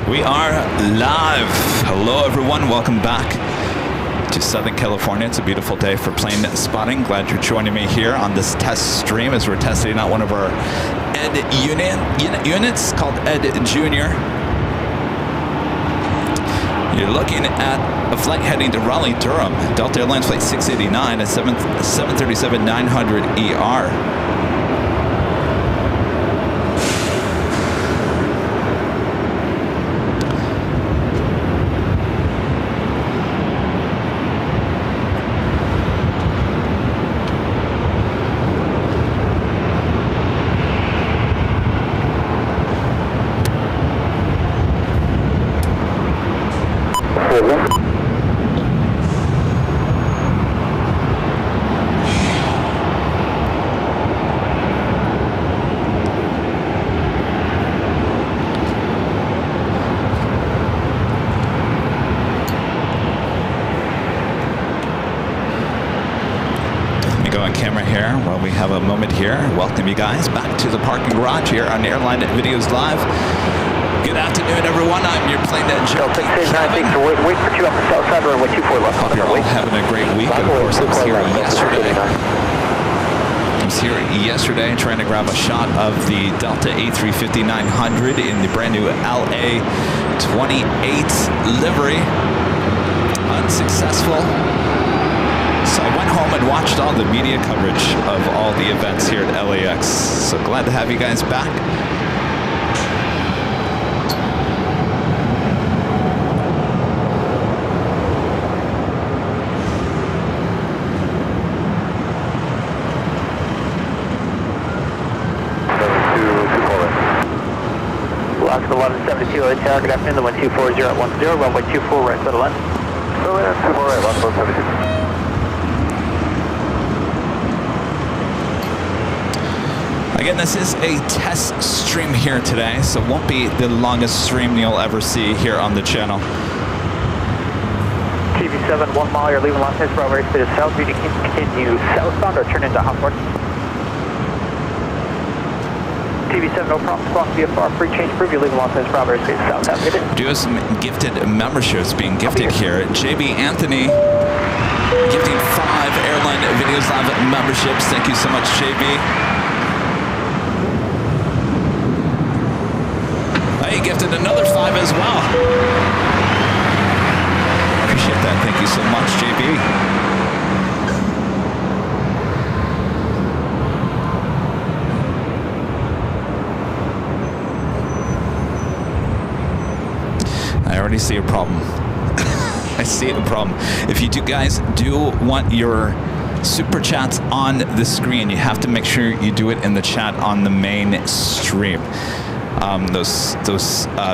We are live. Hello, everyone. Welcome back to Southern California. It's a beautiful day for plane spotting. Glad you're joining me here on this test stream as we're testing out one of our Ed units called Ed Junior. You're looking at a flight heading to Raleigh, Durham. Delta Airlines Flight 689 at 737-900 ER. Welcome you guys back to the parking garage here on Airline Videos Live. Good afternoon, everyone. I'm your Plane Jockey Kevin. Wait for you up the south side runway 24 left. Hope you're all having a great week. And of course, I was here yesterday trying to grab a shot of the Delta A350-900 in the brand new LA28 livery. Unsuccessful. So I went home and watched all the media coverage of all the events here at LAX. So glad to have you guys back. LAX 1172, target afternoon, the 124 at 10, runway 24 right for the left. Runway 24 right, left 172. Again, this is a test stream here today, so it won't be the longest stream you'll ever see here on the channel. TV7, 1 mile, you're leaving Los Angeles, Bravo, to the south. You can continue southbound or turn into Hopford. TV7, no problem. Squawk VFR, free change proof. You're leaving Los Angeles, Bravo, to the south. Have a good day. We do have some gifted memberships being gifted here. JB Anthony gifting 5 Airline Videos Live memberships. Thank you so much, JB. He gifted another 5 as well. Appreciate that. Thank you so much, JB. I already see a problem. I see a problem. If you guys do want your super chats on the screen, you have to make sure you do it in the chat on the main stream. Those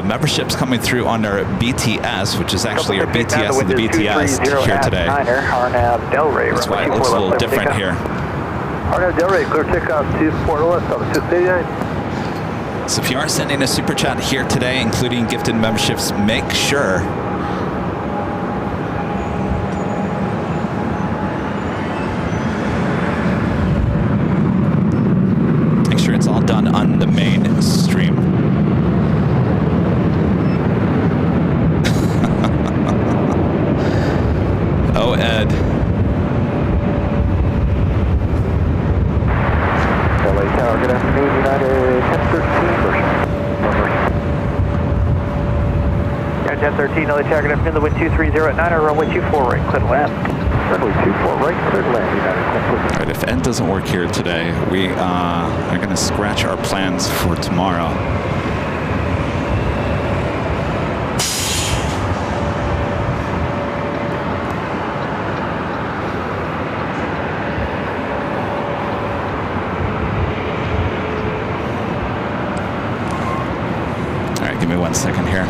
memberships coming through on our BTS, which is actually our BTS and the BTS here today. That's why it looks a little different here. Clear takeoff 24 left on 689. So if you are sending a super chat here today, including gifted memberships, make sure it's all done on the main stream. Oh, Ed. LA Tower, good afternoon, United 1013, LA Tower, good afternoon, the wind 230 at 9, runway 24 right, clear left. Runway 24 right, clear left, United 1013. All right, if Ed doesn't work here today, we are going to scratch our plans for tomorrow. All right, give me 1 second here.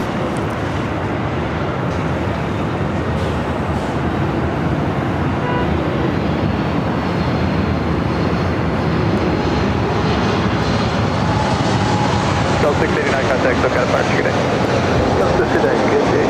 Contact, so got a fire ticket. Delta today, good day.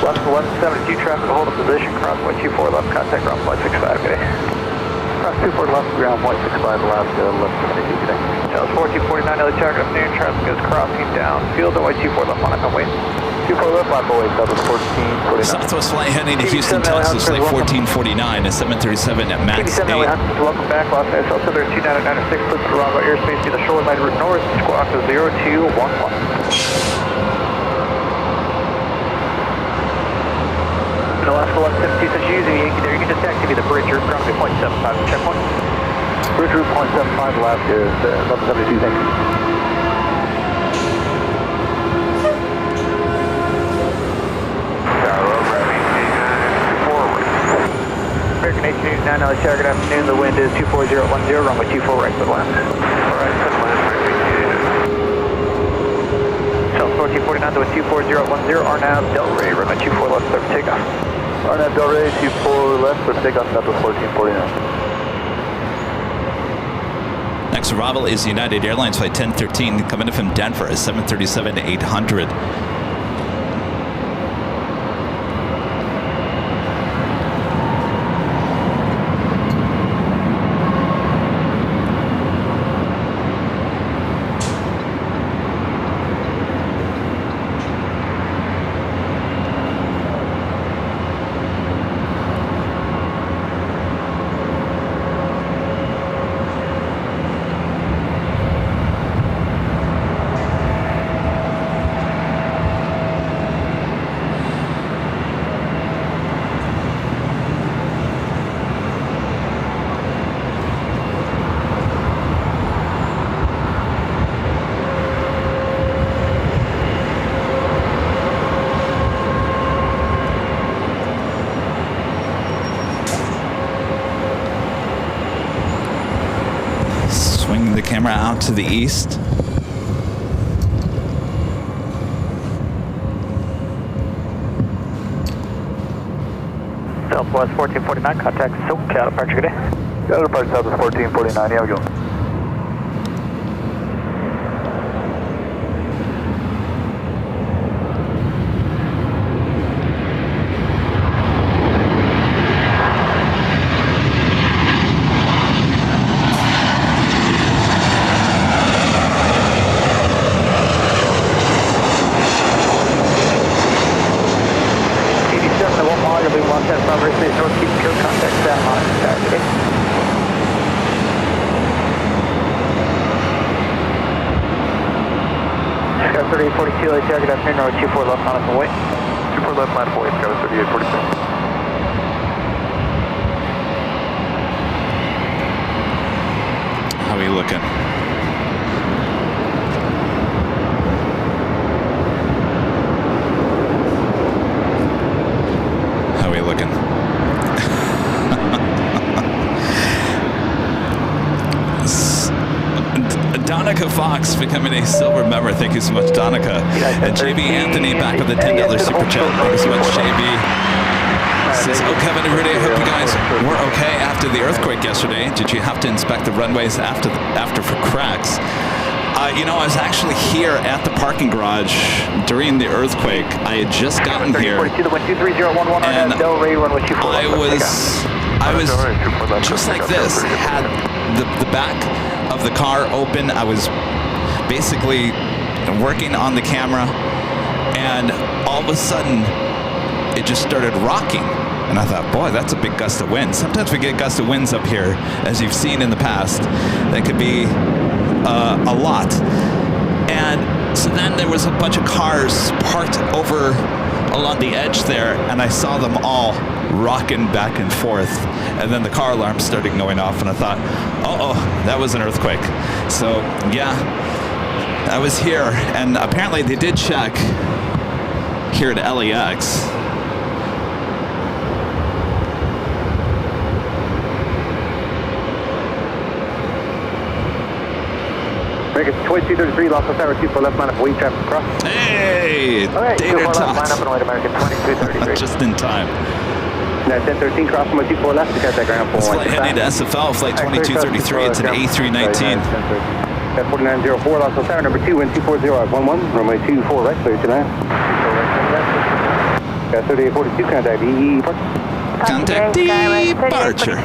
Left 1172, traffic hold of position, crossway 24 left, contact ground flight 65, good day. Cross 24 left, ground flight 65, left 1172, good day. Dallas 1449, LA target afternoon, traffic is crossing down, field, runway 24 left, on a runway. 24 left, line away, Southwest 1449. Southwest flight heading to Houston, Texas, flight 1449, a 737 at max 8. Welcome back, Los Angeles, Southern 2996, please Toronto airspace to the shoreline route north, squawk to 0211. The last 1172 says you're using Yankee there, you can just activate the bridge route, ground to 0.75, checkpoint. Bridge route 0.75, left is 1172, thank you. American 829, LA target afternoon, the wind is 24010, runway 24 right to the left. Alright, to the left, South 1449, the wind 24010, RNAV Delray, runway 24 left, clear for takeoff. RNAV Delray, 24 left, clear for takeoff, Southwest 1449. Next arrival is United Airlines flight 1013 coming in from Denver, a 737-800. Swing the camera out to the east. Southwest 1449, contact SoCal, departure, good day. Got a departure Southwest 1449, here we go. Got 3842, LA target afternoon, runway 24 left, on up away. 24 left, line away, got a 3846. How are you looking? How are you looking? Donica Fox becoming a silver member. Thank you so much, Donica. And JB Anthony back with the $10 super chat. Thank you so much, JB. Says, oh, Kevin and Rudy, I hope you guys were okay after the earthquake yesterday. Did you have to inspect the runways after for cracks? You know, I was actually here at the parking garage during the earthquake. I had just gotten here, and I was just like this, had the back of the car open. I was basically working on the camera, and all of a sudden it just started rocking, and I thought, boy, that's a big gust of wind. Sometimes we get gust of winds up here, as you've seen in the past, that could be a lot. And so then there was a bunch of cars parked over along the edge there, and I saw them all rocking back and forth, and then the car alarm started going off, and I thought, uh-oh, that was an earthquake. So yeah, I was here, and apparently they did check here at LAX. American 2233, Los Angeles, 24 left, line up, wave traffic across. Hey, okay, Data 24 left, line Tots. up and wait, American 2233. Just in time. 1013, cross from 24 left to catch that ground. This flight heading to SFL, flight 2233, it's an A319. 4904, Los Angeles, number 2, wind 240 at 11, runway 24 right, clear to land. 3842, contact departure. Contact departure.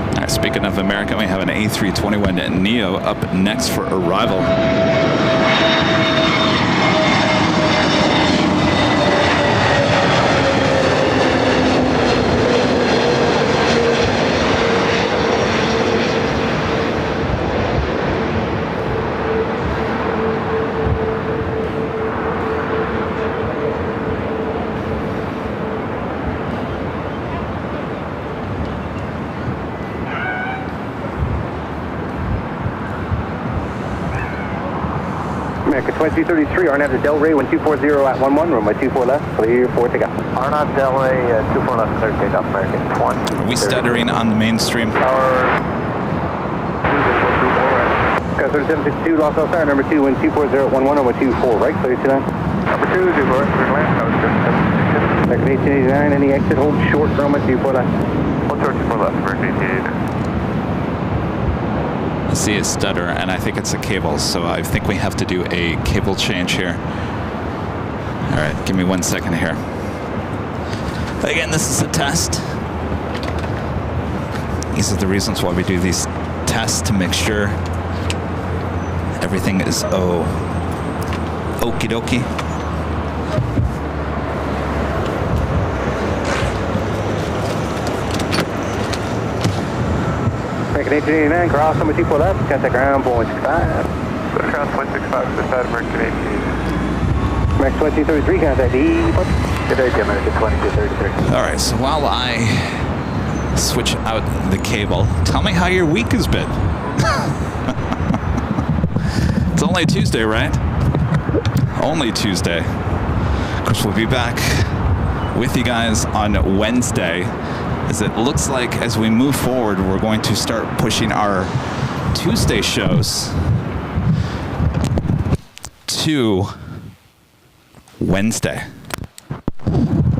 All right, speaking of American, we have an A321 Neo up next for arrival. America 2233, Arnett to Del Rey, 1240 at 11, runway 24 left, clear for takeoff. Arnett Del Rey, 24 left, clear takeoff, American 20. Are we stuttering on the mainstream? Tower 3762, Los Alpha, number 2, wind 240 at 11, runway 24 right, clear 29. Number 2, do for land, American 1889, any exit, hold short, runway 24 left. Hold short, 24 left, American 1889. I see it stutter, and I think it's a cable, so I think we have to do a cable change here. All right, give me 1 second here. Again, this is a test. These are the reasons why we do these tests, to make sure everything is okie dokie. American 1889, cross number 24 left, contact ground, 0.65. Ground 0.65, this side American 18. American 2233, contact departure. Good day, American 2233. All right, so while I switch out the cable, tell me how your week has been. It's only Tuesday, right? Only Tuesday. Of course, we'll be back with you guys on Wednesday. As it looks like as we move forward, we're going to start pushing our Tuesday shows to Wednesday.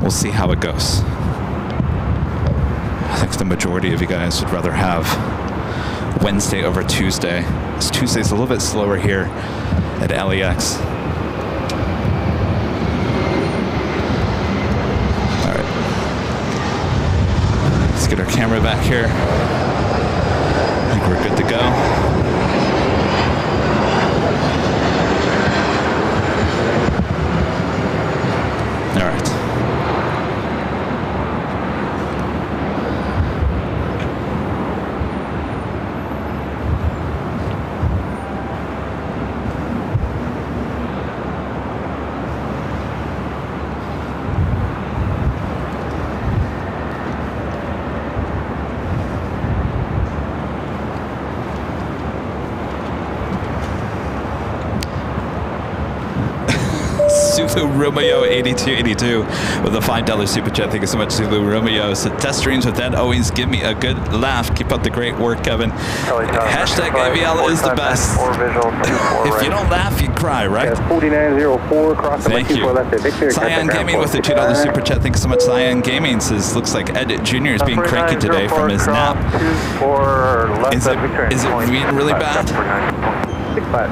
We'll see how it goes. I think the majority of you guys would rather have Wednesday over Tuesday. Tuesday's a little bit slower here at LAX. Get our camera back here. I think we're good to go. All right. Zulu Romeo 8282 with a $5 super chat. Thank you so much, Zulu Romeo. So test streams with that always give me a good laugh. Keep up the great work, Kevin. Hashtag AVL is the best. If you don't laugh, you cry, right? 4904, cross number 24 left. Cyan Gaming with a $2 super chat. Thank you so much, Cyan Gaming. Says looks like Ed Jr. is being cranky today from his nap. Is it really bad? 65.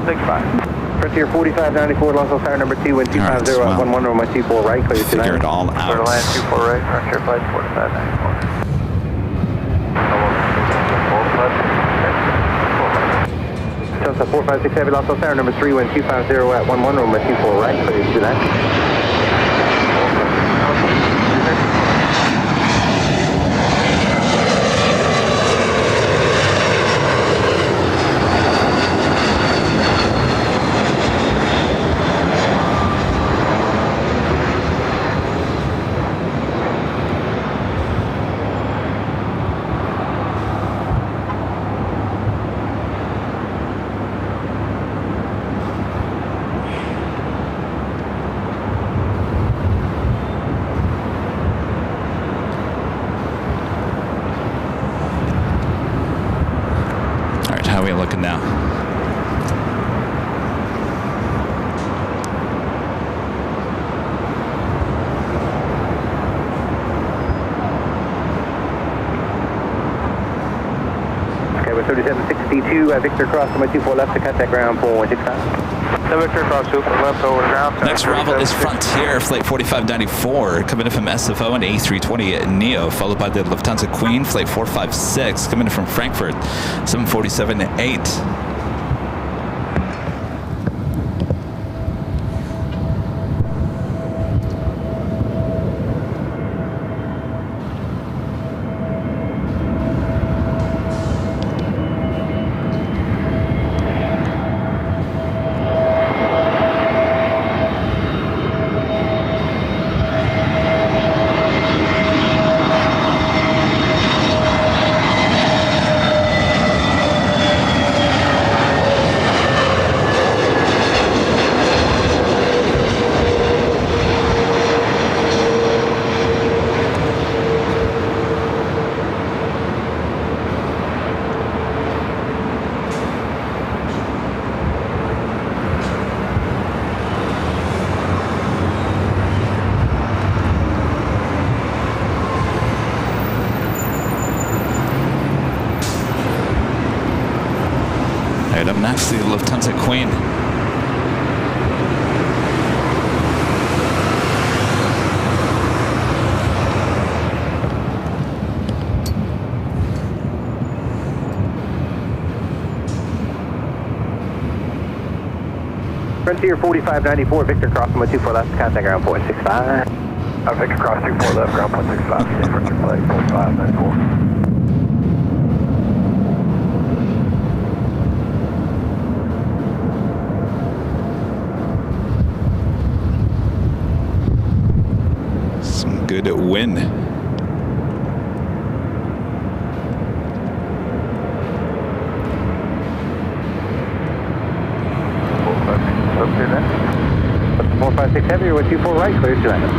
65. Frontier 4594, Los Alpha, number 2, wind 250 at 11, runway 24 right, clear to figure it all out. Clear to land 24 right, Frontier flight 4594. Delta 456 Heavy, Los Alpha, number 3, wind 250 at 11, runway 24 right, clear to land. How are we looking now? Okay, with 37 162, Victor cross, runway 24 left to contact ground for 165. Victor cross 24 left over the ground. Next arrival is Frontier, flight 4594, coming in from SFO and A320 Neo, followed by the Lufthansa Queen, flight 456, coming in from Frankfurt, 747-8. Right, up next, the Lufthansa Queen. Frontier 4594, Victor cross, runway 24 left to contact ground 465. Victor cross 24 left, ground 165. Frontier flight 4594. Good win. Okay, then. 456 heavy with 24 right, clear to land.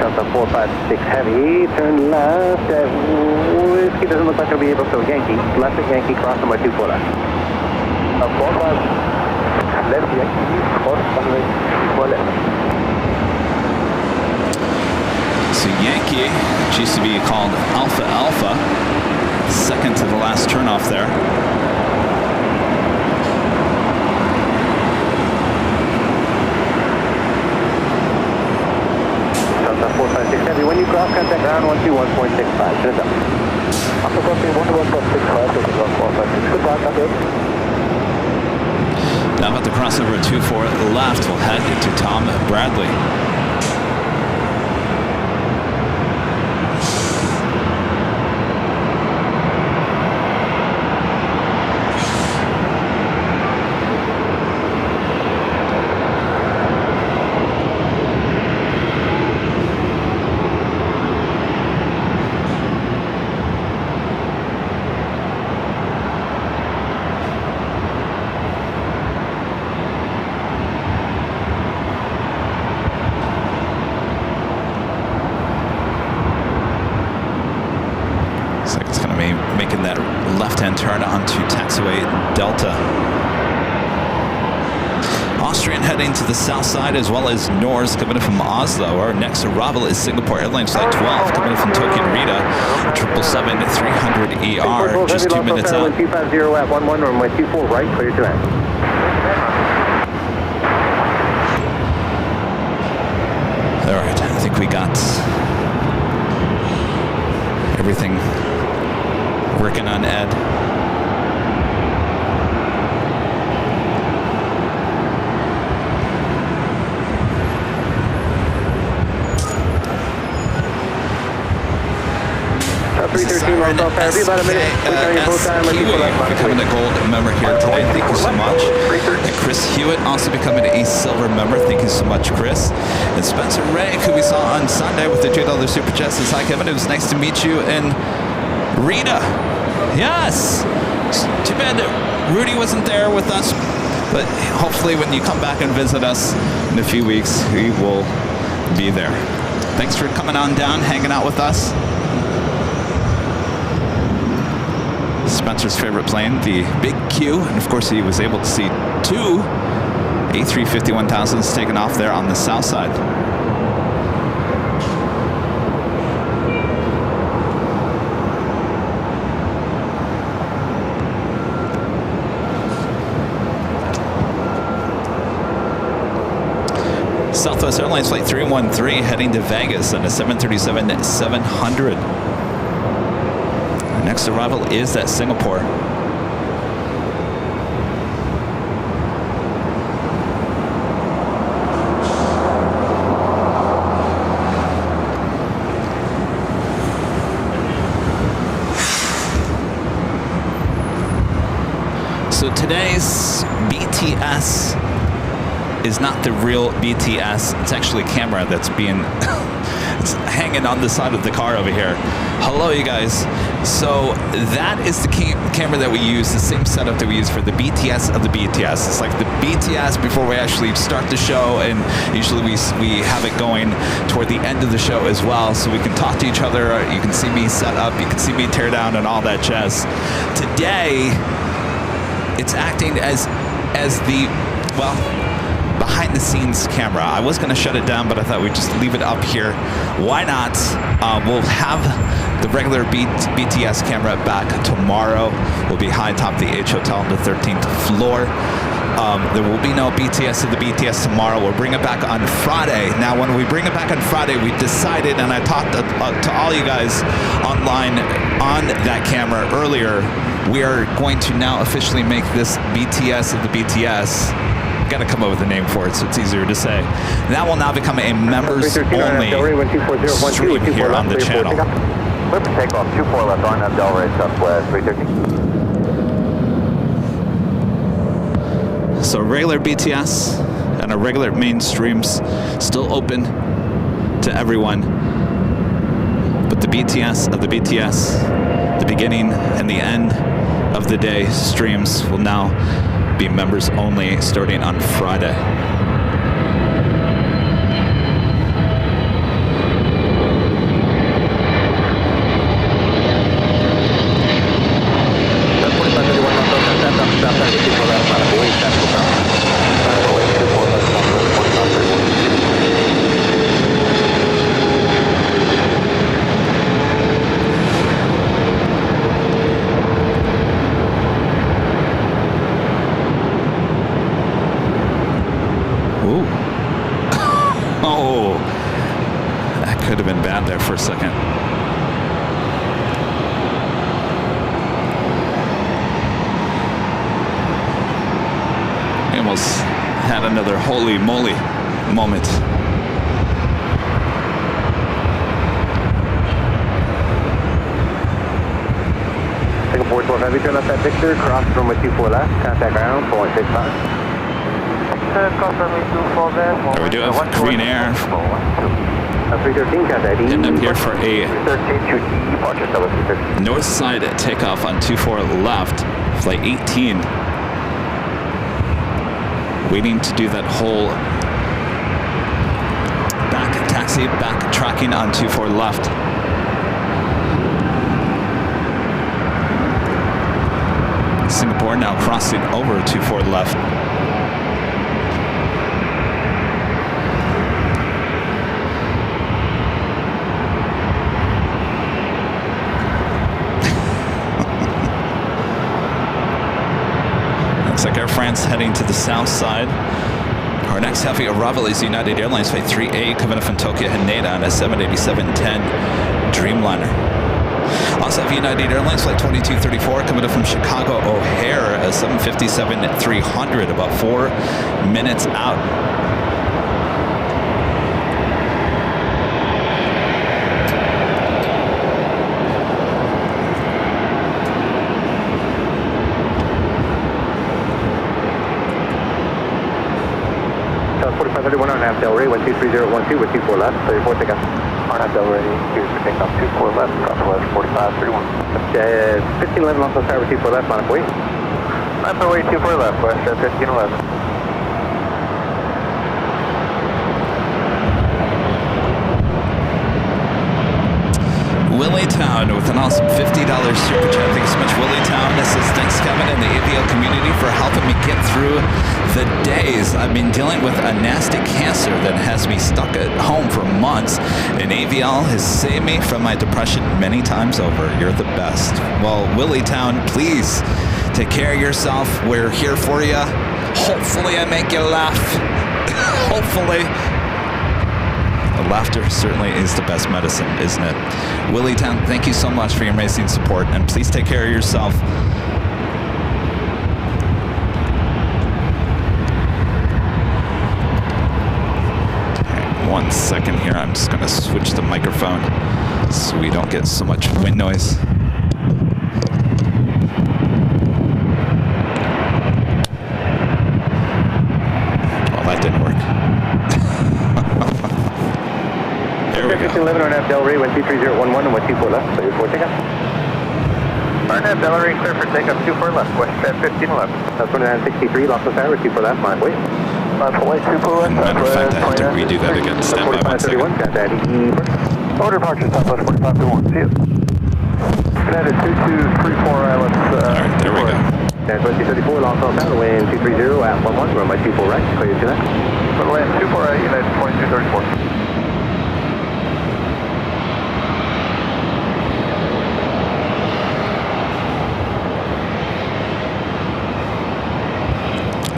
Delta 456 heavy, turn left at Whiskey, doesn't look like it'll be able to, Yankee, left at Yankee, cross number 24 left. 45, left Yankee, cross number 24 left. So Yankee, which used to be called Alpha Alpha, second to the last turnoff there. Delta 456 heavy, when you cross contact ground 121.65, shut it up. After crossing 121.65, this is 456, goodbye, copy. Now about the crossover 24 left, we'll head into Tom Bradley. Making that left-hand turn onto taxiway Delta. Austrian heading to the south side, as well as Norse coming in from Oslo. Our next arrival is Singapore Airlines Flight 12 coming in from Tokyo Narita, 777-300ER, just 2 minutes out. 250 at 11, runway 24 right, clear to land. All right, I think we got everything working on Ed. there's a siren. Hewitt becoming a gold member here today. Thank you so much. And Chris Hewitt also becoming a silver member. Thank you so much, Chris. And Spencer Ray, who we saw on Sunday with the $2 super chat, says, hi, Kevin. It was nice to meet you. And Rita. Yes. Too bad that Rudy wasn't there with us. But hopefully when you come back and visit us in a few weeks, he will be there. Thanks for coming on down, hanging out with us. Spencer's favorite plane, the Big Q. And of course, he was able to see two A350-1000s taken off there on the south side. Southwest Airlines Flight 313 heading to Vegas on a 737-700. Our next arrival is at Singapore. So today's BTS is not the real BTS. It's actually a camera that's being it's hanging on the side of the car over here. Hello, you guys. So that is the camera that we use, the same setup that we use for the BTS of the BTS. It's like the BTS before we actually start the show, and usually we have it going toward the end of the show as well, so we can talk to each other. You can see me set up, you can see me tear down and all that jazz. Today, it's acting as the, well, behind the scenes camera. I was going to shut it down, but I thought we'd just leave it up here. Why not? We'll have the regular BTS camera back tomorrow. We'll be high top the H Hotel on the 13th floor. There will be no BTS of the BTS tomorrow. We'll bring it back on Friday. Now, when we bring it back on Friday, we decided, and I talked to all you guys online on that camera earlier, we are going to now officially make this BTS of the BTS. Got to come up with a name for it so it's easier to say. That will now become a members only stream here on the channel. Clear for takeoff, 24 left, RNF Delray, Southwest, 313. So regular BTS and our regular mainstreams still open to everyone. But the BTS of the BTS, the beginning and the end of the day streams will now be members only starting on Friday. For a second. We almost had another holy moly moment. Singapore 12 Heavy, turn left at Victor, cross runway 24 left, contact ground, 465. There we do have green air. 313, contact E. And I'm here for a north side takeoff on 24 left, flight 18. Waiting to do that whole back taxi, back tracking on 24 left. Singapore now crossing over 24 left. Looks like Air France heading to the south side. Our next heavy arrival is United Airlines Flight 3A coming up from Tokyo Haneda on a 787-10 Dreamliner. Also have United Airlines Flight 2234 coming up from Chicago O'Hare, a 757-300, about 4 minutes out. 1 on half Delray, 123012 with 24 left, 34 takeoff. On half Delray, here's the takeoff 24 left, crosswest 4531. 1511 also start with 24 left, line up way. Line up way 24 left, west 1511. Willie with an awesome $50 super chat. Thanks so much, Willie Town. This is thanks Kevin and the AVL community for helping me get through the days. I've been dealing with a nasty cancer that has me stuck at home for months, and AVL has saved me from my depression many times over. You're the best. Well, Willie Town, please take care of yourself. We're here for you. Hopefully I make you laugh. Hopefully. Laughter certainly is the best medicine, isn't it? Willie Town, thank you so much for your amazing support, and please take care of yourself. Okay, 1 second here. I'm just going to switch the microphone so we don't get so much wind noise. Well, that didn't work. There we go. 1511 on half Delray, 123011 and 24 left, 34 takeoff. On half Delray, clear for takeoff 24 left, west 1511. That's 2963, lost the tower, 24 left, line way. Left away 24 left, Matter of fact, I have to redo that again. Stand by 1 second. got that. Order departure, southwest 4521. See you. United 2234, let's... Alright, there we go. And 2034, lost on tower, wind 230 at 11, runway 24 right, clear to that. Land 24 United 2234.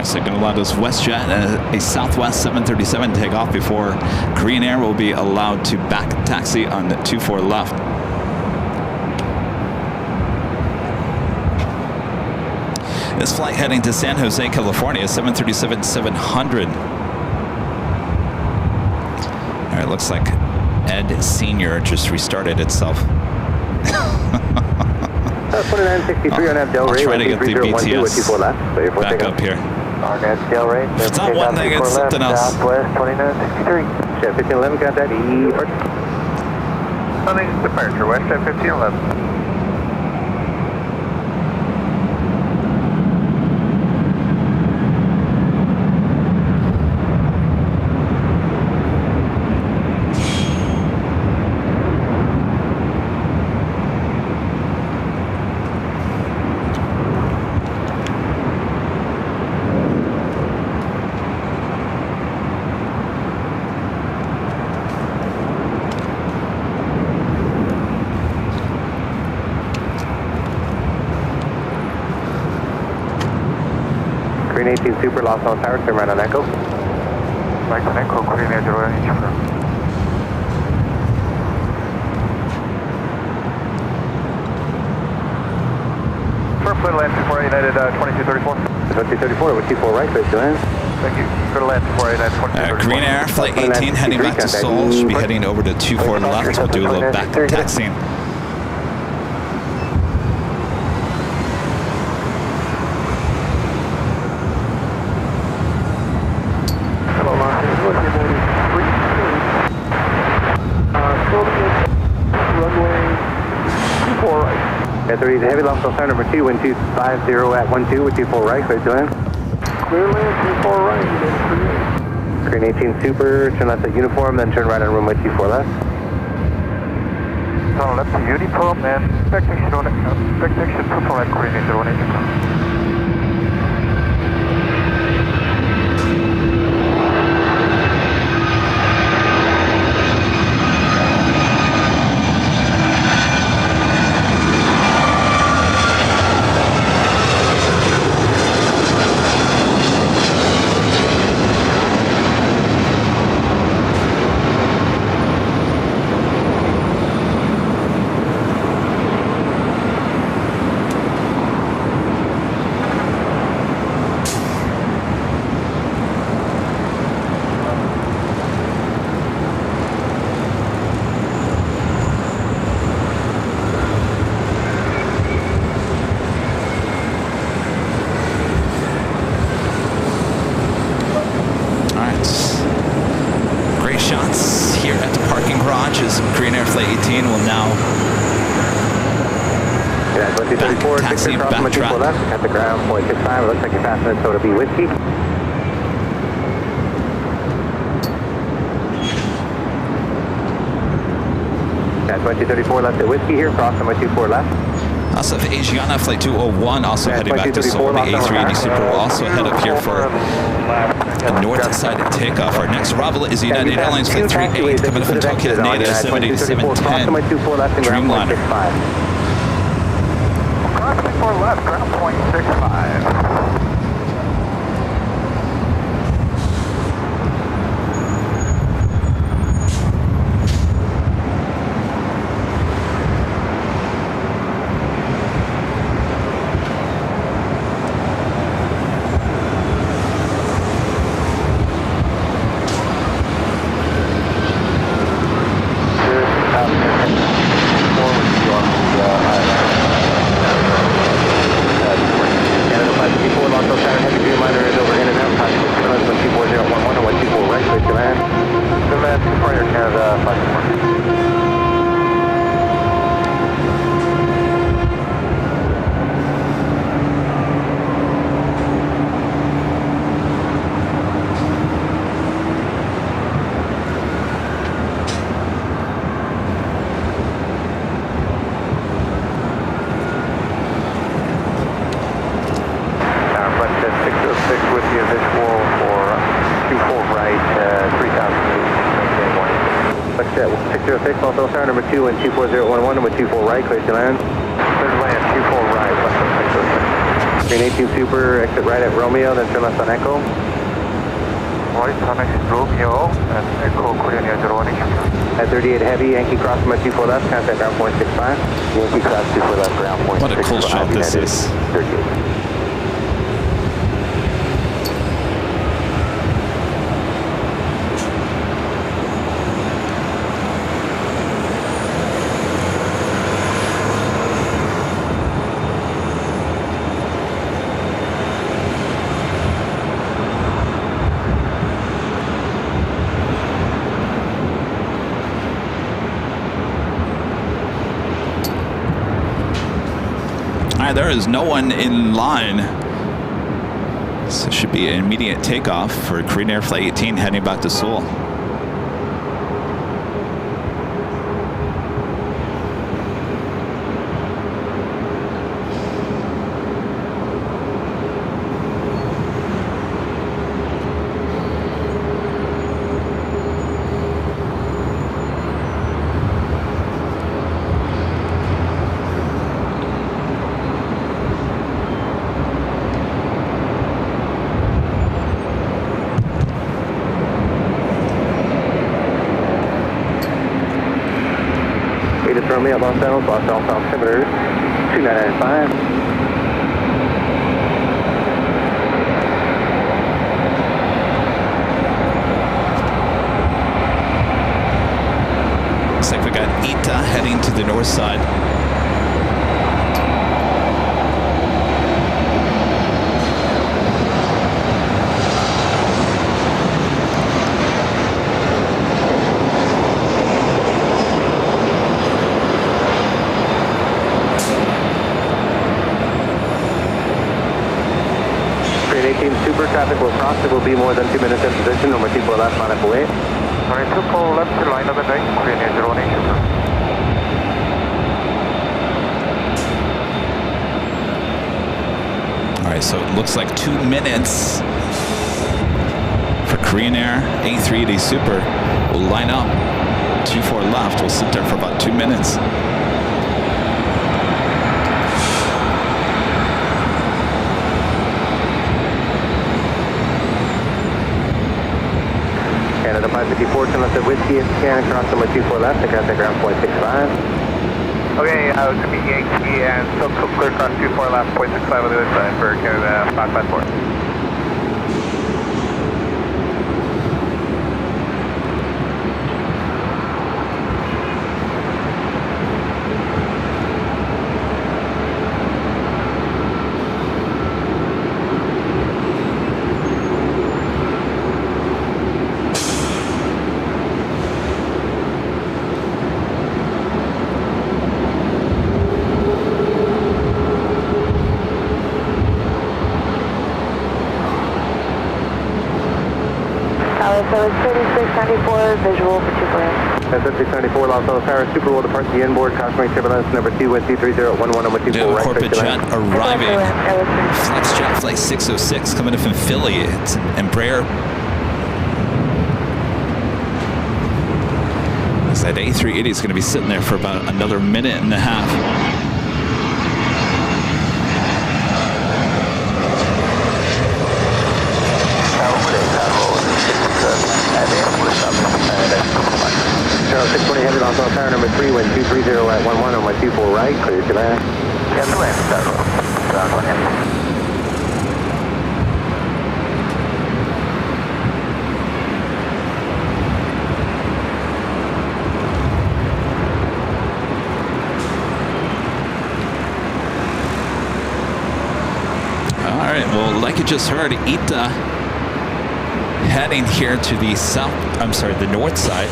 So going to allow this WestJet, a Southwest 737 take off before Korean Air will be allowed to back taxi on the 24 left. This flight heading to San Jose, California, 737-700. All right, looks like Ed Senior just restarted itself. That's 2963 on half Delray, I'll try to get the BTS back up here. If it's not one thing, it's something else. Southwest 2963. Jet 1511, got that. Something departure, west at 1511. Green 18 Super, lost on tower, turn right on Echo. Right on Echo, Green 18 Super. First flight land 24 United 2234. 2234 with 24 right, clear to land. Thank you. Go to land 24 United 2234. Green Air, flight 18 heading back to Seoul. Should be heading over to 24 left. We'll do a little back taxiing. Heavy lost on tower number 2, wind 250 at 12 with 24 right, clear to land. Clear land 24 right, Green 18 Super, turn left at uniform, then turn right on runway 24 left. Turn left to uniform and back taxi on it. Back taxi to right, Green 18. all-emojis. Korean Air Flight 18 will now Yeah, 2034, taxi Victor, crossing with 24 backtrack. left, at the ground, 0.65. It looks like you're passing it, so it'll be whiskey. Yeah, 2034 left at whiskey here, crossing with 24 left. Also, have Asiana Flight 201 also Yeah, heading back to Seoul. The 2234 A380 Super will also head up here for a north side takeoff. Our next arrival is United Airlines Flight 38 coming up from Tokyo Haneda 7710 Dreamliner. Cross 24 left, ground point 65. Also, star number 2 and 24011, number 24 right, clear to land. Clear to land, 24 right, left of 606. Plane 18 Super, exit right at Romeo, then turn left on Echo. Right, Thomas Romeo, and Echo Korean Air 01. At 38 Heavy, Yankee cross from 24 left, contact ground point 65. Yankee cross 24 left, ground point 65. What a cool shot this is. 38. There is no one in line. So it should be an immediate takeoff for Korean Air Flight 18 heading back to Seoul. Romeo, Los Angeles, altimeter 2995. Looks like we got Ita heading to the north side. Super traffic will cross. It will be more than 2 minutes in position. Number 24 left, line up away. Alright, 24 left to line up and right, Korean Air 01. All right, so it looks like 2 minutes for Korean Air A380 Super. We'll line up 24 left. We'll sit there for about 2 minutes. Canada 554, turn left at Whiskey, scan cross number 24 left, and contact ground point 65. Okay, it's going to be Yankee and still clear cross 24 left, 0.65 on the other side for Canada 554. So it's 3694, visual for 248. That's 3694, Los Angeles Tower, Super will depart the inboard, cautionary turbulence, number 2, wind 230, 11 on 124 We have a right. corporate jet arriving. Flex jet flight 606 coming in from Philly. It's an Embraer. That A380 is going to be sitting there for about another minute and a half. Charles 620 heavy, Los Angeles Tower, number 3, wind 230 at 11 on 124 right, clear to land. Yes, land, ground 1 heavy. Well, like you just heard, Ita heading here to the south, the north side.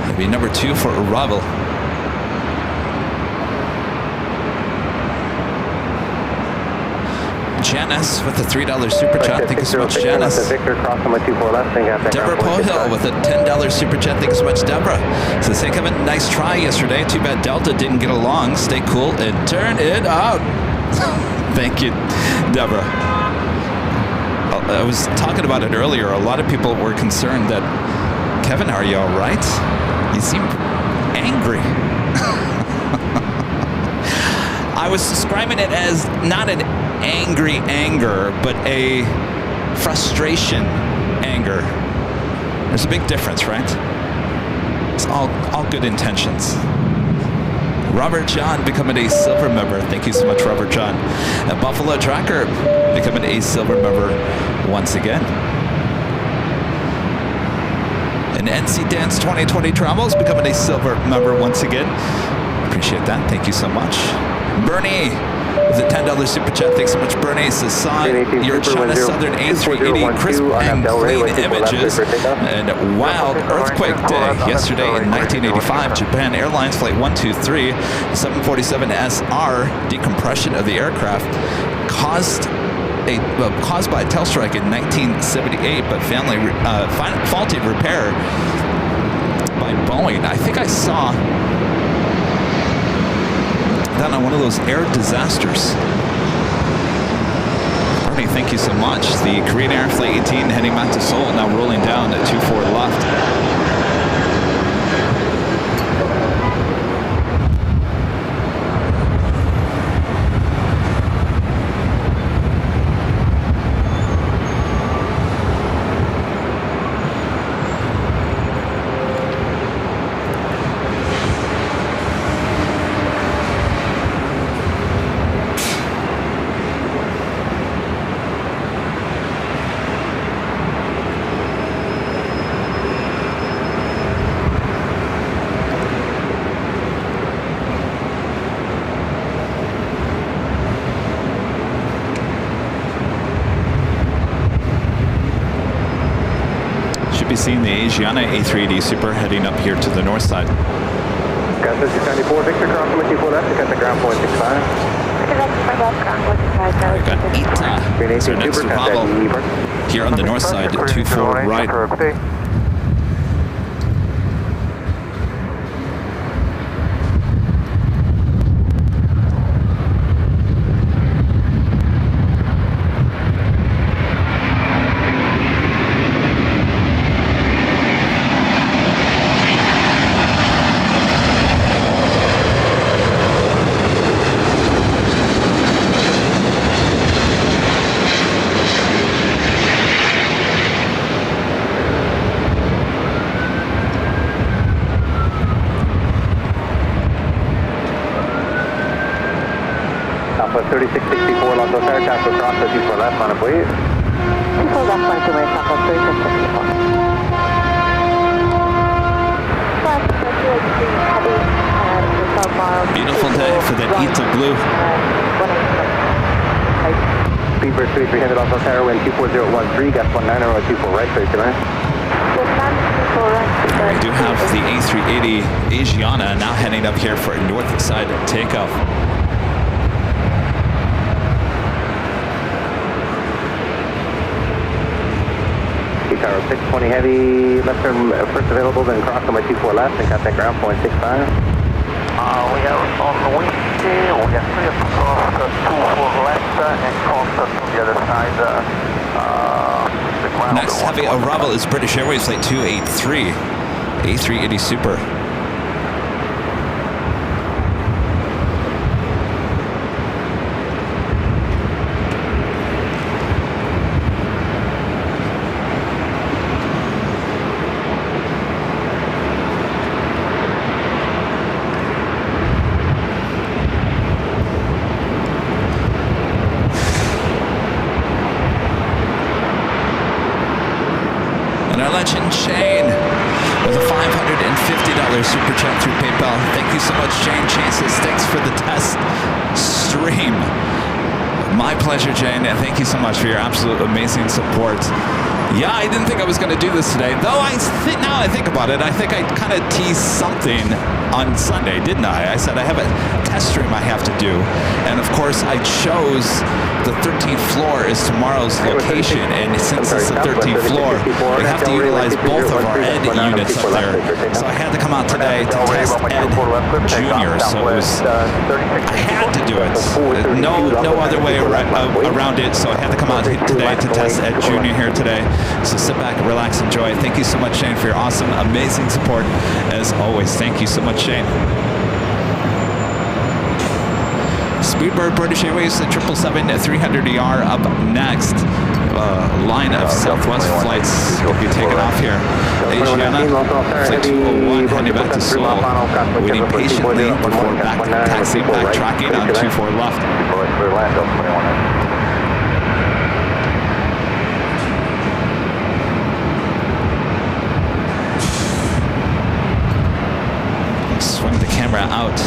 It'll be number 2 for arrival. Janice with a $3 super chat. Thank you so much, Janice. Deborah Pohill with a $10 super chat. Thank you so much, Deborah. Says, hey, Kevin, nice try yesterday. Too bad Delta didn't get along. Stay cool and turn it out. Thank you, Deborah. I was talking about it earlier. A lot of people were concerned that, Kevin, are you all right? You seem angry. I was describing it as not an angry anger, but a frustration anger. There's a big difference, right? It's all good intentions. Robert John becoming a silver member. Thank you so much, Robert John. Buffalo Tracker becoming a silver member once again. And NC Dance 2020 Travels becoming a silver member once again. Appreciate that. Thank you so much. Bernie with a $10 super chat. Thanks so much, Bernie. Says, saw your China Southern A380 crisp and clean images and wild earthquake day yesterday in 1985. Japan Airlines Flight 123, 747SR decompression of the aircraft caused by a tail strike in 1978, but faulty repair by Boeing. I think I saw that on one of those air disasters. Bernie, thank you so much. The Korean Air Flight 18 heading back to Seoul, now rolling down at 24 left. Seeing the Asiana A380 Super heading up here to the north side. Got 694, Victor, cross 124 left, to cut the ground point 65. We've got Ita, so next to Pavel, here on the north side, 24 right. Alpha 3664, Los Angeles Air, task across, 24 left, on it, please. 24 left, on to West, Alpha 3664. Beautiful day for the Ita Blue. Speedbird 3300, Los Angeles Air, wind 24013, gas 19 or 24 right, clear to land. We do have the A380 Asiana now heading up here for a north side takeoff. Tower 620 heavy, left turn first available, then cross on my 24 left and contact ground point 65. We are on the wind here, we are clear to cross 24 left and cross to the other side. The ground Next heavy arrival is British Airways Flight 283, A380 Super. Legend Shane with a $550 super chat through PayPal. Thank you so much, Shane. Shane says thanks for the test stream. My pleasure, Jane, and thank you so much for your absolute amazing support. Yeah, I didn't think I was going to do this today, though now I think about it, I think I kind of teased something on Sunday, didn't I? I said I have a test stream I have to do, and of course I chose the 13th floor is tomorrow's location, and since it's the 13th floor, we have to utilize both of our Ed units up there, so I had to come out today to test Ed Junior, so it was, I had to do it. No other way around it, so I had to come out today to test Ed Junior here today. So sit back, relax, enjoy. Thank you so much, Shane, for your awesome, amazing support as always. Thank you so much, Shane. Speedbird British Airways, the 777-300ER up next. Line of Southwest flights will be taken off here. Asiana, Flight 201 heading back to Seoul. Waiting patiently before taxiing, backtracking on 24 left. Swing the camera out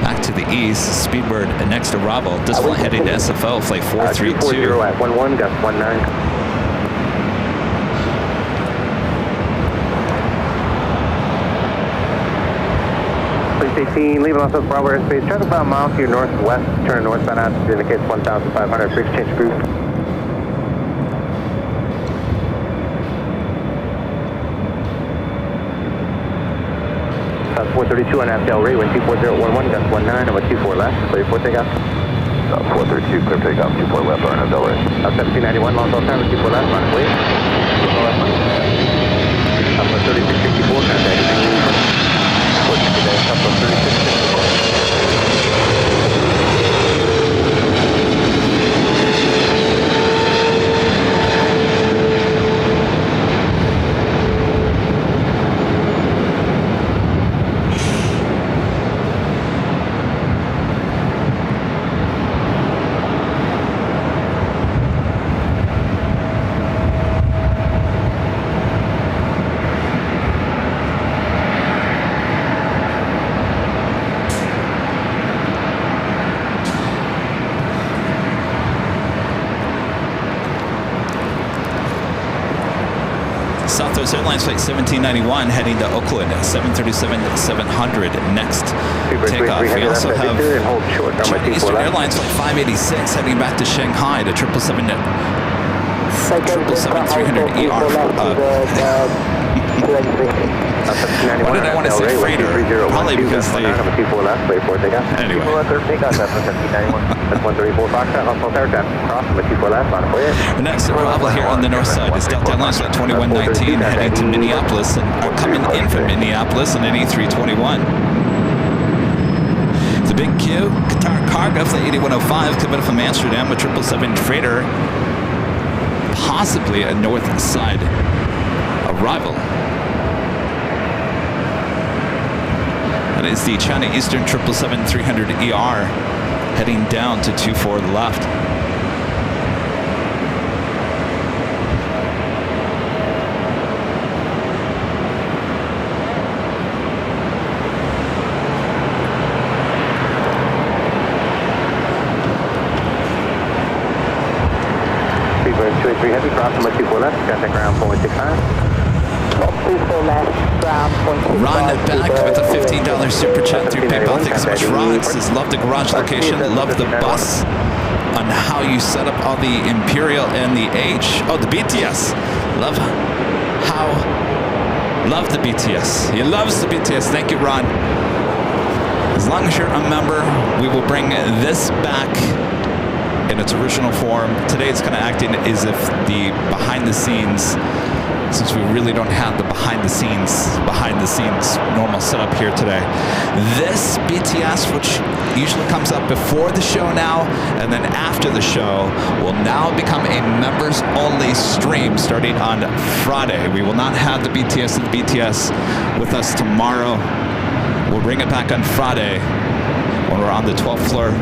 back to the east. Speedbird next arrival. This one heading to SFO, Flight 432. 240 at 11, gust 19. Police 18, leaving off of Bravo airspace. Traffic about a mile to your northwest. Turn northbound altitude indicates 1,500. Please change boost. South 432 on Abdel Ray, wind 24011, gust 19, number 24 left, clear for takeoff. South 432, clear takeoff, 24 left, on Abdel Ray. South 1791, long time, 24 left, on way. South 3664, contact. South 3664. Southwest Airlines Flight 1791 heading to Oakland, 737-700 next takeoff. We also have China Eastern Airlines Flight 586 heading back to Shanghai to 777-300ER. Why did I want to say freighter? Probably because they... Anyway. The next arrival here on the north side is Delta Airlines Flight 2119 heading to Minneapolis and coming in from Minneapolis in an E321. The big Q, Qatar Cargo Flight 8105 coming from Amsterdam with 777 freighter. Possibly a north side arrival. That is the China Eastern 777-300ER heading down to 24 left. Speedbird 283 heavy, cross number 24 left, contact ground 465. Ron back with a $15 super chat through PayPal. Thanks so much, Ron. Says love the garage location, love the bus. on how you set up all the Imperial and the H. Oh, the BTS. Love the BTS. He loves the BTS. Thank you, Ron. As long as you're a member, we will bring this back in its original form. Today it's kind of acting as if the behind the scenes, since we really don't have the behind the scenes normal setup here today. This BTS, which usually comes up before the show now and then after the show, will now become a members only stream starting on Friday. We will not have the BTS and the BTS with us tomorrow. We'll bring it back on Friday when we're on the 12th floor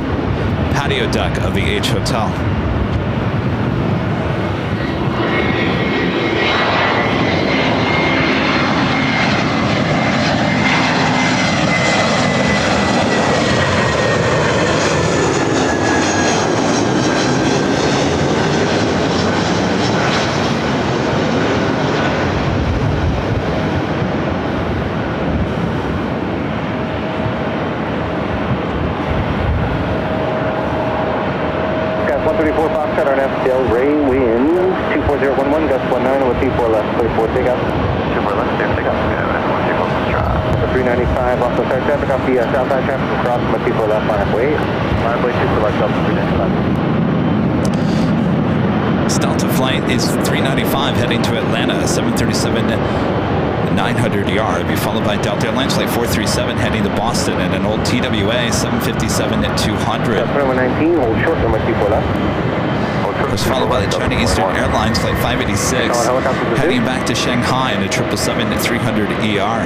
patio deck of the H Hotel. Del Rey winds 24011, gust 19 with T4 left, 34 takeout. 24 left, clear takeoff. Yeah, 395 off the start traffic off the southbound traffic across from T4 left, line of way. Line of way 2 for left, Delta 395. Delta flight is 395 heading to Atlanta, 737-900 ER. Be followed by Delta Airlines flight 437 heading to Boston and an old TWA 757-200. 2119, hold short number T4 left. Was followed by the China Eastern Airlines flight 586 heading back to Shanghai in a 777-300 ER.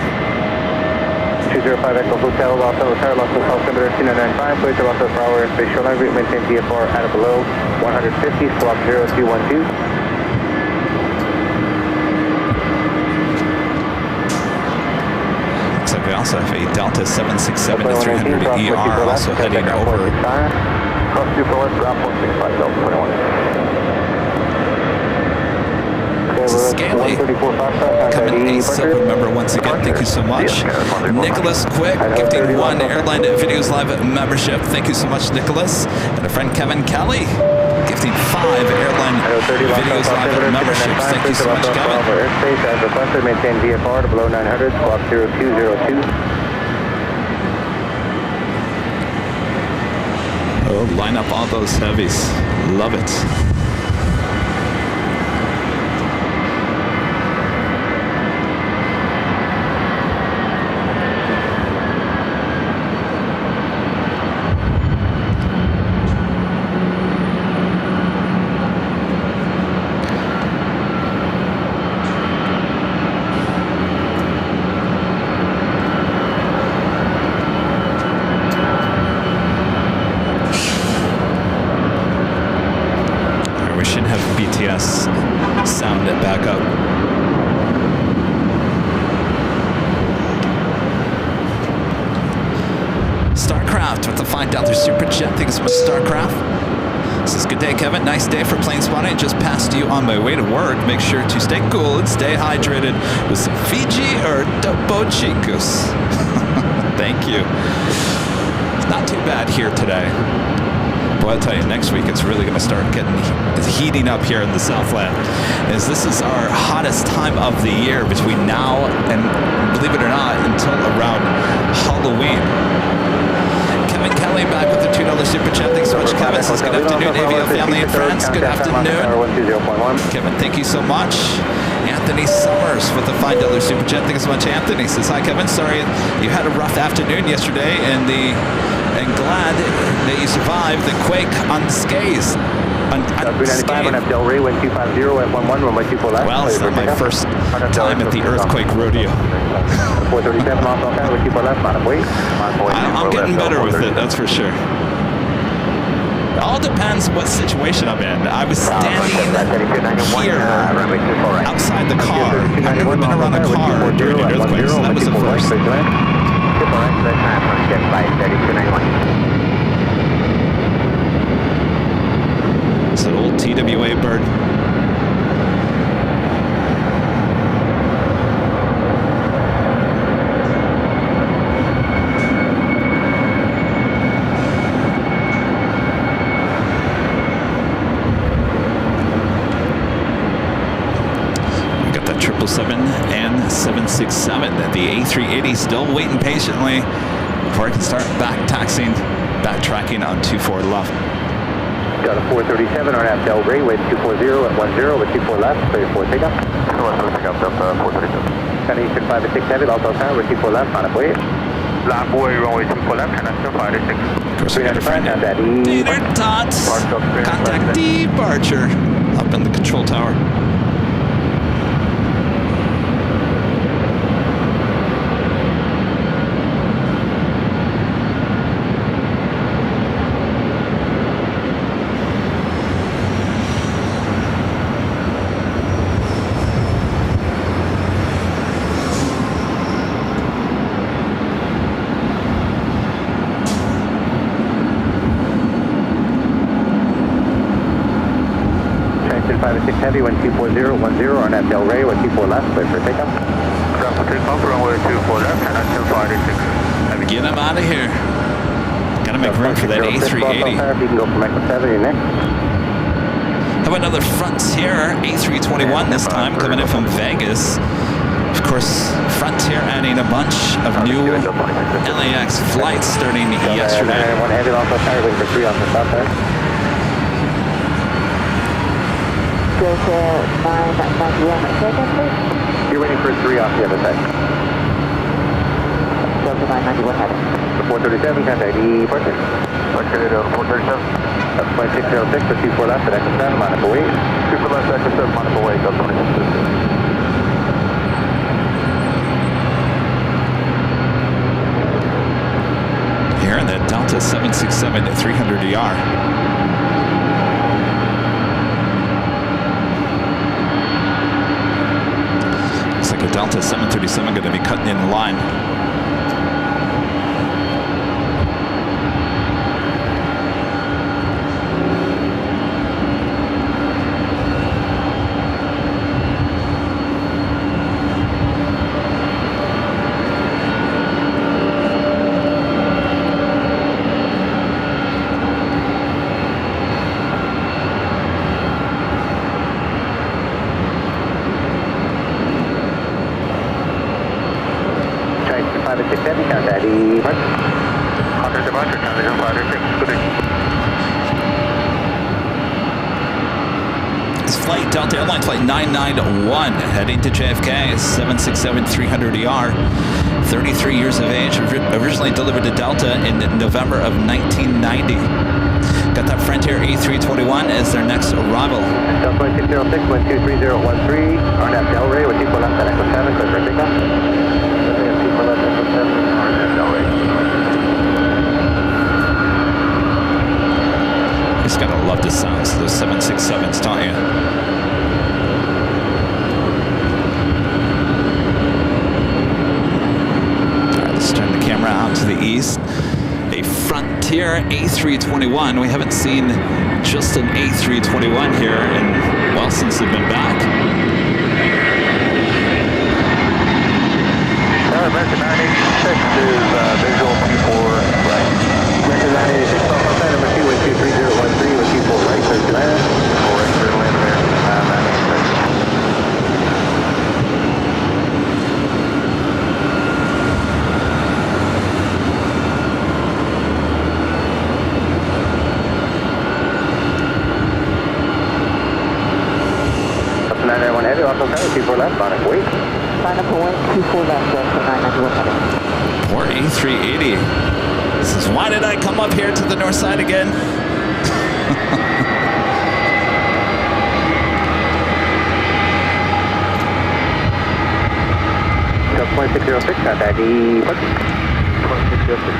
205 Echo Hotel, Los Angeles, Los Angeles, Altimeter 2995, clear to Los Angeles per hour, airspace shoreline route, maintain VFR at or below 150, squawk 0212. Looks like we also have a Delta 767-300 ER also heading over. Cross 2 for west, ground 165, Delta 21. Scaly coming a silver member once again. Thank you so much. Nicholas Quick gifting 1 Airline Videos Live membership. Thank you so much, Nicholas. And a friend Kevin Kelly gifting 5 Airline Videos Live memberships. Thank you so much, Kevin. Airspace as requested, maintain VFR to below 900, squawk 0202. Oh, line up all those heavies. Love it. Sound it back up. Starcraft with the $5 super chat. Thanks so much, Starcraft. Says, good day, Kevin. Nice day for plane spotting. Just passed you on my way to work. Make sure to stay cool and stay hydrated with some Fiji or Topo Chicos. Thank you. It's not too bad here today. Boy, I'll tell you, next week it's really going to start heating up here in the Southland. As this is our hottest time of the year between now and, believe it or not, until around Halloween. Kevin Kelly back with the $2 super chat. Thanks so much, Kevin. Says, good afternoon, Avio family and friends. Good afternoon. Kevin, thank you so much. Anthony Summers with the $5 super chat. Thanks so much, Anthony. Says, hi, Kevin. Sorry you had a rough afternoon yesterday and glad that you survived the quake unscathed. Unscathed. On Del Rey, wind 250 at 11, runway 24 left. Well, it's not my first time at the earthquake rodeo. 437 off Alpine, wind 24 left, I'm getting better with it, that's for sure. It all depends what situation I'm in. I was standing here outside the car. I've never been around a car during an earthquake, so that was the first. It's an old TWA bird. 767. The A380 still waiting patiently before I can start backtracking on 24 left. Got a 437 on at Del Rey, wind 240 at 10 with 24 left, clear for takeoff. Pick up Delta 437. Got Eastern 5 and 6 heavy, also tower with 24 left, on a way. Landboy, runway 24 left, and that's 586. Of course, we got a friend. Daddy. There, Tots. Contact departure up in the control tower. Heavy, wind 240, 10 on at Del Rey with 24 left, clear for takeoff. Ground for takeoff, runway 24 left, and that's 586. Get him out of here. Gotta make room for that A380. You can go from Echo 7, you're next. How about another Frontier A321 this time, coming in from Vegas. Of course, Frontier adding a bunch of new LAX flights starting yesterday. One heavy, also tower, waiting for 3 off the south side. Delta 991 second, please. You're waiting for 3 off the other side. Delta 991 heading. 437, contact departure. Okay, 437. That's flight 606 with 24 left at Echo 7, on a way. 24 left, Echo 7, on the way, Delta 26. Here in the Delta 767 to 300ER. The Delta 737 going to be cutting in line. Delta Airline Flight 991 heading to JFK, 767-300ER, 33 years of age, originally delivered to Delta in November of 1990. Got that Frontier A321 as their next arrival. Delta 606, 123013, RNAV Del Rey with people left at Echo 7, clear for takeoff. People left at Echo 7, RNAV Del Rey. You just gotta love the sounds of those 767s, don't you? Turn the camera out to the east. A Frontier A321. We haven't seen just an A321 here in, well, since they've been back. American 986 is visual P4 right. American 986, outside number 2 with 23013 with P4 right, clear to land. P4 right, clear to land, American 986. Heavy, also tower, 24 left, on it, wait. Sign up for wind 24 left, Delta 991 heading. Poor A380. This is why did I come up here to the north side again? Delta 2606, contact departure. 2606.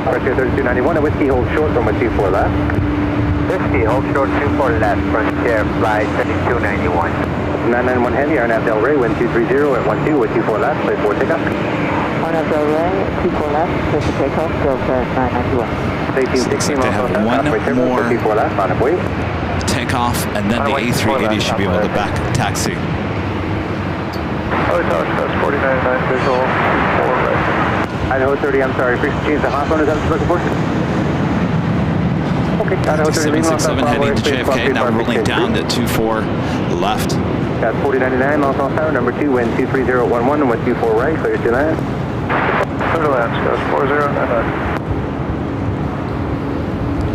Frontier 3291, a whiskey hold short from 24 left. Whiskey, hold short 24 left, Frontier flight 3291. 991 heavy, RNAV Del Rey, wind 230 at 12 with 24 left, clear for takeoff. RNAV Del Rey, 24 left, clear for takeoff, Delta 991. Safety 16, they have one more 24 left, on it, wait. takeoff, and then the A380 should be able to back taxi. Oh, it's that's 49.9 visual, 4 right. Idaho 30, I'm sorry, frequency change the Hawthorne, is that what you're looking for? Okay, Idaho 30, Lima, 767 heading to JFK, now rolling down to 24 left. Got 4099, Los Angeles Tower, number 2, wind 23011, and wind 24 right, clear to land. Clear to land, goes 4099.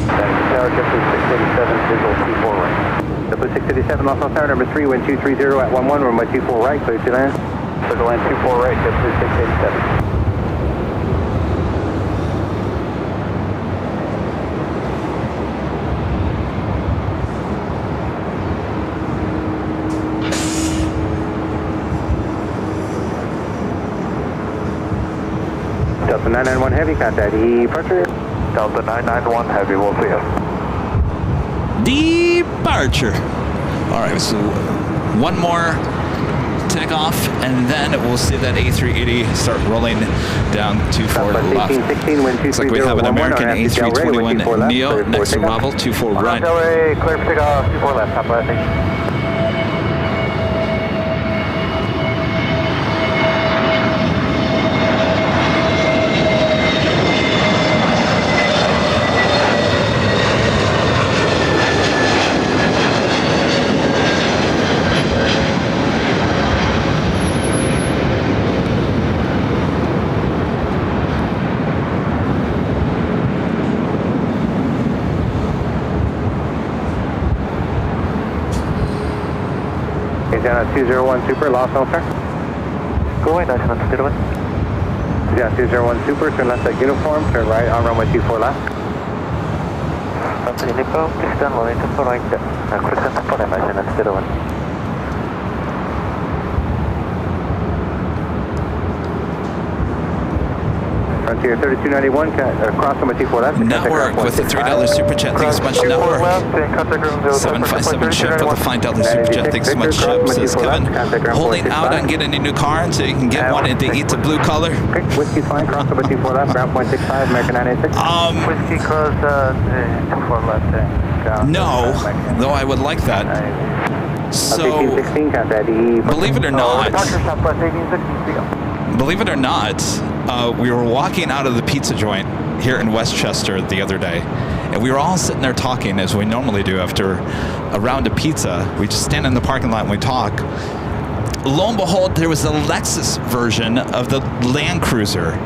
Tower, JetBlue 687, visual 24 right. JetBlue 687, Los Angeles Tower, number 3, wind 230 at 11, runway 24 right, clear to land. Clear to land 24 right, JetBlue 687. Delta 991 Heavy, contact departure. Delta 991 Heavy, we'll see you. Departure. All right, so one more takeoff, and then we'll see that A380 start rolling down 24 left. Looks like we have an American A321 Neo next arrival, 24 right. Delray, clear for takeoff, 24 left, top left. Down at 201 Super, Los Angeles. Go ahead, National Stillman. Down 201 Super, turn left at uniform, turn right on runway 24 left. Company Nico, please stand low, tempo right, quick tempo, National Stillman. Frontier 3291, cross number 24 left. Network with the $3 super chat. Thanks so much, Network. 757 ship with the $5 super chat. Thanks so much, ship. Says Kevin. Holding out on getting a new car so you can get one in the Eat the Blue color. Whiskey flying, cross number 24 left, ground point 65, American 986. Whiskey cross 24 left. No, though I would like that. So, believe it or not, we were walking out of the pizza joint here in Westchester the other day, and we were all sitting there talking as we normally do after a round of pizza. We just stand in the parking lot and we talk. Lo and behold, there was a Lexus version of the Land Cruiser.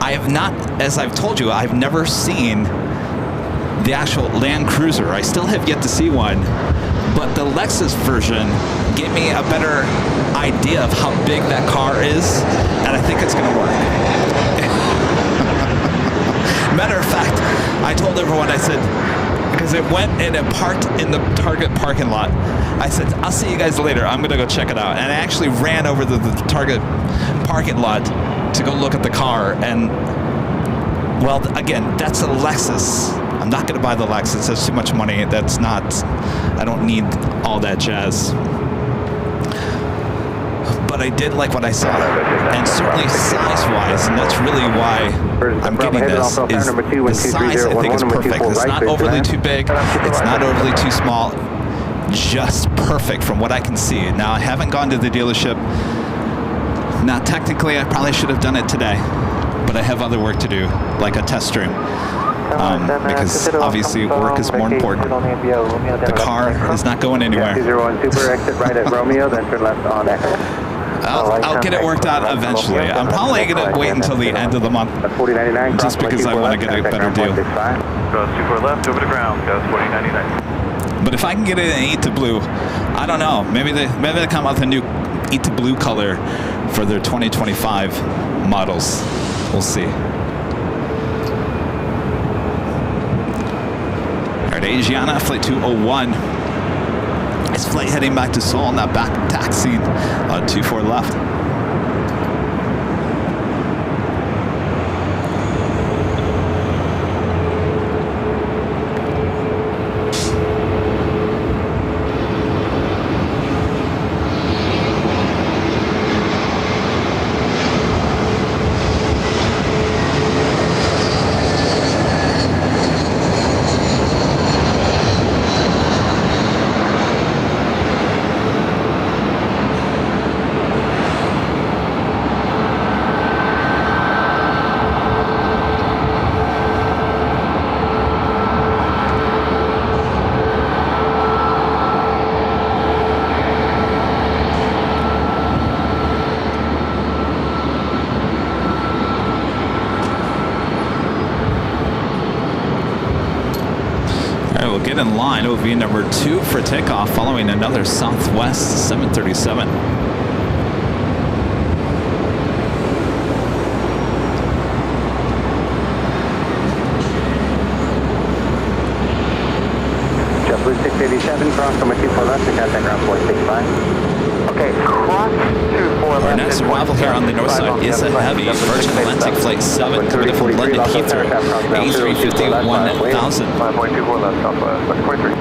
I have not, as I've told you, I've never seen the actual Land Cruiser. I still have yet to see one, but the Lexus version gave me a better idea of how big that car is, and I think it's going to work. Matter of fact, I told everyone, I said, because it went and it parked in the Target parking lot, I said, I'll see you guys later. I'm going to go check it out. And I actually ran over to the Target parking lot to go look at the car. And, well, again, that's a Lexus. I'm not going to buy the Lexus. That's too much money. That's not, I don't need all that jazz. But I did like what I saw, and certainly size-wise, and that's really why I'm getting this, is the size I think is perfect. It's not overly too big, it's not overly too small, just perfect from what I can see. Now, I haven't gone to the dealership. Now, technically, I probably should have done it today, but I have other work to do, like a test stream. Because obviously work is more important. The car is not going anywhere. 201 Super, exit right at Romeo, then turn left on Echo. I'll get it worked out eventually. I'm probably going to wait until the end of the month, just because I want to get a better deal. Goes 24 left, over the ground, goes 4099. But if I can get it in Eat to Blue, I don't know. Maybe they come out with a new Eat to Blue color for their 2025 models. We'll see. All right, Asiana, flight 201. It's flight heading back to Seoul, now back taxiing 24 left. So get in line. It will be number 2 for takeoff following another Southwest 737. JetBlue 687, cross from 24 left to contact ground 465. Okay, cross 24 left. Our next arrival here on the north side is a heavy Virgin Atlantic Flight 7 coming in from London Heathrow, A350 1000. 5.24 left, Southwest 43.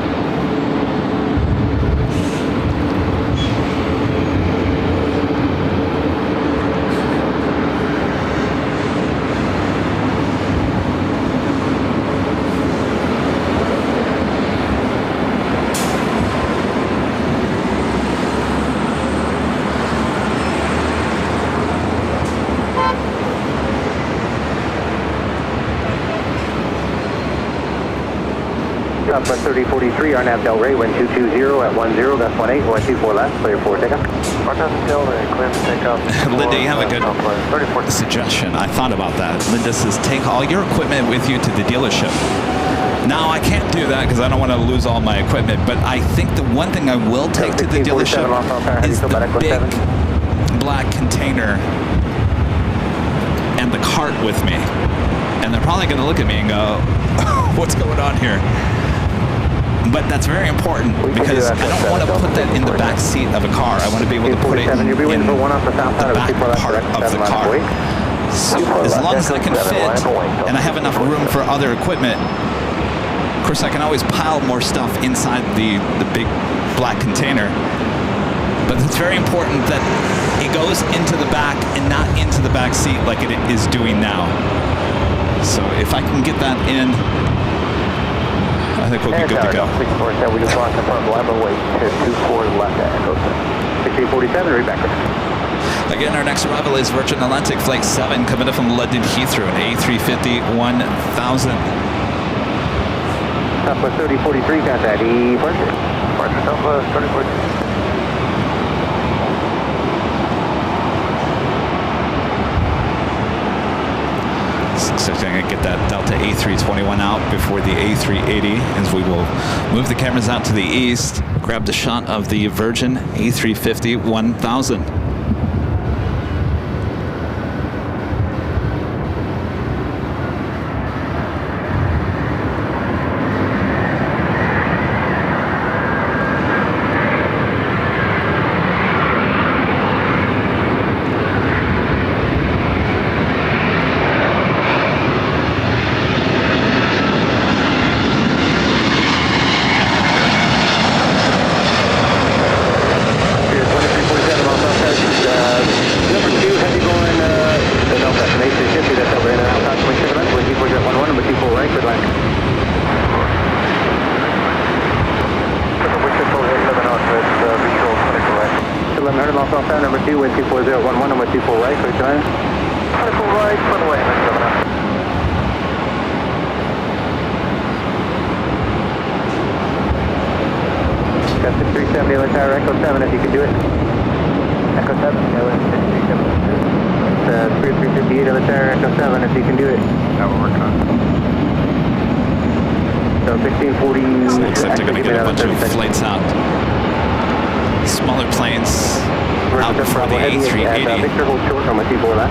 Southwest 3043, RNAV Del Rey, wind 220 at 10, gust 18, 124 left, clear for takeoff. Del Rey, clear for takeoff. Linda, you have a good suggestion. I thought about that. Linda says, take all your equipment with you to the dealership. Now, I can't do that because I don't want to lose all my equipment, but I think the one thing I will take to the dealership is the big black container and the cart with me. And they're probably going to look at me and go, what's going on here? But that's very important because I don't want to put that in the back seat of a car. I want to be able to put it in the back part of the car. So as long as I can fit and I have enough room for other equipment, of course I can always pile more stuff inside the big black container. But it's very important that it goes into the back and not into the back seat like it is doing now. So if I can get that in, I think we'll be good to go. 647, we just lost the front left away to 24 left at Echo 1647, read back. Again, our next arrival is Virgin Atlantic Flight 7 coming in from London Heathrow, an A350 1000. Southwest 3043, contact departure. Departure Southwest 3043. So I'm going to get that Delta A321 out before the A380 as we will move the cameras out to the east, grab the shot of the Virgin A350 1000. Number 2, wind 24011, number 24 right, quick time. 24 right, front away, 7 Got 637, Airline Tower, Echo 7, if you can do it. Echo 7, Airline 637. It's 358, Airline Tower, Echo 7, if you can do it. That we're working on. So 1640. So looks like they're going to get a bunch of flights out. Smaller planes out for the A380. Victor, hold short on my 24 left.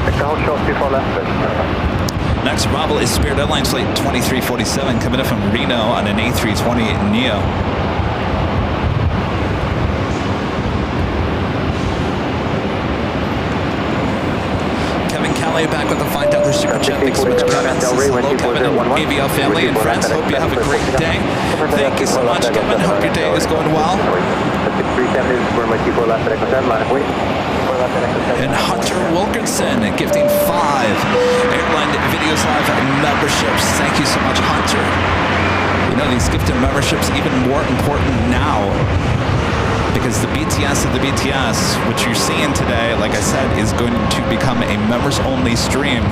Victor, hold short, 24 left. Next arrival is Spirit Airlines Flight 2347 coming in from Reno on an A320 Neo. Kevin Calais back with the $5 super chat. Thanks so much, Kevin. Hello, Kevin and AVL family in France. Hope you have a great day. Thank you so much, Kevin. Hope your day is going well. And Hunter Wilkinson gifting 5 Airline Videos Live memberships. Thank you so much, Hunter. You know, these gifted memberships even more important now because the BTS of the BTS, which you're seeing today, like I said, is going to become a members-only stream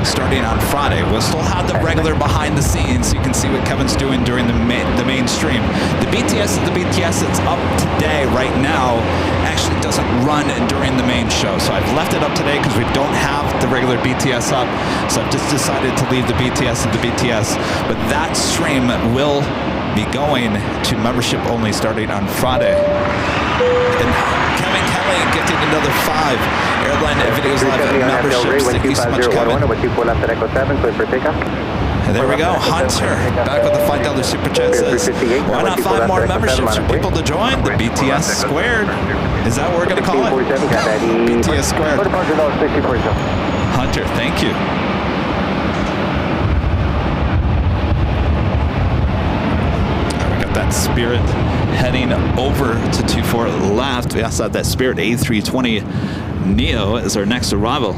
starting on Friday. We'll still have the regular behind the scenes, so you can see what Kevin's doing during the main stream. The BTS of the BTS that's up today, right now, actually doesn't run during the main show. So I've left it up today because we don't have the regular BTS up. So I've just decided to leave the BTS of the BTS. But that stream will be going to membership only starting on Friday. And Kevin Kelly gifted another 5 Airline Videos Live memberships. Thank you so much, Kevin. And there we go. Hunter back with the $5 super chat says, why not 5 more memberships for people to join the BTS squared? Is that what we're going to call it? BTS squared. Hunter, thank you. That Spirit heading over to 24 left. We also have that Spirit A320 Neo as our next arrival.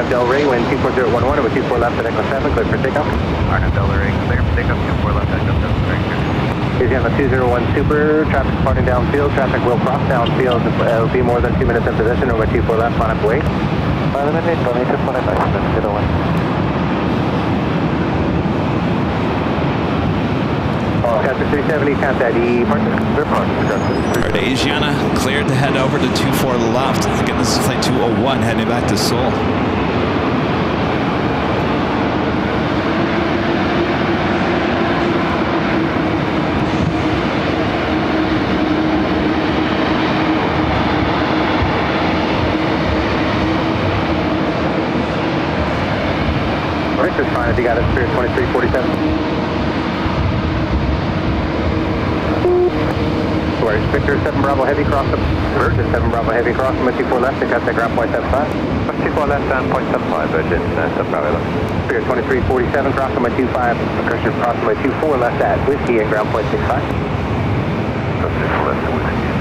Del Rey, wind 24011 over 24 left at Echo 7, clear for takeoff. Arnhem Del Rey, clear for takeoff, 24 left at Echo 7, very good. Easy on the 201 Super, traffic departing downfield, traffic will cross downfield, it'll be more than 2 minutes in position, over 24 left, on up way. 5 minutes, 25, Captain 370, contact Asiana cleared to head over to 24 left. Again, this is flight 201 heading back to Seoul. Right, that's fine if you got it, Spirit 2347. Victor 7 Bravo Heavy cross the Virgin 7 Bravo Heavy cross from 24 left and contact ground point 75. 24 left and 0.75, Virgin 7 Bravo left. Spirit 2347 cross from 25, Mercury cross from 24 left at Whiskey and ground point 65. 24 left and Whiskey and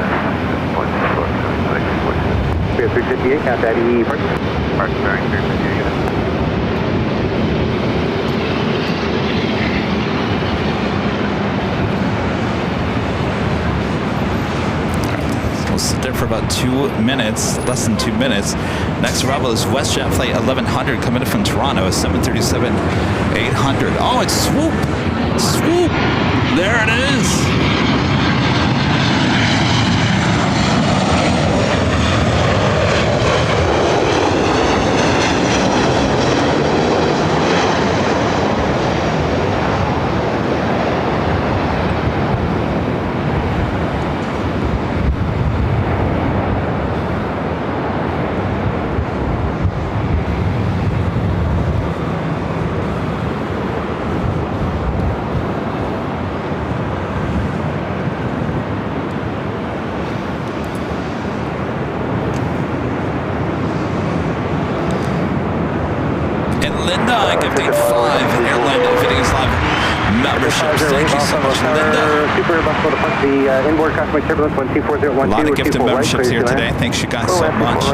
Spirit 358, contact EE Virgin. Virgin bearing 358. We'll sit there for about 2 minutes, less than 2 minutes. Next arrival is WestJet flight 1100 coming in from Toronto, 737-800. Oh, it's swoop! Swoop! There it is! Linda gifting 5 Airline Videos Live memberships. Thank you so much, Linda. Super bus to punch the inboard cosmic turbulence 124012. A lot of gifted memberships here today. Thanks you guys so much.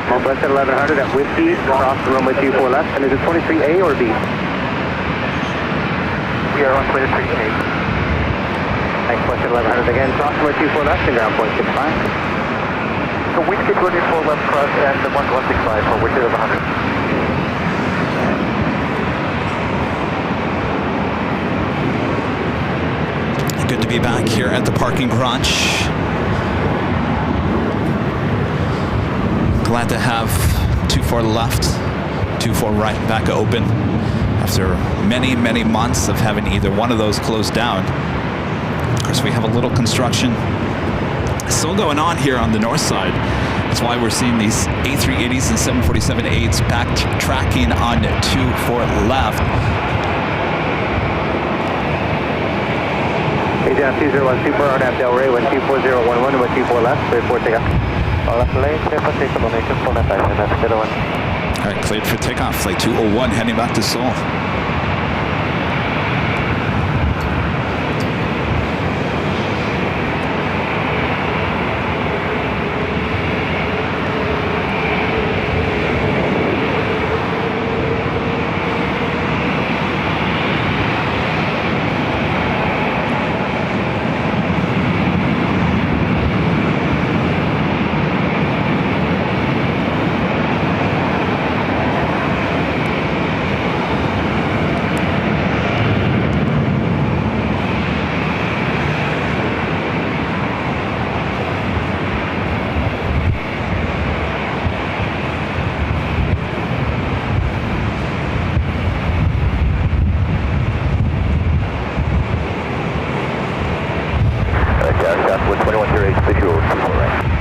Northwest at 1100 at Whiskey, cross the runway 24 left. And is it 23A or B? We are on 23A. Thanks, West at 1100 again, cross runway 24 left and ground point 65. So Whiskey 24 left cross and the 1165 for Whiskey of 100. Good to be back here at the parking garage. Glad to have 24 left, 24 right back open after many, many months of having either one of those closed down. Of course, we have a little construction still going on here on the north side That's why we're seeing these A380s and 747-8s backtracking on 24 left. Agent 201 Super, RNAV Del Rey, 124.011, 124 left, cleared for takeoff. All left lane, clear for takeoff, donation, full left action, that's 01. All right, cleared for takeoff. Flight 201 heading back to Seoul.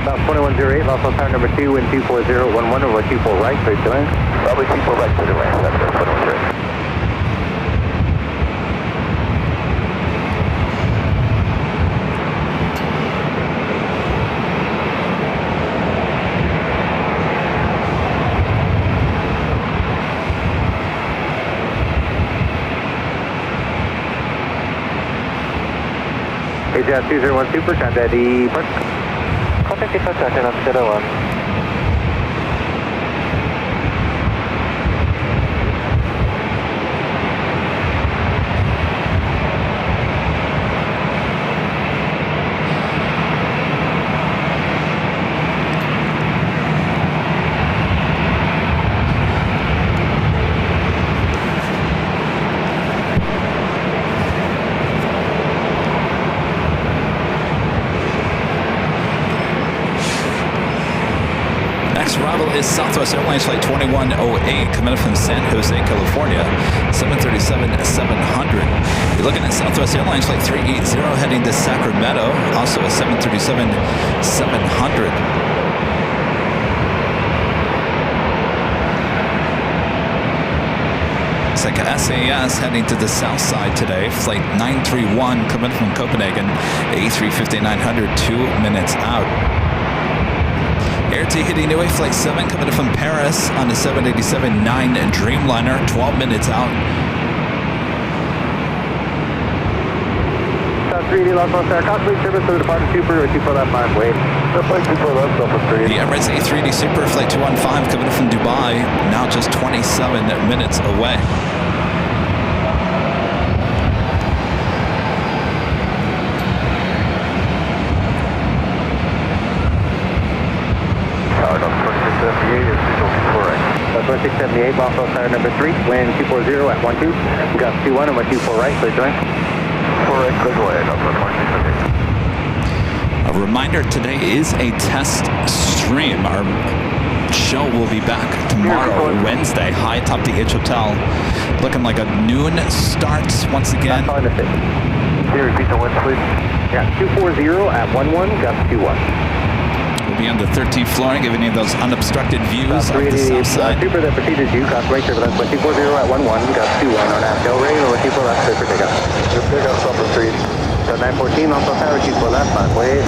About 2108, lost on tower number 2, wind 24011, over 24 right, clear to land. Probably 24 right, clear to land, that's 2108. Agent 201 Super, contact the park. Contact the park, that's 01. Arrival is Southwest Airlines Flight 2108 coming in from San Jose, California, 737-700. You're looking at Southwest Airlines Flight 380 heading to Sacramento, also a 737-700. It's like SAS heading to the south side today, Flight 931 coming from Copenhagen, A350-900, 2 minutes out. Air Tahiti Nui Flight 7 coming in from Paris on the 787-9 Dreamliner, 12 minutes out. South 380, lost on tower, complete service to the departure Super, or 24 left, line wait. Flight 24 left, Alpha 3. The Emirates A380 Super Flight 215 coming in from Dubai, now just 27 minutes away. Tower number 2678 is visual 24 right. 2678, lost on tower number 3, wind 240 at 12, gust 21 and 124 right, clear to land. 4 right, clear to land, Alpha 2678. A reminder, today is a test stream. Our show will be back tomorrow, Wednesday, high atop the H Hotel. Looking like a noon start once again. That's fine, Can you repeat the winds, please? Yeah, 240 at 11, gust 21. We'll be on the 13th floor and giving you those unobstructed views of the south side. Super that proceeded you, cost right turbulence 124 at 11, gust 21 on aft Del Rey, over 24 left, clear for takeoff. Your pickup, Alpha 3. So 914, lost on tower, 24 left, line wait.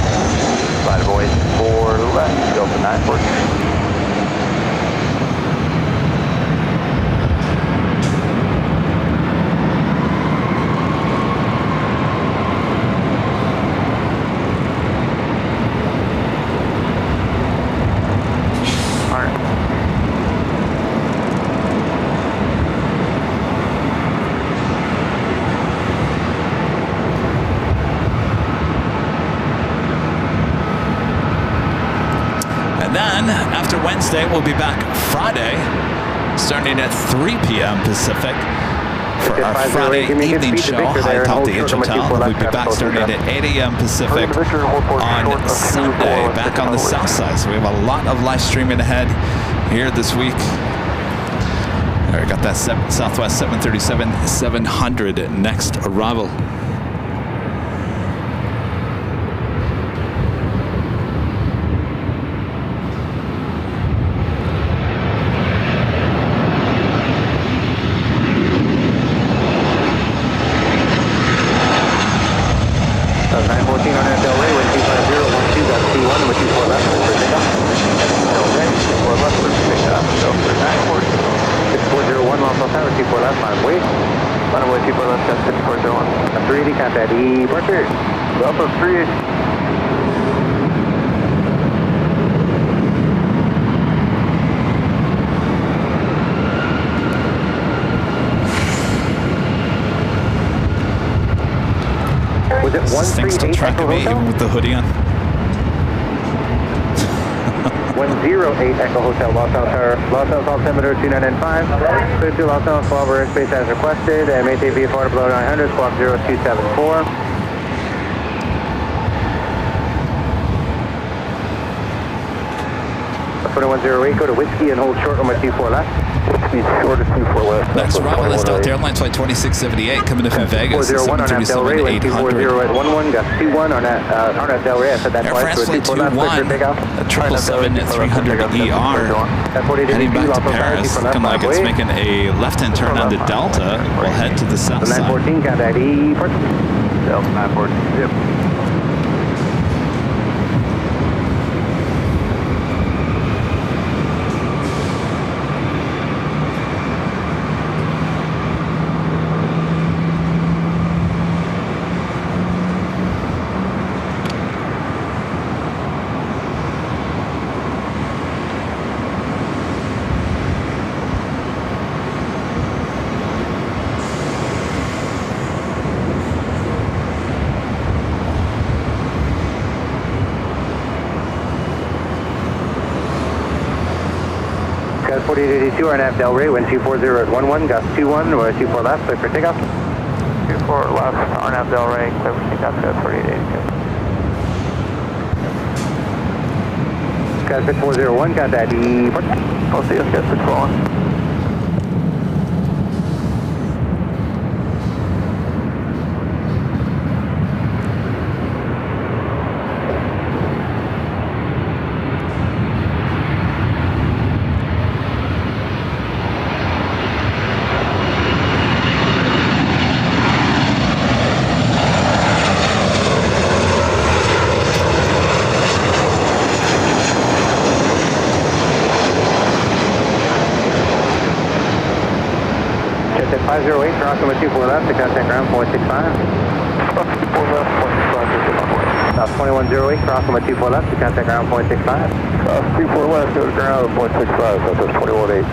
Line of wait 4 left, Delta 914. After Wednesday, we'll be back Friday, starting at 3 p.m. Pacific for our Friday evening show, high atop the H Hotel. We'll be back starting at 8 a.m. Pacific on Sunday, back on the south side. So we have a lot of live streaming ahead here this week. All right, got that Southwest 737-700 next arrival. contact departure. Delta 3. Was it Is this thing still 138 tracking Echo me Hotel? even with the hoodie on? 108 Echo Hotel, Los Angeles Tower. Los Angeles altimeter 2995. Clear to Los Angeles, full over airspace as requested, and maintain VFR below 900, squawk 0274. 2108, go to Whiskey and hold short on my 24 left. Whiskey short of 24 left. Next arrival is Delta Airlines flight 2678 coming in from Vegas. 401 on Del Rey, wind 240 at 11, gust 21 on that Del Rey. I said that Air twice. France flight 21 at 777-300ER. Heading back to Paris, looking like it's making a left-hand turn onto Delta. We'll head to the south side. 914, contact departure. Delta 914. Yep. Gust 4882, RNAV Del Rey, wind 240 at 11, gust 21, or 24 left, clear for takeoff. 24 left, RNAV Del Rey, clear for takeoff, gust 4882. Gust 6401, contact departure. I'll see us, gust 641. At 508, cross number 24 left to contact ground, 0.65. 24 left, 0.65, 2108, cross number 24 left to contact ground, 0.65. 24 left, go to ground, 0.65, that's 21.8.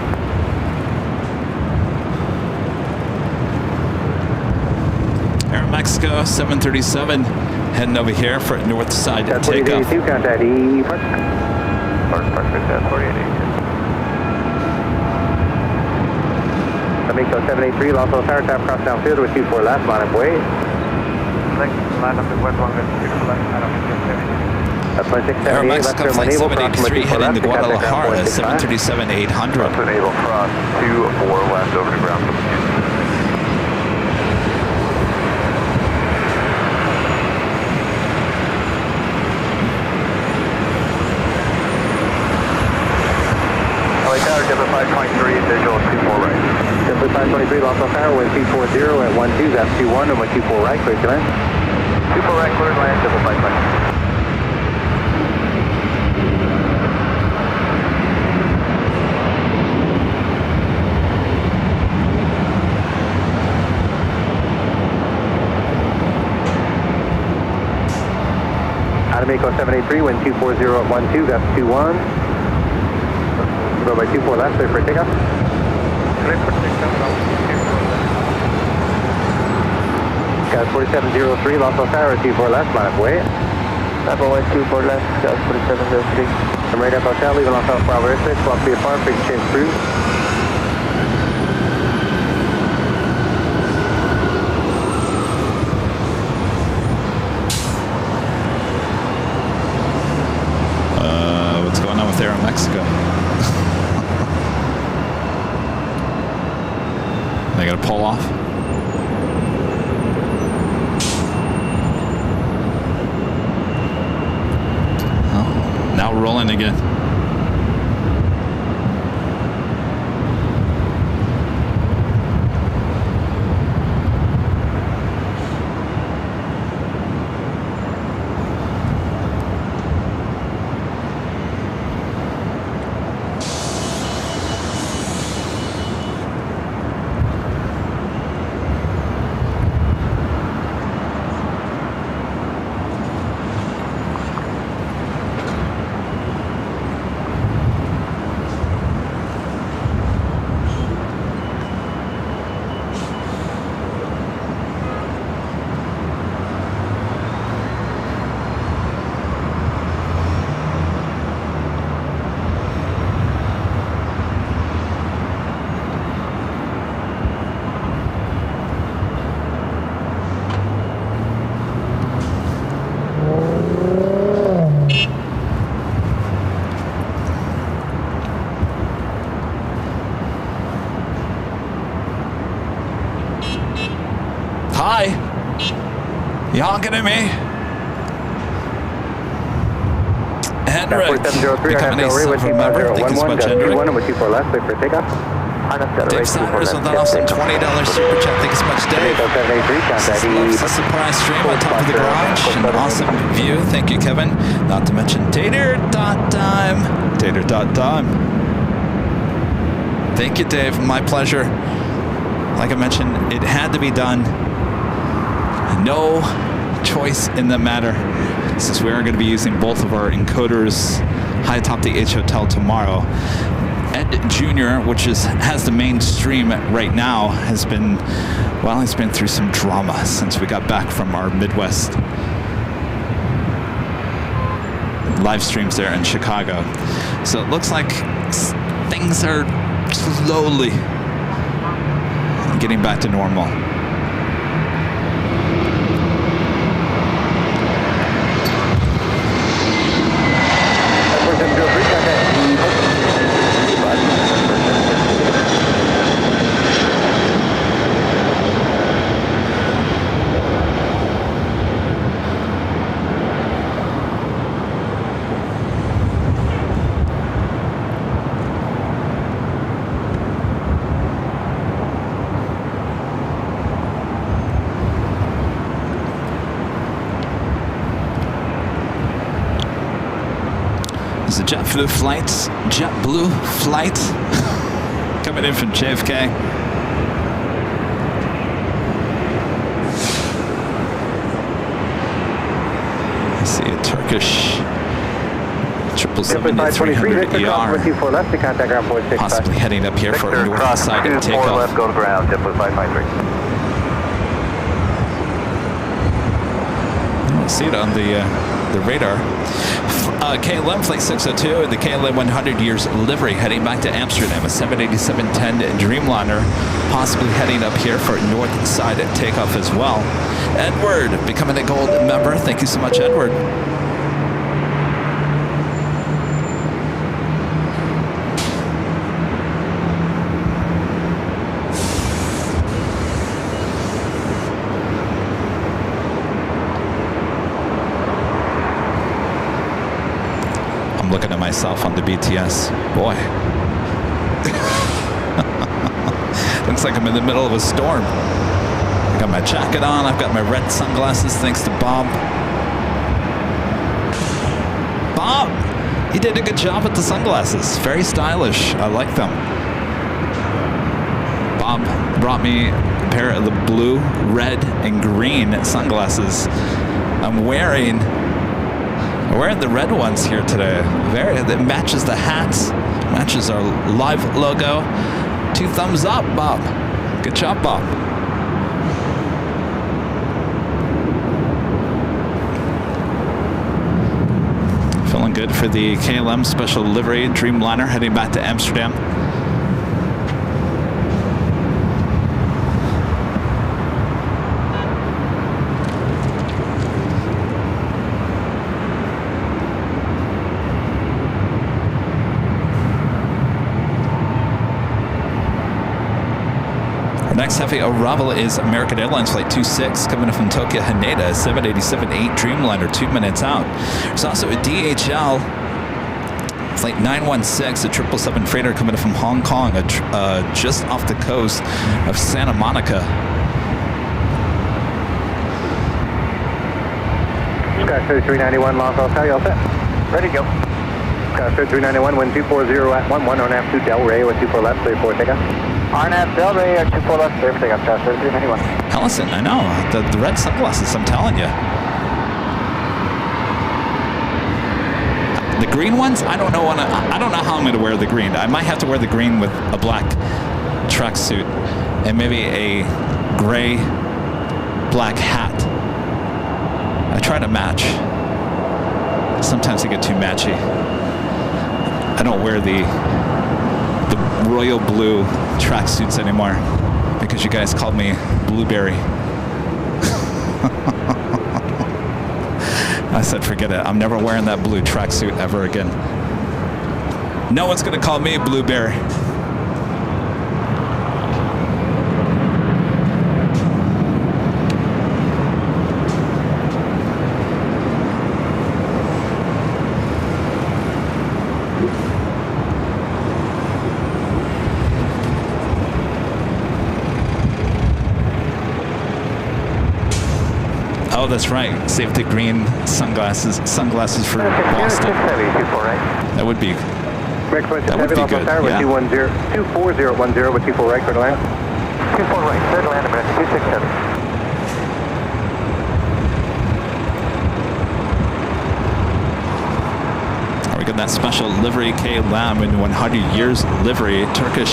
Air Mexico 737 heading over here for north side Gust takeoff. 4882, contact departure. Perfect, that's 4882. Amico 783, Los Angeles Tower, tap cross downfield with 24 left, line up way. Line up in west, long as 6 left, line up in 678. That's my Air 678, left Mexico turn flight 783 enable, cross number 24 heading left to to contact ground, Guadalajara 0.65. 737-800. Enable cross 24 left over to ground. LA Tower, Denver 523, visual 24 right. Denver 523, Los Angeles Tower, wind 240 at 12, gust 21, and 24 right, clear to land. 24 right, clear to land, Denver 523. Amico 783, wind 240 at 12, gust 21. Go by 24 left, clear for takeoff. Clear for takeoff, Gust 4703, Los Angeles Tower, 24 left, line up way. Apple 124 left, Gust 4703. From radar hotel, leaving Los Angeles Bravo airspace, block VFR, big change through. What's going on with Air Mexico? They gotta pull off. Oh, now rolling again. You honking at me? Henrik, 4703, becoming a silver member. Thank you so much, Henrik. 21 number 24 left, clear for takeoff. Dave Sanders with an awesome $20 super chat. Thank you so much, Dave. Loves the surprise stream on top of the garage. An awesome view. Thank you, Kevin. Not to mention Tater.time. Tater.time. Thank you, Dave. My pleasure. Like I mentioned, it had to be done. No choice in the matter, since we are going to be using both of our encoders high atop the H Hotel tomorrow. Ed Jr., which has the main stream right now, has been, well, he's been through some drama since we got back from our Midwest live streams there in Chicago. So it looks like things are slowly getting back to normal. JetBlue flight coming in from JFK. I see a Turkish 777-300 ER possibly heading up here for a north side takeoff. Left, go to ground, JetBlue 553. I don't see it on the radar. KLM Flight 602, the KLM 100 years livery heading back to Amsterdam, a 787-10 Dreamliner, possibly heading up here for north side takeoff as well. Edward, becoming a gold member. Thank you so much, Edward. Looking at myself on the BTS. Boy. Looks like I'm in the middle of a storm. I got my jacket on. I've got my red sunglasses thanks to Bob. Bob! He did a good job with the sunglasses. Very stylish. I like them. Bob brought me a pair of the blue, red, and green sunglasses. I'm wearing the red ones here today. It matches the hats, matches our live logo. 2 thumbs up, Bob. Good job, Bob. Feeling good for the KLM special livery Dreamliner heading back to Amsterdam. Next heavy arrival is American Airlines Flight 26 coming from Tokyo Haneda, 787-8 Dreamliner, 2 minutes out. There's also a DHL Flight 916, a 777 freighter coming from Hong Kong, just off the coast of Santa Monica. Sky 391, Los Altos, you all set? Ready to go. Sky 391, wind 240 at 11 on after Del Rey, with 24 left, 34 takeoff. RNAV Del Rey, 24 left, clear for takeoff, Sky 391. Ellison, I know, the red sunglasses, I'm telling you. The green ones, I don't know how I'm going to wear the green. I might have to wear the green with a black tracksuit and maybe a gray black hat. I try to match. Sometimes I get too matchy. I don't wear the royal blue tracksuits anymore because you guys called me Blueberry. I said, forget it. I'm never wearing that blue tracksuit ever again. No one's going to call me Blueberry. that's right. Save the green sunglasses for Boston. Heavy, 248. That would be. Next one, That would be good, Tower with yeah. 24010 with 24 right, clear to land. 24 right, clear to land, American 267. We got that special livery KLM in 100 years livery, Turkish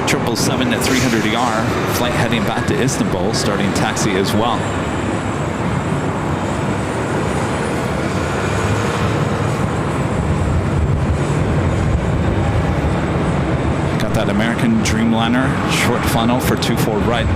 777 at 300ER, flight heading back to Istanbul, starting taxi as well. Got that American Dreamliner, short funnel for 24 right.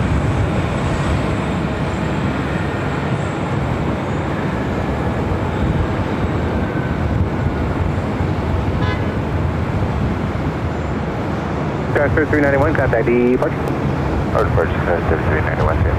Transfer 391, contact departure. Or departure, 391, yeah.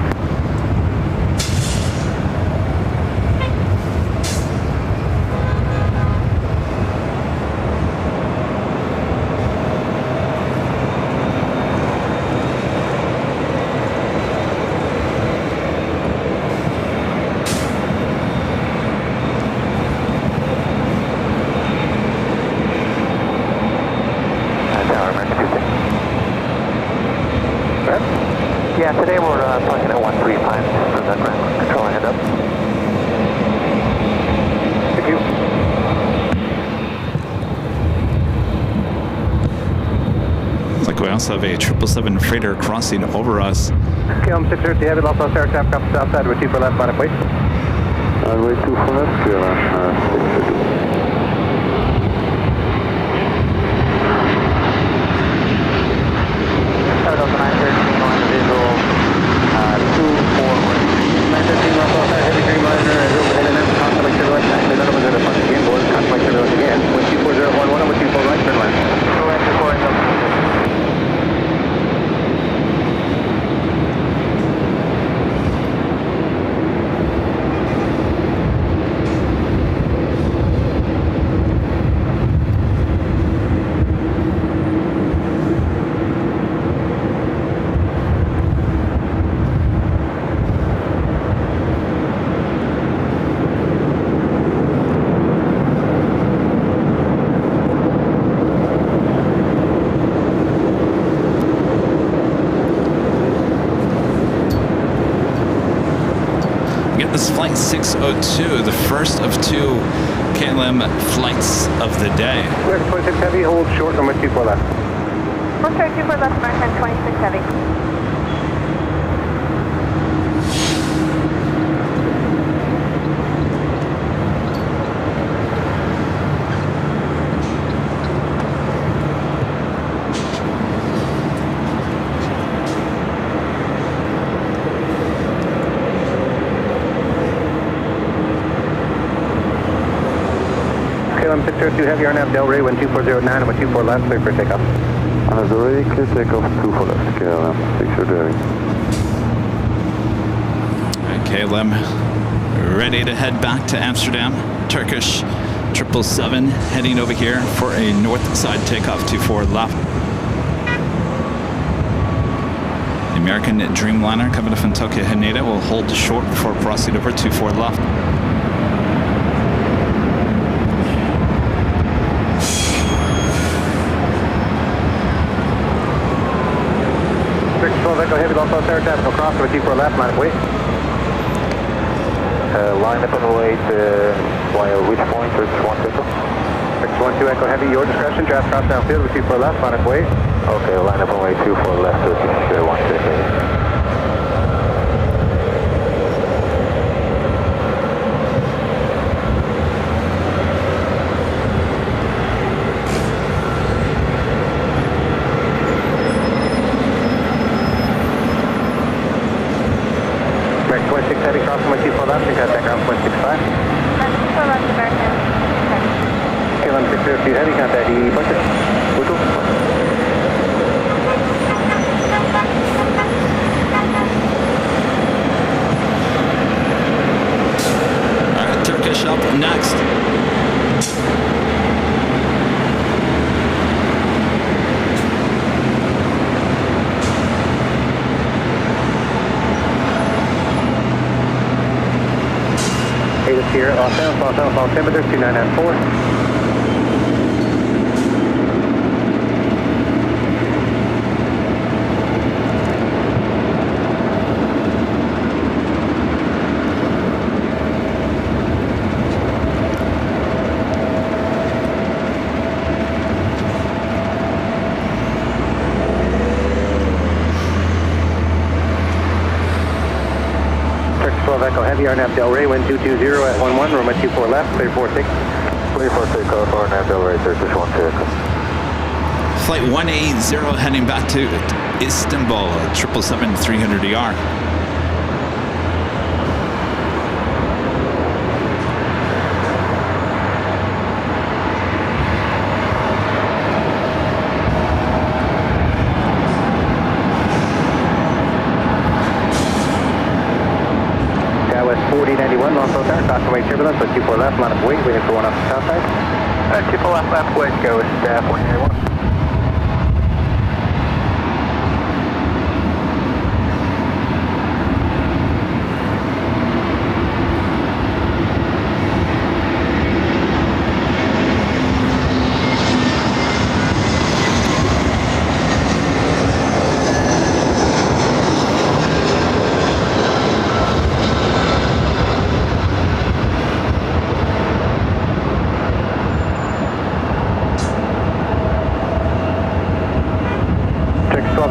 Yeah, today we're talking at 135 for that ground control head up. Thank you. Looks like we also have a 777 freighter crossing over us. KLM 630 heavy, lost all aircraft off the south side, with 2 for left, line of wait. Runway 2 for left, clear line, 630. Heavy Dreamliner is over the NM, contact to the right, actually none of us are the fucking game board, contact to the right again, with 24011 with 24 right, turn line. Go ahead, recording up. This is Flight 602, the first of 2 KLM flights of the day. American 26 heavy, hold short, number 24 left. Hold short 24 left, American 26 heavy. KLM 602 heavy, RNAV Del Rey, wind 2409, number 24 left, clear for takeoff. Del Rey, clear takeoff, 2 for left, KLM 602 heavy. KLM ready to head back to Amsterdam. Turkish 777 heading over here for a north side takeoff, 24 left. The American Dreamliner coming from Tokyo Haneda will hold short before crossing over, 24 left. Echo heavy, lost all aircraft, no cross, number 24 left, line of wait. Line up and wait, while which point is 1 Echo? 612 Echo heavy, your discretion, draft cross downfield, with 24 left, line of wait. Okay, line up and wait, 2 for left, 1 Echo. Heavy cross from 24 left, and contact ground 0.65. KLM 602 heavy, contact departure. Alright, Turkish up next. Los Angeles altimeter 2994. Echo Heavy, RNAV Del Rey, wind 220 at 11, room at 24 left, clear 46. Clear for takeoff, RNAV Del Rey, 361 takeoff. Flight 180 heading back to Istanbul, 777-300ER. Away turbulence, but 24 left, line of weight, waiting for one off the south side. 24 left, weight, go with staff 181.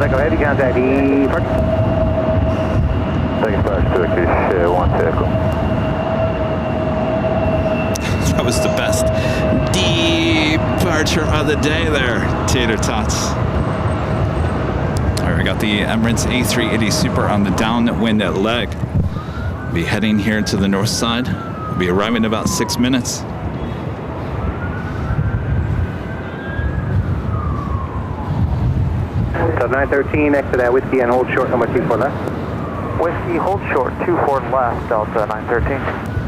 Echo Heavy, contact depart. Thanks, Flash Turkish 1 tackle. That was the best departure of the day there, tater tots. All right, we got the Emirates A380 Super on the downwind leg. Be heading here to the north side. We'll be arriving in about 6 minutes. So 913, exit at Whiskey and hold short, number 24 left. Whiskey, hold short, 24 left, Delta 913.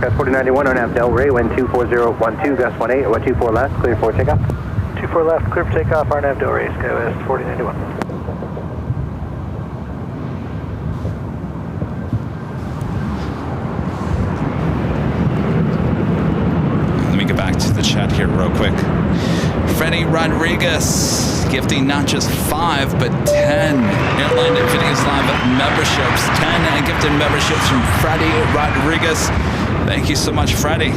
Gus 4091, RNAV Del Rey, wind 24012, Gus 18, 24 left, clear for takeoff. 24 left, clear for takeoff, RNAV Del Rey, Sky West 4091. Let me get back to the chat here real quick. Freddie Rodriguez gifting not just 5 but 10 Airline Videos Live memberships. 10 gifted memberships from Freddie Rodriguez. Thank you so much, Freddie.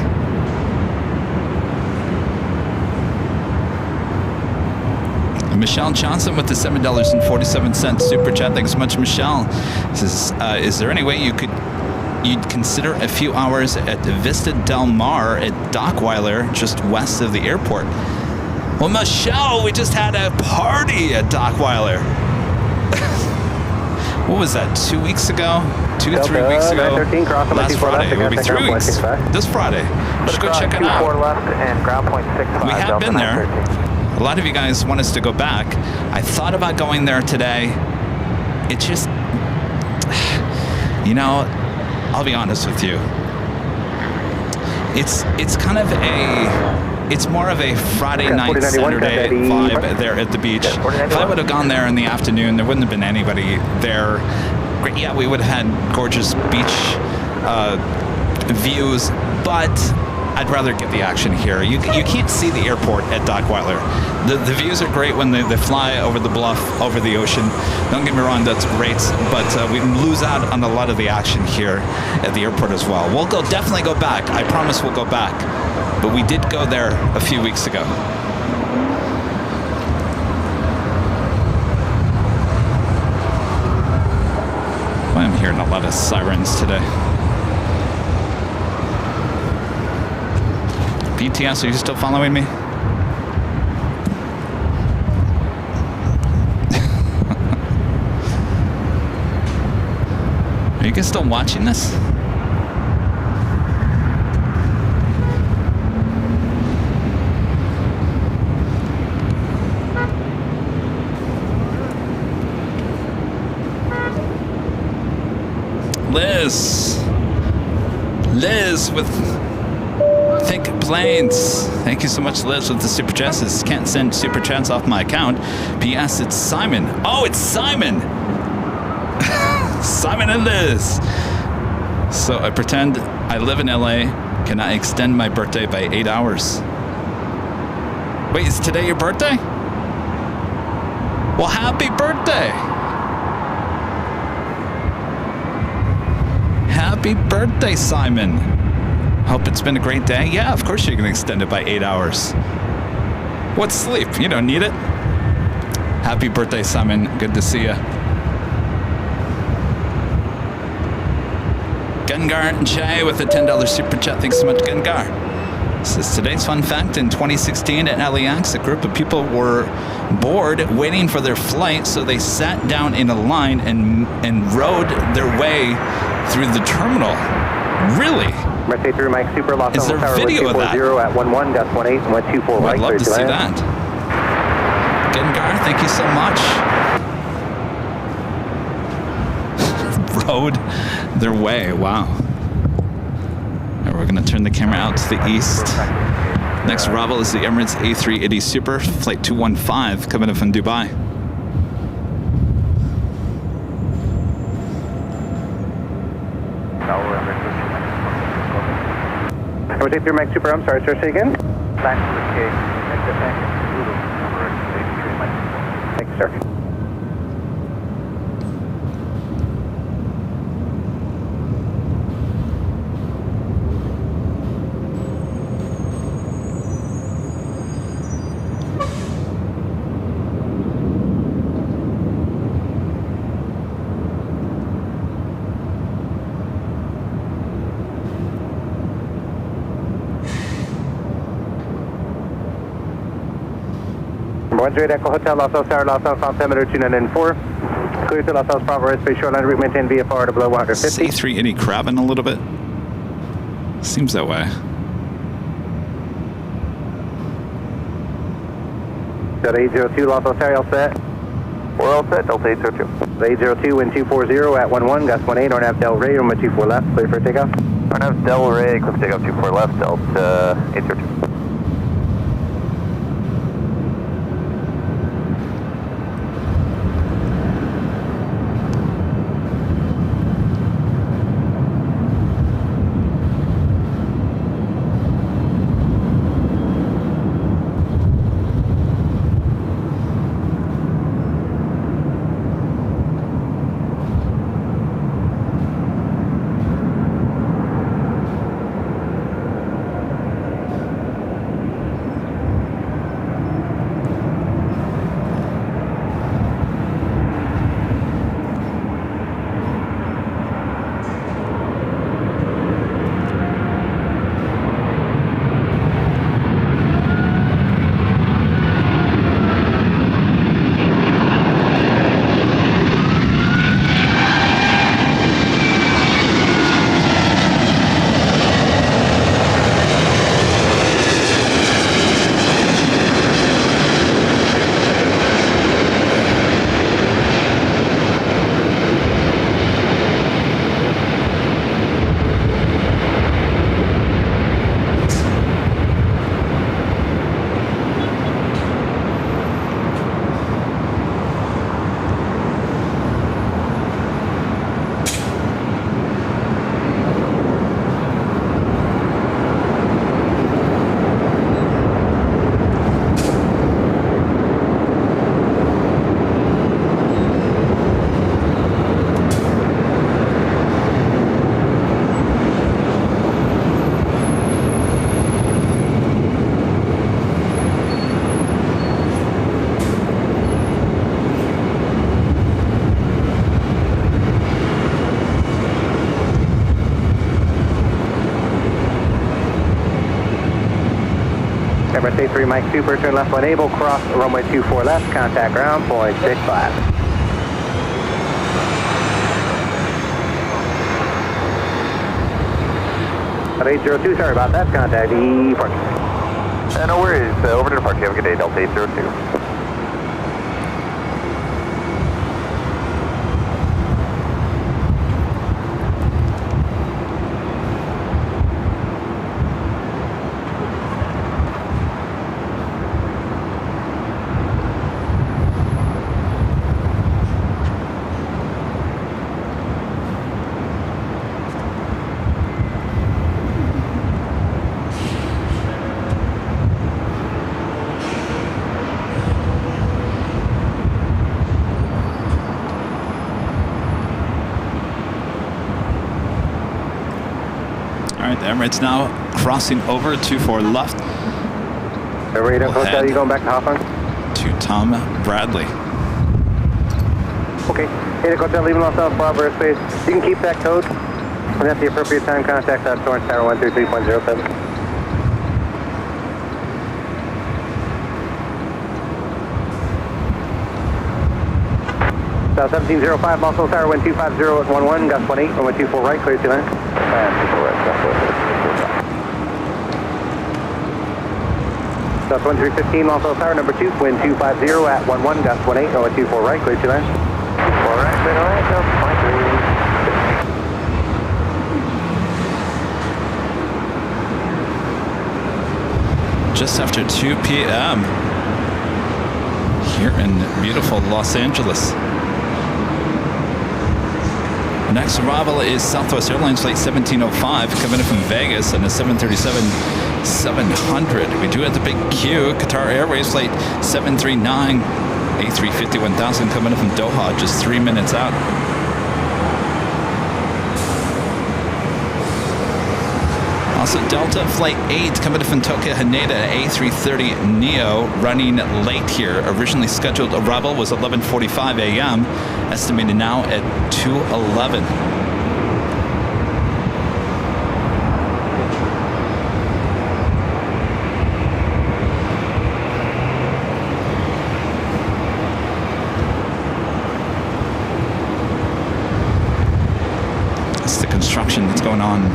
Michelle Johnson with the $7.47 super chat. Thanks so much, Michelle. Says, is there any way you'd consider a few hours at Vista Del Mar at Dockweiler, just west of the airport? Well, Michelle, we just had a party at Dockweiler. What was that, 2 weeks ago? 3 weeks ago? Last Friday. It will be 3 weeks. This Friday. Just go check it out. 24 left and ground point 65. We have been there. A lot of you guys want us to go back. I thought about going there today. It just, you know, I'll be honest with you. It's kind of it's more of a Friday night, Saturday vibe there at the beach. If I would have gone there in the afternoon, there wouldn't have been anybody there. Great, yeah, we would have had gorgeous beach views, but I'd rather get the action here. You can't see the airport at Dockweiler. The views are great when they fly over the bluff, over the ocean. Don't get me wrong, that's great, but we lose out on a lot of the action here at the airport as well. We'll definitely go back. I promise we'll go back. But we did go there a few weeks ago. Well, I'm hearing a lot of sirens today. BTS, are you still following me? Are you guys still watching this? Liz with Think Planes. Thank you so much, Liz, with the super chats. Can't send super chats off my account. P.S. It's Simon. Oh, it's Simon. Simon and Liz. So I pretend I live in LA. Can I extend my birthday by 8 hours? Wait, is today your birthday? Well, happy birthday! Happy birthday, Simon. Hope it's been a great day. Yeah, of course you can extend it by 8 hours. What's sleep? You don't need it. Happy birthday, Simon. Good to see you. Gungar Jay with a $10 super chat. Thanks so much, Gungar. Says today's fun fact: in 2016 at LAX, a group of people were bored waiting for their flight, so they sat down in a line and rode their way through the terminal. Really? Mercedes through Mike Super Los Is there Angeles Tower video of that? 140 at 11.18 and 124 I'd right. love to see that. Gengar, thank you so much. Rode their way. Wow. All right, we're going to turn the camera out to the east. Next arrival is the Emirates A380 Super, flight 215, coming in from Dubai. Mercedes through Mike Super, I'm sorry, sir, say again? Thank Thank you, sir. Echo Hotel, Los Angeles Tower, Los Angeles altimeter 294. Clear to Los Angeles Bravo airspace shoreline route, maintain VFR to below 150. C380 crabbing a little bit. Seems that way. Delta 802, Los Angeles Tower, all set. We're all set, Delta 802. 802, wind 240 at 11, gust 18, Ornav Del Rey, runway 24 left, clear for takeoff. Ornav Del Rey, clear for takeoff 24 left, Delta 802. Emirates A3 Mike Super, turn left when able, cross runway 24 left, contact ground, 0.65. At 802, sorry about that, contact E-Park. No worries, over to the park, have a good day, Delta 802. Emirates now crossing over 24 left. Radio Hotel, you going back to Hawthorne? To Tom Bradley. Okay, Radio Hotel, leaving Los Angeles Bravo airspace. You can keep that code, and at the appropriate time, contact us, Orange Tower 133.07. 1705, Moscow Tower, wind 250 at 11, gust 18, runway 24 right, clear to land. Gust 1315, Moscow Tower, number 2, wind 250 at 11, gust 18, runway 24 right, clear to land. 24 right, clear to land, gust 23. Just after 2 p.m. here in beautiful Los Angeles. Next arrival is Southwest Airlines flight 1705 coming in from Vegas and a 737-700. We do have the big queue. Qatar Airways flight 739 A350 1000 coming in from Doha, just 3 minutes out. Also, Delta Flight 8 coming in from Tokyo Haneda, A330neo, running late here. Originally scheduled arrival was 11:45 a.m., estimated now at 2:11. That's the construction that's going on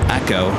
Echo.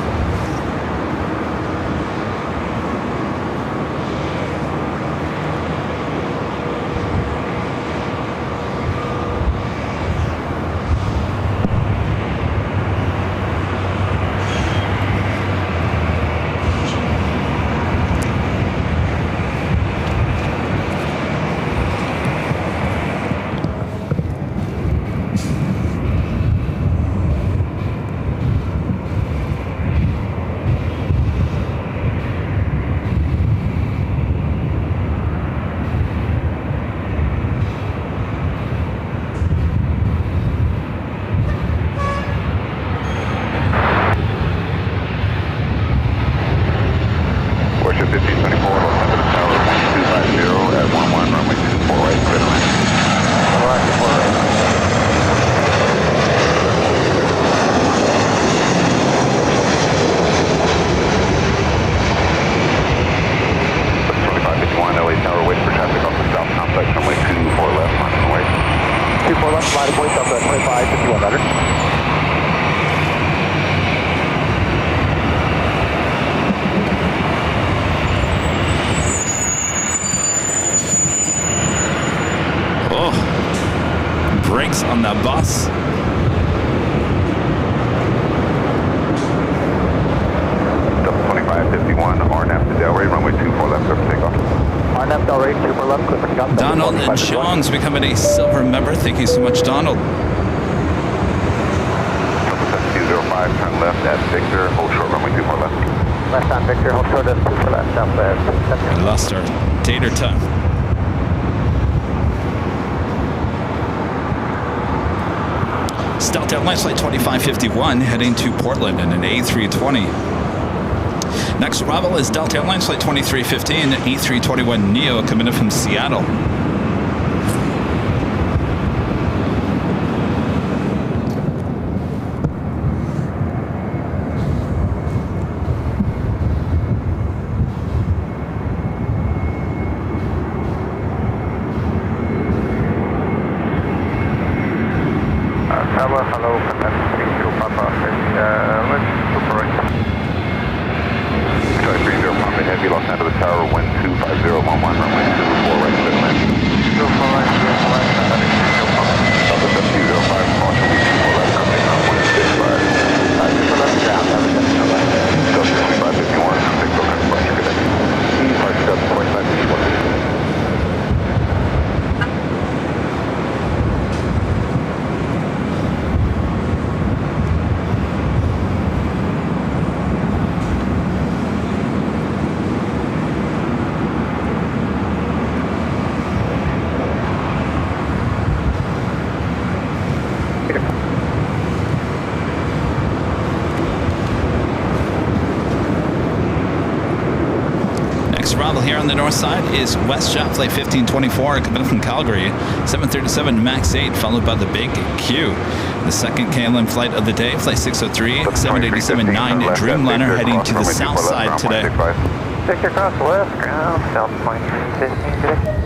On that bus. Delta 2551, RNAV to Delray, runway 24 left, clear for takeoff. RNAV Delray, 24 left, clear for takeoff. Donald and Sean's becoming a silver member. Thank you so much, Donald. Delta 7205, turn left at Victor, hold short, runway 24 left. Left on Victor, hold short at 24 left, southwest. We lost our tater time. Delta Airlines flight 2551 heading to Portland in an A320. Next arrival is Delta Airlines flight 2315 A321neo coming in from Seattle. Hello, contact 30 Papa, let's super right. Sorry, 30 Papa, Heavy, Los Angeles Tower, wind 25011, runway 24 right, clear land. 24 right, clear land, contact 30 Papa. Delta 7205, caution, we 24 left, contact 165. 24 left, ground, Delta 2551, contact Broken Bunch, good day. Departure Delta 2551. here on the north side is WestJet Flight 1524 coming in from Calgary, 737 MAX 8, followed by the Big Q. The second KLM flight of the day, Flight 603, 787-9 Dreamliner heading to the south side today. Victor cross west, ground, south 2315 today.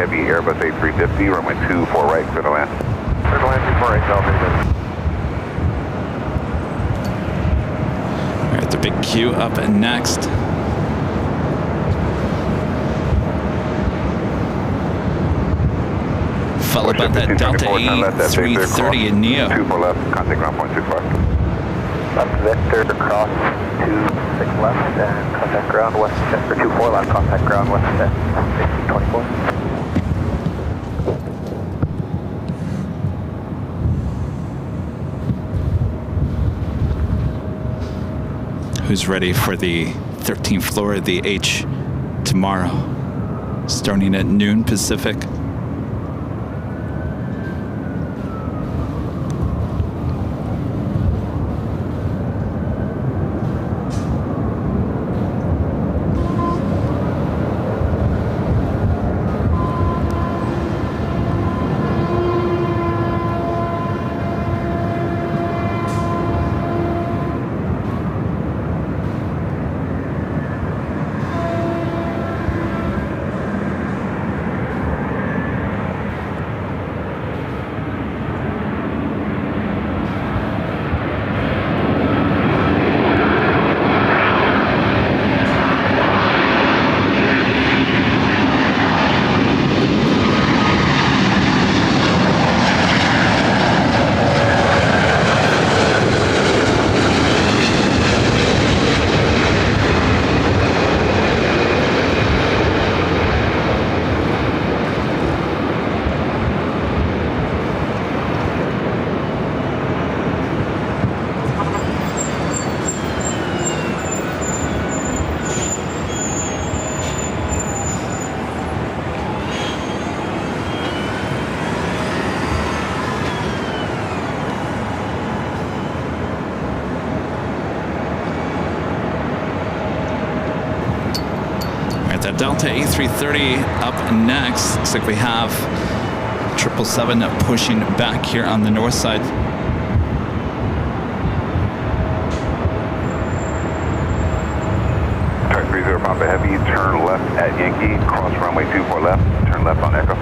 Airbus A350, runway 24 right, clear to land. Clear to land, 24 right, Delta. All right, the Big Q up next. Followed by that Delta A330 in Neo. 24 left, contact ground point 65. Left Victor, cross 26 left, and contact ground west, for 24 left, contact ground west, 1624. Who's ready for the 13th floor of the H tomorrow, starting at noon Pacific? Delta A330 up next. Looks like we have 777 pushing back here on the north side. Track 30 Papa Heavy, turn left at Yankee, cross runway 24 left, turn left on Echo.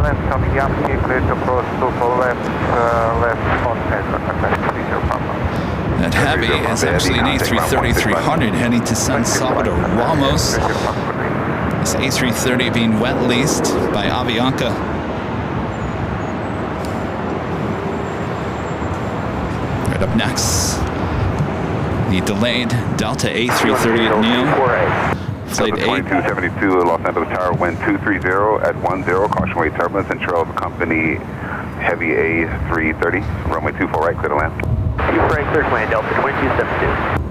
Left on Yankee, clear to cross 24 left, left on Echo, 30 Papa. That Heavy is actually an A330-300 heading to San Salvador, Ramos. This A330 being wet leased by Avianca. Right up next, the delayed Delta A330 at Neo. Flight 2272, Los Angeles Tower, wind 230 at 10, caution wave turbulence, and trail of company Heavy A330, runway 24 right, clear to land. Keep right, clear to land, Delta 2272.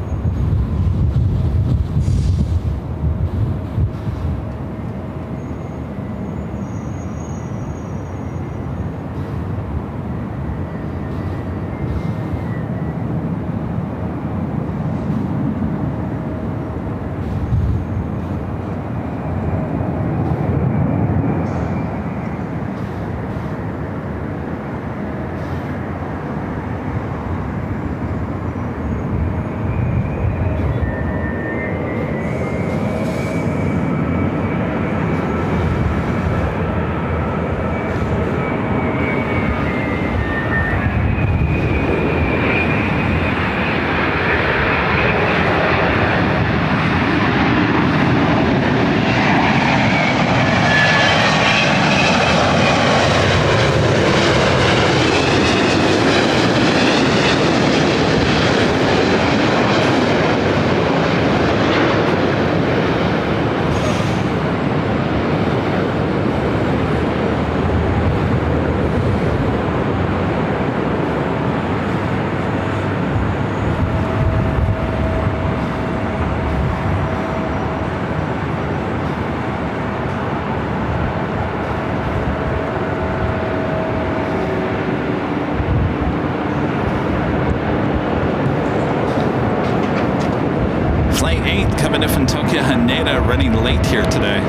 8 coming in from Tokyo Haneda, running late here today.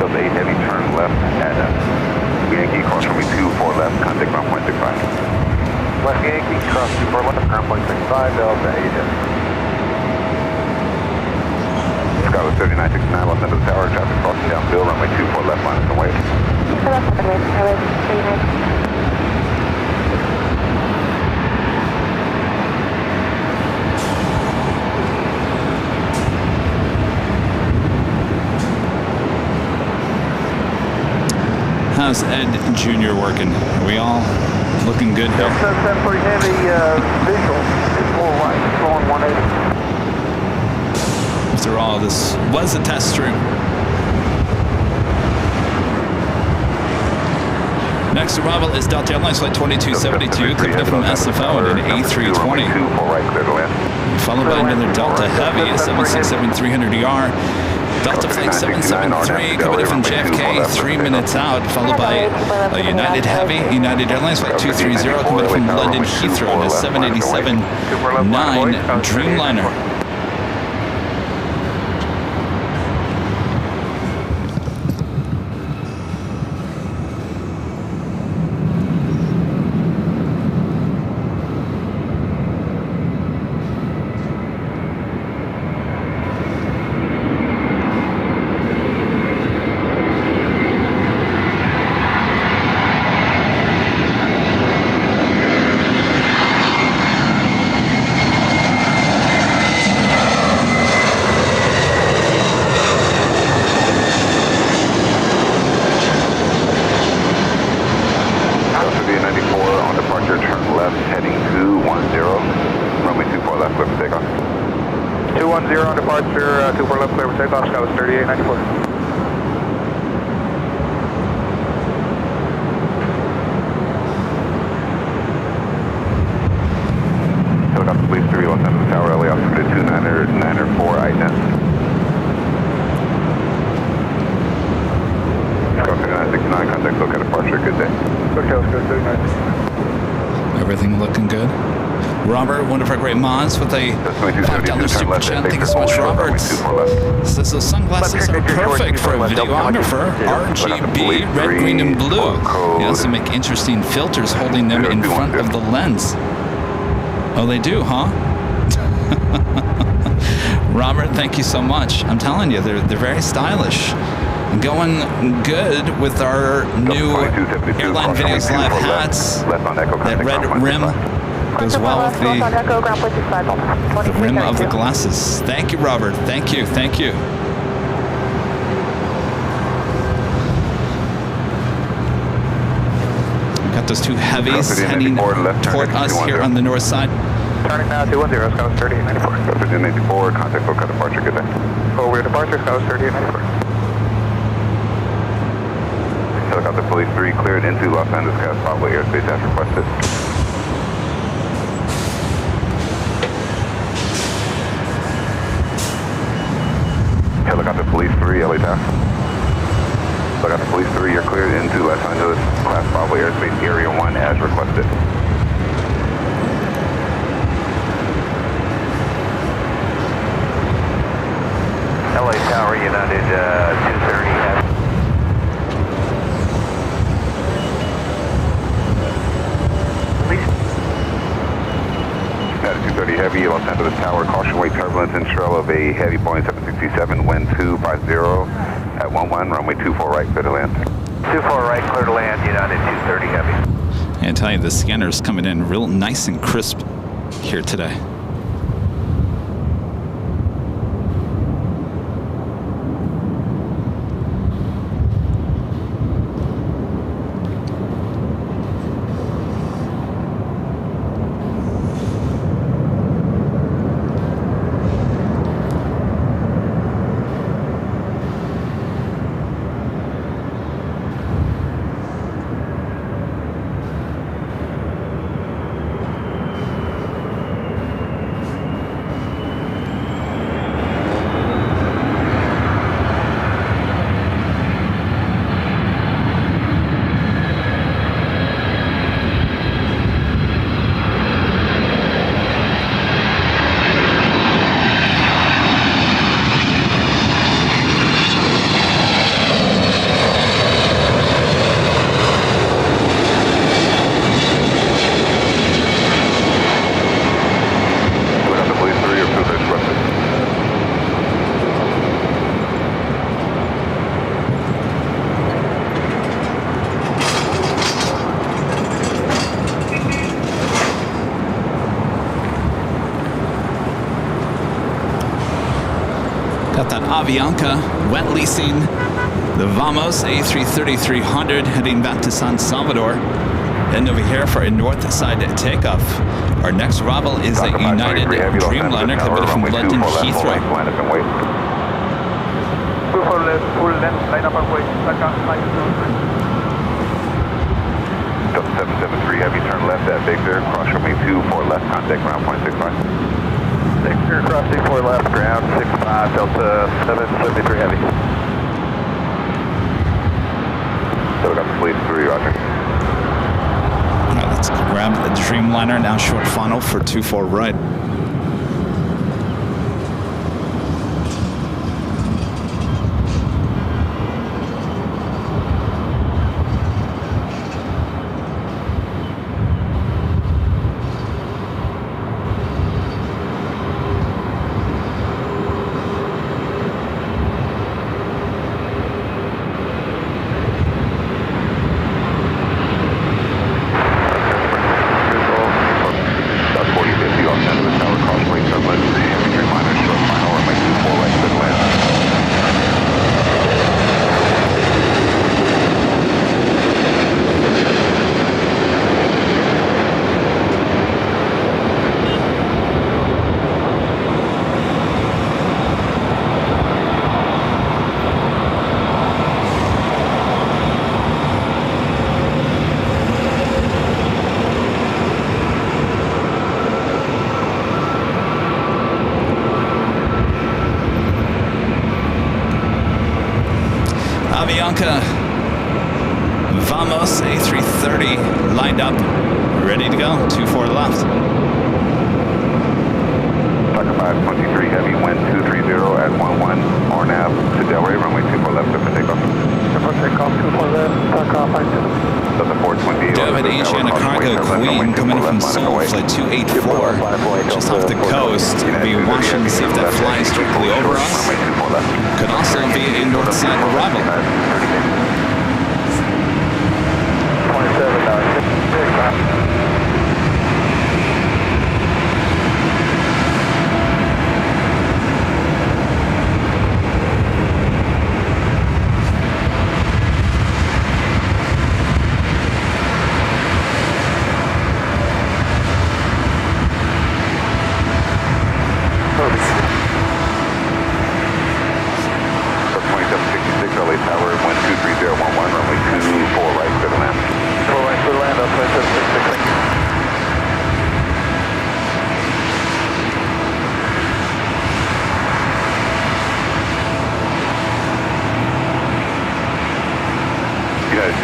Delta 8 heavy, turn left at Yankee, cross runway 24 left, contact ground point 65. Left Yankee, cross 24 left, ground point 65, Delta 8 heavy. Skyler 3969, Los Angeles Tower, traffic crossing downfield, runway 24 left, line and wait. How's Ed Jr. working? Are we all looking good here? That's pretty heavy visual. It's more light. It's going 180. After all, this was a test stream. Next arrival is Delta Airlines Flight 2272, coming in from SFO in an A320. Followed by another Delta Heavy, a 767-300ER. Delta Flight 773 coming in from JFK, 3 minutes out, followed by a United Heavy, United Airlines Flight 230 coming in from London Heathrow, a 787-9 Dreamliner. Everything looking good. Robert, one of our great mods with a $5 super chat. Thank you so much, Robert. Says those sunglasses are perfect for a videographer. RGB, red, green, and blue. You also make interesting filters holding them in front of the lens. Oh, they do, huh? Robert, thank you so much. I'm telling you, they're very stylish. Going good with our new Airline Videos Live hats. That red rim goes well with the rim of the glasses. Thank you, Robert. Thank you. Thank you. We've got those two heavies heading toward us here on the north side. Turning now 210, Skyler 3894. 1584, contact local departure, good day. Over departure, Skyler 3894. Helicopter Police 3 cleared into Los Angeles Gas Pablo airspace as requested. Helicopter Police 3, LA TAF. Helicopter Police 3, you're cleared into Los Angeles Class Pablo airspace area 1 as requested. LA Tower, United 230 heavy. United 230 heavy, Los Angeles Tower, caution wait turbulence and trail of a heavy Boeing 767, wind 250 at 11, runway 24 right, clear to land. 24 right, clear to land, United 230 heavy. And I tell you, the scanner's coming in real nice and crisp here today. Avianca wet leasing the Vamos A330-300 heading back to San Salvador. Heading over here for a north side takeoff. Our next arrival is a United Dreamliner coming from London Heathrow. Full length, line up and wait. 773 Heavy, turn left at Victor, cross runway 24 left, contact ground point 65. Victor, cross 24 left, ground 65, Delta 773 Heavy. So we got the fleet 3, roger. All right, let's grab the Dreamliner, now short funnel for 24 right. Avianca Vamos A330 lined up, ready to go. 24 left. Tucker 523 Heavy, wind 230 at 11, RNAV to Delray, runway 24 left, for takeoff. Takeoff 24 left, takeoff 52. Delta 428. David Asiana Cargo Queen coming in from Seoul, flight 284, just off the coast. Be watching to see if that flies directly over us. Could also be a north side arrival. 27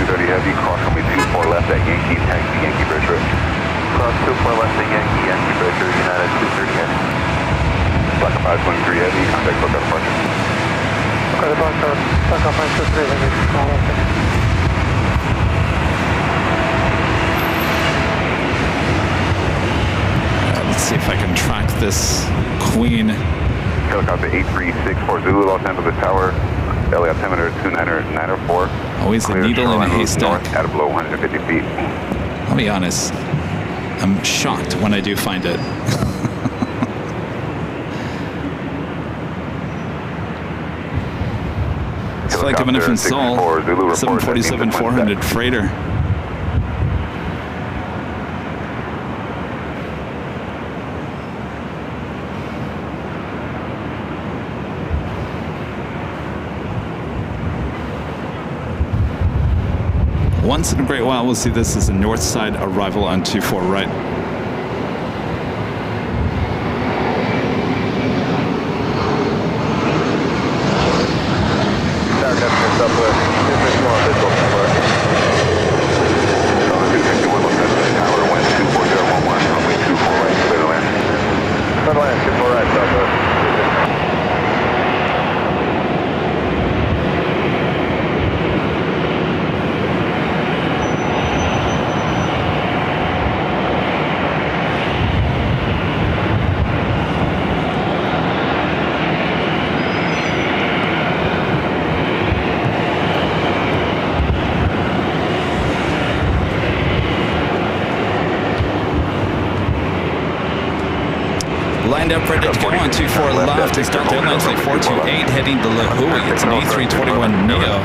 230 Heavy, cross runway 24 left at Yankee, taxi Yankee Bridge Road. Cross 24 left at Yankee, Yankee Bridge Road, United 230 Heavy. Tucker 523 Heavy, contact close out departure. Okay, departure, Tucker 523 Heavy, call up. Let's see if I can track this Queen. Helicopter 8364 Zulu, Los Angeles Tower, LA altimeter 29904. Always a needle in a haystack. North at below 150 feet. I'll be honest, I'm shocked when I do find it. It's like coming in from Seoul, 747-400 freighter. Once in a great while, we'll see this as a north side arrival on 24 right. Lined up, ready to go on 24 left. It's Delta Airlines Flight 428 heading to La Hui. It's an A321 Neo.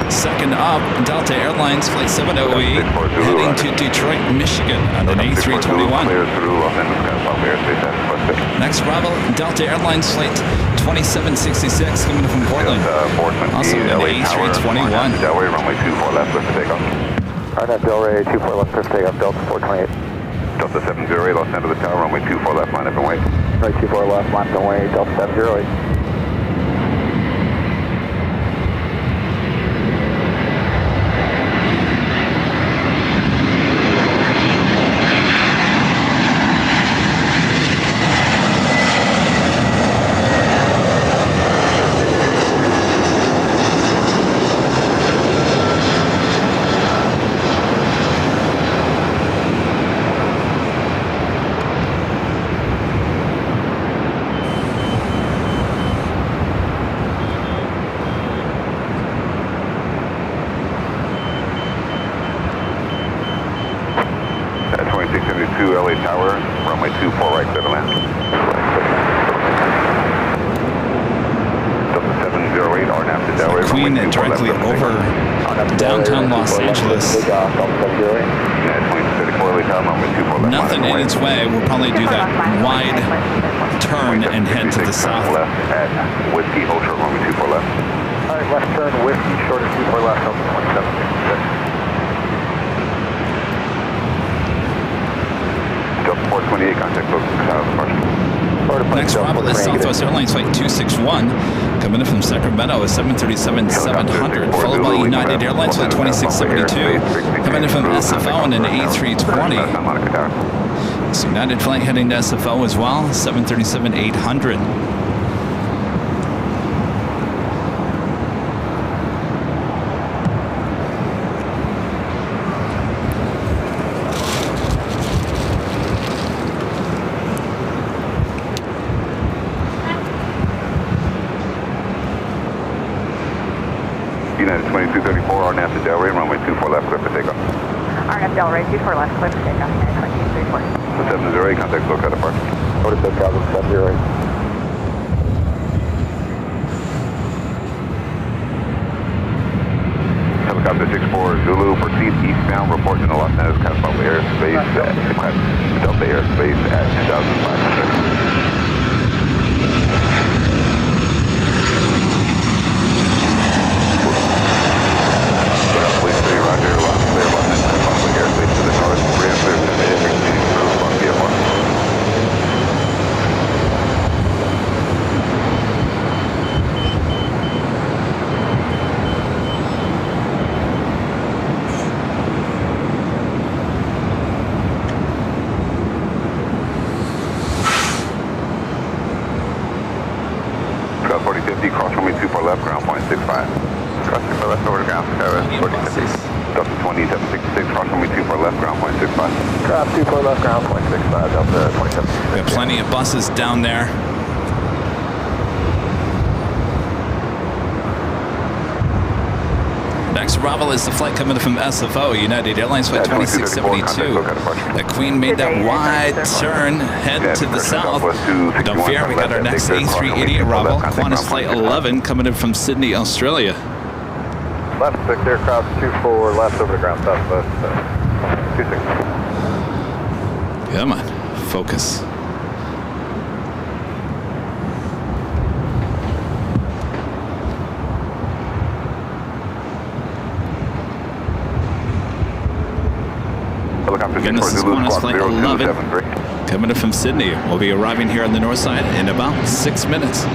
Second up, Delta Airlines Flight 708 heading to Detroit, Michigan on an A321. Next arrival, Delta Airlines Flight 2766 coming from Portland. Also an A321. Delray, runway 24 left, lift to takeoff. Arnett Delray, 24 left, first takeoff, Delta 428. Delta 708, lost end of the tower, runway 24 left, line up and wait. Right 24 left, line up and wait, Delta 708. LA Tower, runway 24 right, clear to land. Delta 708, RNAV to Delray, Queen directly over downtown Los Angeles. Nothing in its way. We'll probably do that wide turn and head to the south. Left at Whiskey Ultra, runway 24 left. All right, left turn, Whiskey, short of 24 left, Delta 2766. Delta 428, contact close to south, partial. Next arrival is Southwest Airlines Flight 261, coming in from Sacramento, a 737-700, followed by United Airlines Flight 2672, coming in from SFO in an A320. It's United flight heading to SFO as well, 737-800. United 2234, RNAV to Delray, runway 24 left, clear for takeoff. RNAV Delray, 24 left, clear for takeoff, United 2234. 708, contact low cut apart. Order to Delta 708. Helicopter 64 Zulu, proceed eastbound, reporting to Los Angeles, Casablanca Airspace at Delta Airspace at 10,500. Scott 4050, cross runway 24 left, ground point 65. Cross 24 left over to ground, Skywest 4050. Delta 2766, cross runway 24 left, ground point 65. Cross 24 left, ground point 65, Delta 2766. We have plenty of buses down there. Next arrival is the flight coming from SFO, United Airlines Flight 2672. The Queen made that wide turn, head to the south. Don't fear, we got our next A380 arrival, Qantas Flight 11 coming in from Sydney, Australia. Left 6 aircraft, 24 left over the ground, southwest 26. Come on, focus. Again, this is Qantas Flight 11 coming in from Sydney. We'll be arriving here on the north side in about 6 minutes.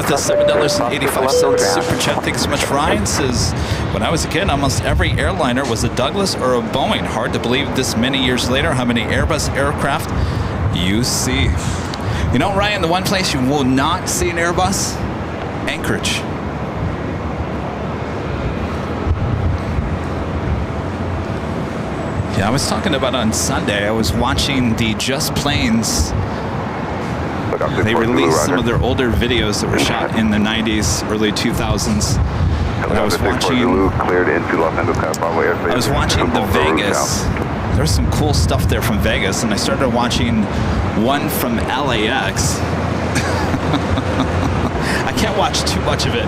with a $7.85 super chat. Thanks so much, Ryan. Says, when I was a kid, almost every airliner was a Douglas or a Boeing. Hard to believe this many years later how many Airbus aircraft you see. You know, Ryan, the one place you will not see an Airbus? Anchorage. Yeah, I was talking about on Sunday, I was watching the Just Planes. They released some of their older videos that were shot in the 90s, early 2000s. And I was watching the Vegas. There's some cool stuff there from Vegas, and I started watching one from LAX. I can't watch too much of it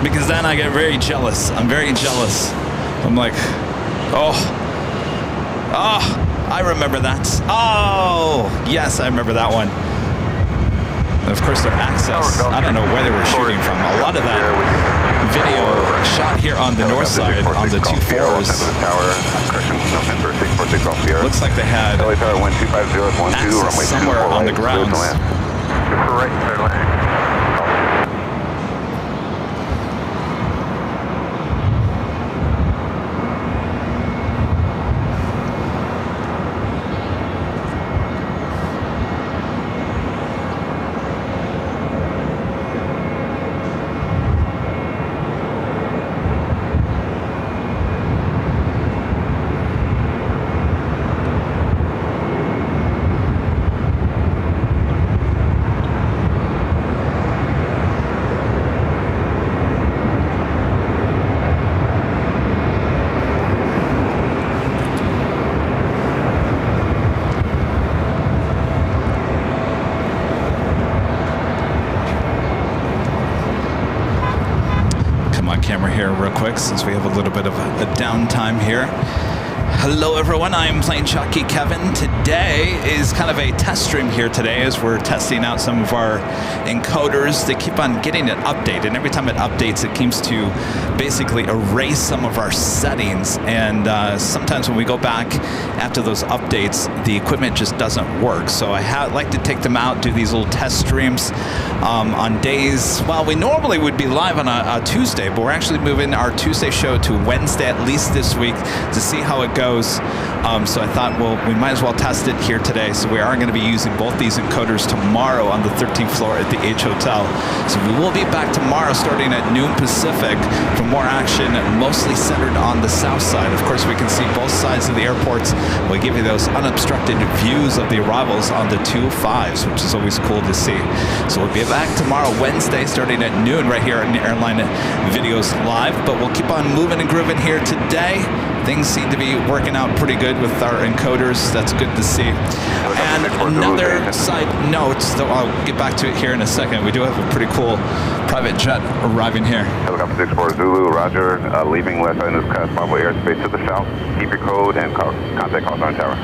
because then I get very jealous. I'm very jealous. I'm like, oh, I remember that. Oh, yes, I remember that one. And of course, their access, I don't know where they were shooting from. A lot of that video shot here on the north side on the 2 floors. Looks like they had access somewhere on the grounds. Since we have a little bit of a downtime here. Hello everyone, I'm Plane Jockey Kevin. Today is kind of a test stream here today as we're testing out some of our encoders. They keep on getting an update, and every time it updates it seems to basically erase some of our settings, and sometimes when we go back after those updates the equipment just doesn't work. So I like to take them out, do these little test streams on days, well, we normally would be live on a Tuesday, but we're actually moving our Tuesday show to Wednesday at least this week to see how it goes. So I thought, well, we might as well test it here today. So we are going to be using both these encoders tomorrow on the 13th floor at the H Hotel. So we will be back tomorrow starting at noon Pacific for more action, mostly centered on the south side. Of course, we can see both sides of the airports. We'll give you those unobstructed views of the arrivals on the 2-5s, which is always cool to see. So we'll be back tomorrow, Wednesday, starting at noon right here on the Airline Videos Live. But we'll keep on moving and grooving here today. Things seem to be working out pretty good with our encoders. That's good to see. And another side note, though I'll get back to it here in a second, we do have a pretty cool private jet arriving here. Helicopter 64 Zulu, roger. Leaving left side of this Bravo airspace to the south. Keep your code and contact Hawthorne Tower.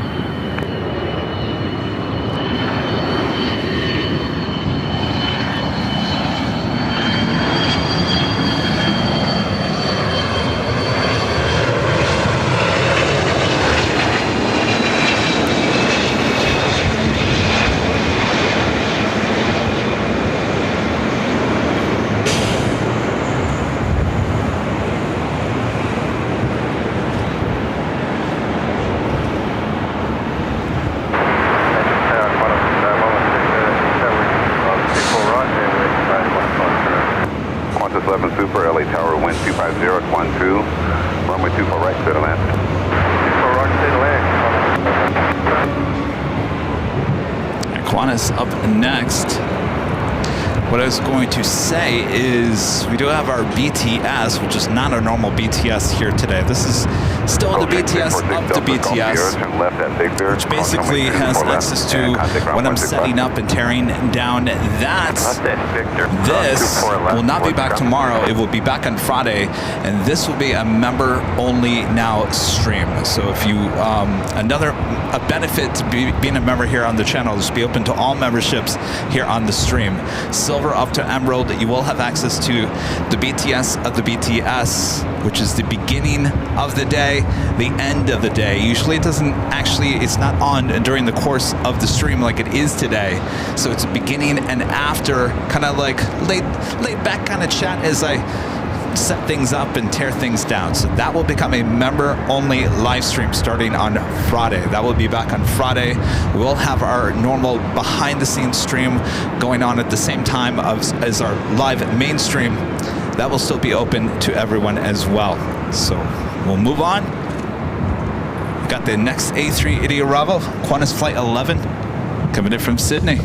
Up next. What I was going to say is we do have our BTS, which is not our normal BTS here today. This is still the BTS up to BTS, which basically has access to when I'm setting up and tearing down that. This will not be back tomorrow. It will be back on Friday, and this will be a member-only now stream. So if you, a benefit to being a member here on the channel is to be open to all memberships here on the stream. So over up to Emerald, you will have access to the BTS of the BTS, which is the beginning of the day, the end of the day. Usually it doesn't actually, it's not on during the course of the stream like it is today. So it's a beginning and after, kind of like laid back kind of chat as I set things up and tear things down. So that will become a member-only live stream starting on Friday. That will be back on Friday. We'll have our normal behind-the-scenes stream going on at the same time as our live main stream. That will still be open to everyone as well. So we'll move on. We've got the next A380 arrival, Qantas Flight 11, coming in from Sydney.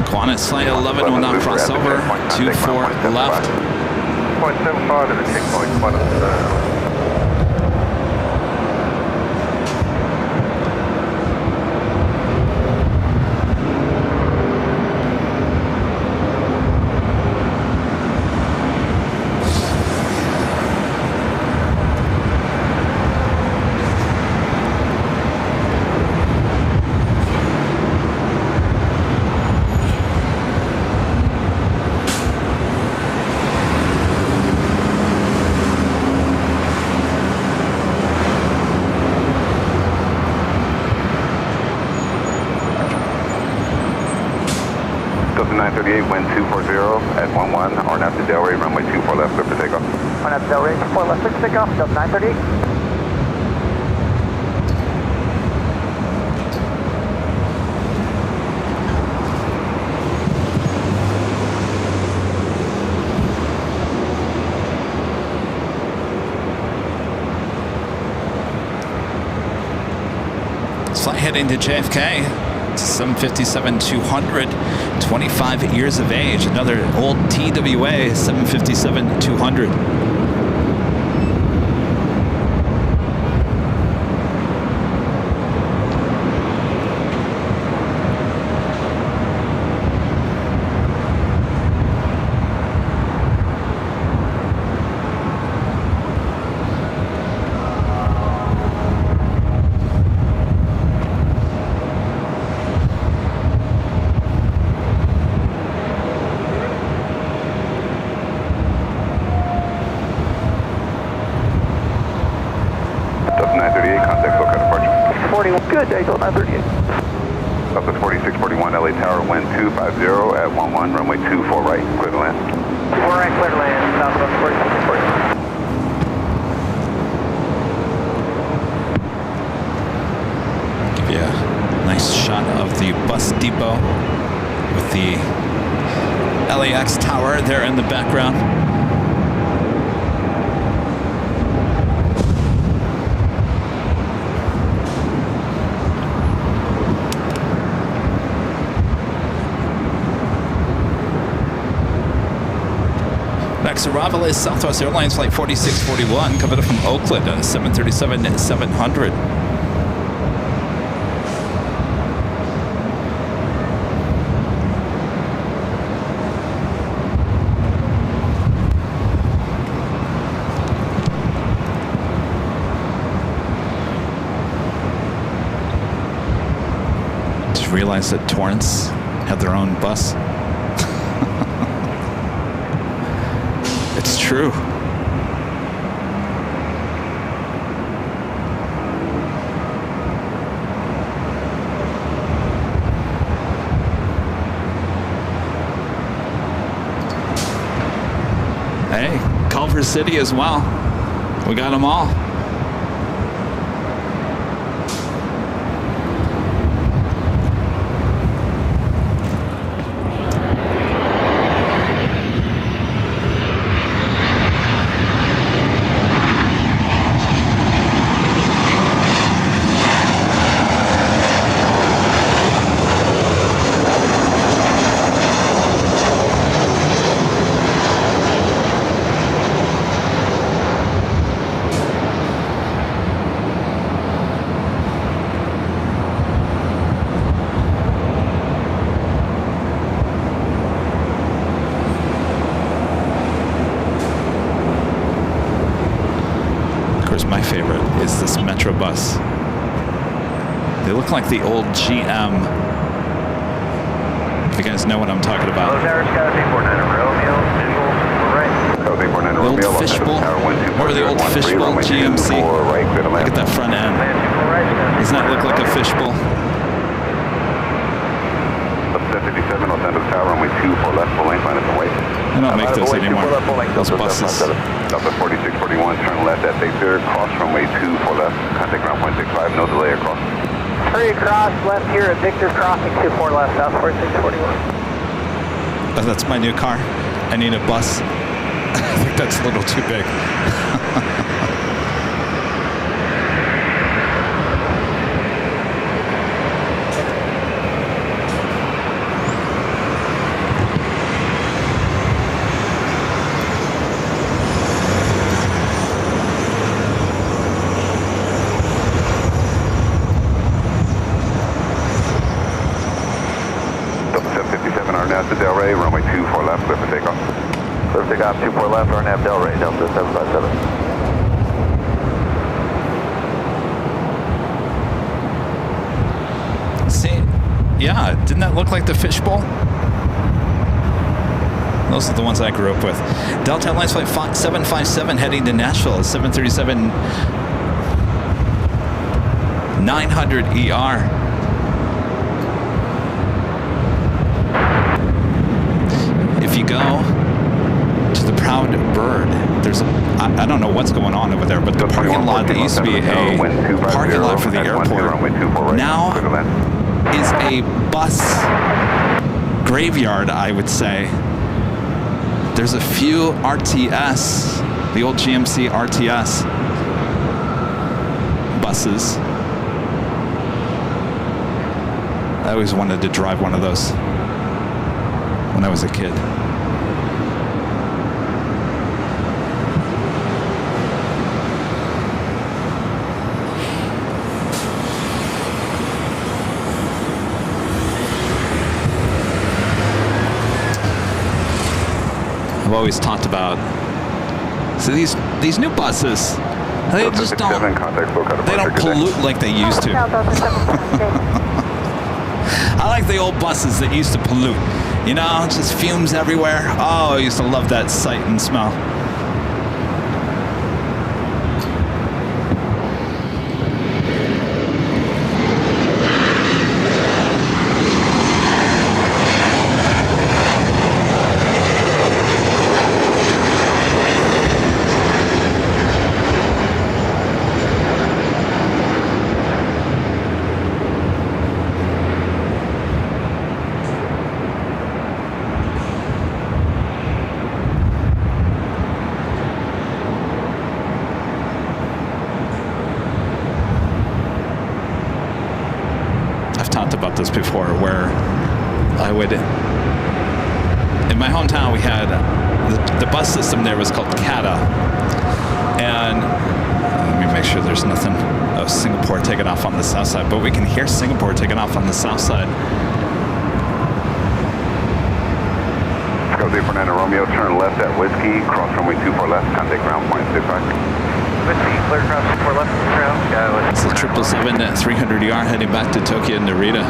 Qantas Flight 11 will now cross over, 24 left. 0.75 to the checkpoint, Qantas. Delta 938, wind 240 at 11, RNAV to Delray, runway 24 left, clear for takeoff. RNAV to Delray, 24 left, clear for takeoff, Delta 938. Flight heading to JFK, 757-200, 25 years of age, another old TWA, 757-200. Good, Daytona 938. Southwest 4641 LA Tower, wind 250 at 11, runway 24 right, clear to land. 4 right, clear to land, Southwest 4641. Give you a nice shot of the bus depot with the LAX tower there in the background. Next arrival is Southwest Airlines Flight 4641 coming up from Oakland at 737-700. Just realized that Torrance had their own bus. It's true. Hey, Culver City as well. We got them all. My favorite is this Metro bus. They look like the old GM. If you guys know what I'm talking about. Hello, Tower, Scott 849 Romeo, visual, right. South 849 The old Romeo, fishbowl. Remember the old fishbowl GMC? Right, clear to Look land. at that front end. Doesn't that look like a fishbowl? Southwest 57, Los Angeles Tower, runway 24 left, full length, minus the weight. They don't make those anymore. Those buses. Southwest 4641, turn left at Bay cross runway 24 left, contact ground point 65, no delay across. Hurry across, left here at Victor Crossing, 24 left, South 4641. Oh, that's my new car. I need a bus. I think that's a little too big. Runway 24 left, clear for takeoff. Clear for takeoff, 24 left, RNAV Delray, Delta 757. See, yeah, didn't that look like the fishbowl? Those are the ones I grew up with. Delta Airlines Flight 757 heading to Nashville, 737-900ER. If you go to the Proud Bird, there's a, I don't know what's going on over there, but the parking lot that used to be a parking lot for the airport now is a bus graveyard, I would say. There's a few RTS, the old GMC RTS buses. I always wanted to drive one of those when I was a kid. I've always talked about, so these new buses, they just don't pollute like they used to. I like the old buses that used to pollute. You know, just fumes everywhere. Oh, I used to love that sight and smell. about this before, where I would, in my hometown, we had the bus system there was called CATA, and let me make sure there's nothing. Oh, Singapore taking off on the south side, but we can hear Singapore taking off on the south side. Go Fernando Romeo, turn left at Whiskey, cross runway 24 left, contact ground point 65. Whiskey, clear cross 24 left, ground. It's the 777 at 300ER heading back to Tokyo and Narita.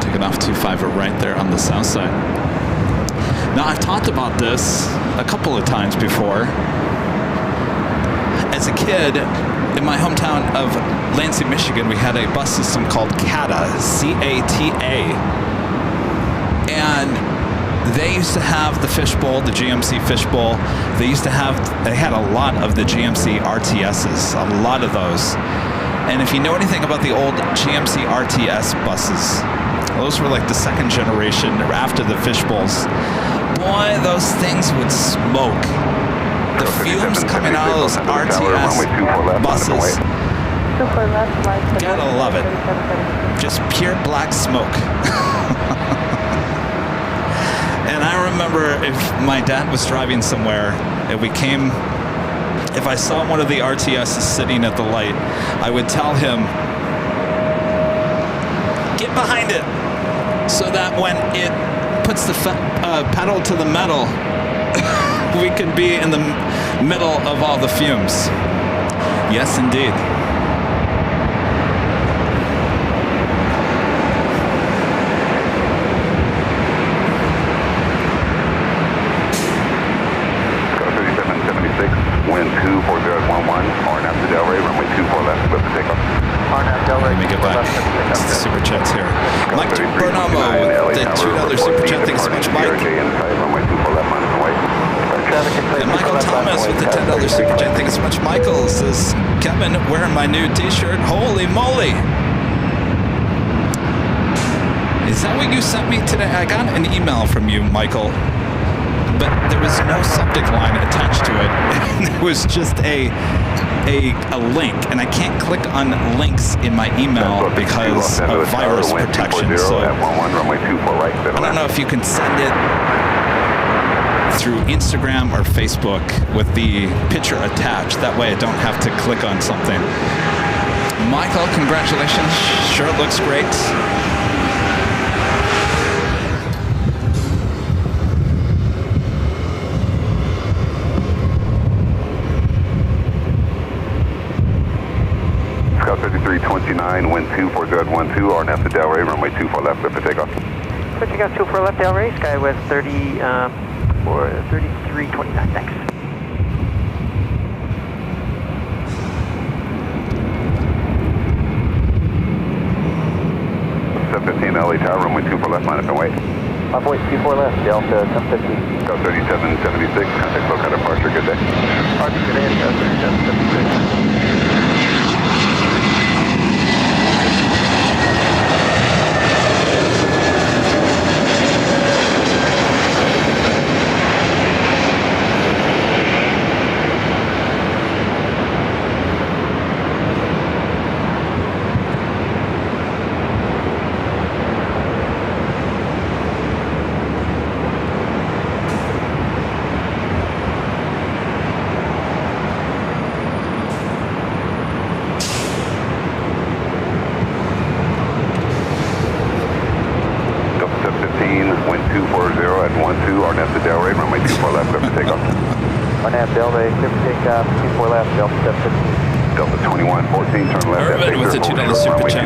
Taking off 25 right there on the south side. Now, I've talked about this a couple of times before. As a kid, in my hometown of Lansing, Michigan, we had a bus system called CATA, C-A-T-A. And they used to have the fishbowl, the GMC fishbowl. They had a lot of the GMC RTSs, a lot of those. And if you know anything about the old GMC RTS buses, those were like the second generation after the fishbowls. Boy, those things would smoke. The fumes coming out of those RTS buses. Gotta love it. Just pure black smoke. And I remember if my dad was driving somewhere and if I saw one of the RTSs sitting at the light, I would tell him, get behind it, so that when it puts the pedal to the metal, we can be in the middle of all the fumes. Yes, indeed. Wind 240 at 11, RNAV to Delray, runway 24 left, clear for takeoff. RNAV Delray. Let me get back to the super chats here. Mike Bernomo with the $2 super chat. Thanks so much, Mike. Runway 24 left, minus and wait. And Michael Thomas with the $10 super chat. Thanks so much, Michael. Says, Kevin, wearing my new t-shirt. Holy moly. Is that what you sent me today? I got an email from you, Michael, but there was no subject line attached to it. It was just a link, and I can't click on links in my email because of virus protection. So I don't know if you can send it through Instagram or Facebook with the picture attached. That way I don't have to click on something. Michael, congratulations. Sure looks great. Scout 3329, wind 240 at 12, RNAV to Delray, runway 24 left, clear for takeoff. But you got 24 left Delray, sky with 3329, thanks. LA Tower, runway 24 left, line up and wait. Wait, 24 left, Delta 1050. Scout 3776, contact local departure, good day. Arby, good day, 3776. Delta, clear for takeoff, 24 left, Delta 715. Delta 2114, turn left. Irvin with the $2 super chat.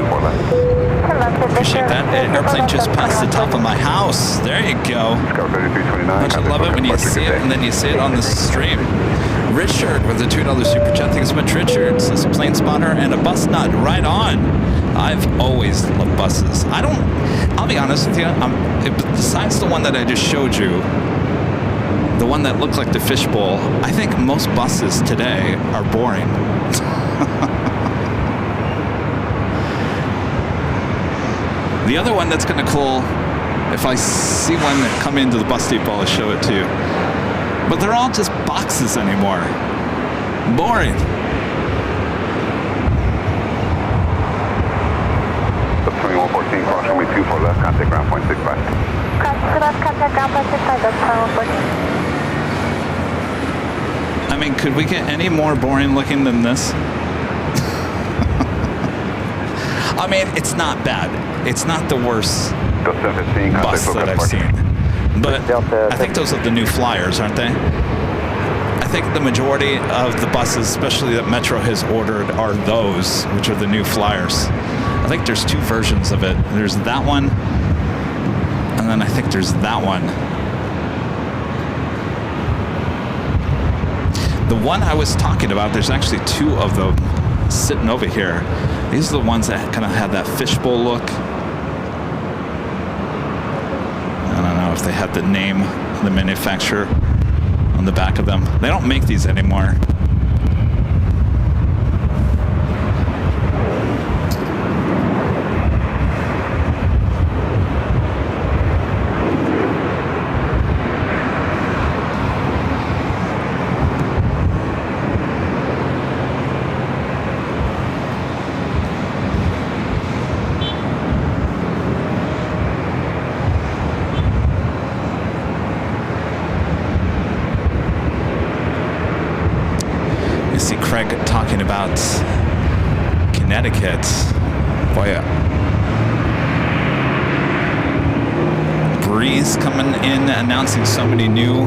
Appreciate that. An airplane just passed the top of my house. There you go. Don't you love it when you see it and then you see it on the stream? Richard with the $2 super chat. Thanks so much, Richard. Says plane spotter and a bus nut. Right on. I've always loved buses. I'll be honest with you, besides the one that I just showed you, the one that looked like the fishbowl, I think most buses today are boring. The other one that's kind of cool, if I see one come into the bus depot, I'll show it to you. But they're all just boxes anymore. Boring. 114, cross runway 24 left, contact ground point 65. Cross to left, contact ground point 65, that's Tower 114. I mean, could we get any more boring looking than this? I mean, it's not bad. It's not the worst Delta 15, bus contact that I've parking. seen. But I think those are the new Flyers, aren't they? I think the majority of the buses, especially that Metro has ordered, are those, which are the new Flyers. I think there's two versions of it. There's that one, and then I think there's that one. The one I was talking about, there's actually two of them sitting over here. These are the ones that kind of have that fishbowl look. I don't know if they had the name of the manufacturer on the back of them. They don't make these anymore. Craig talking about Connecticut. Boy, Breeze coming in, announcing so many new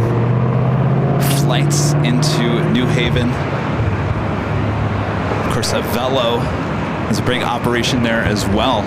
flights into New Haven. Of course, Avelo is a big operation there as well.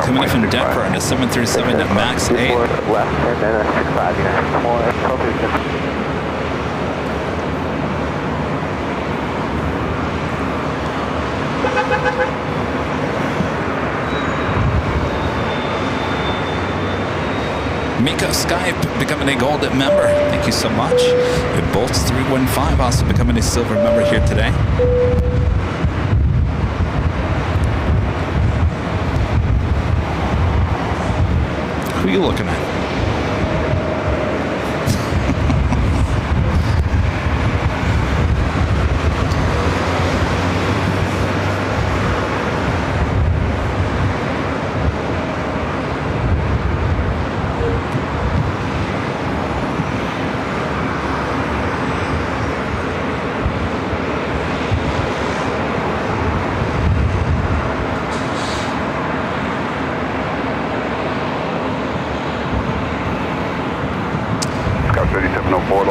Coming in from Denver on a 737 MAX 8. Left and then a 65, more appropriate. Miko Skype becoming a gold member. Thank you so much. And Bolts 315 also becoming a silver member here today. Who are you looking at?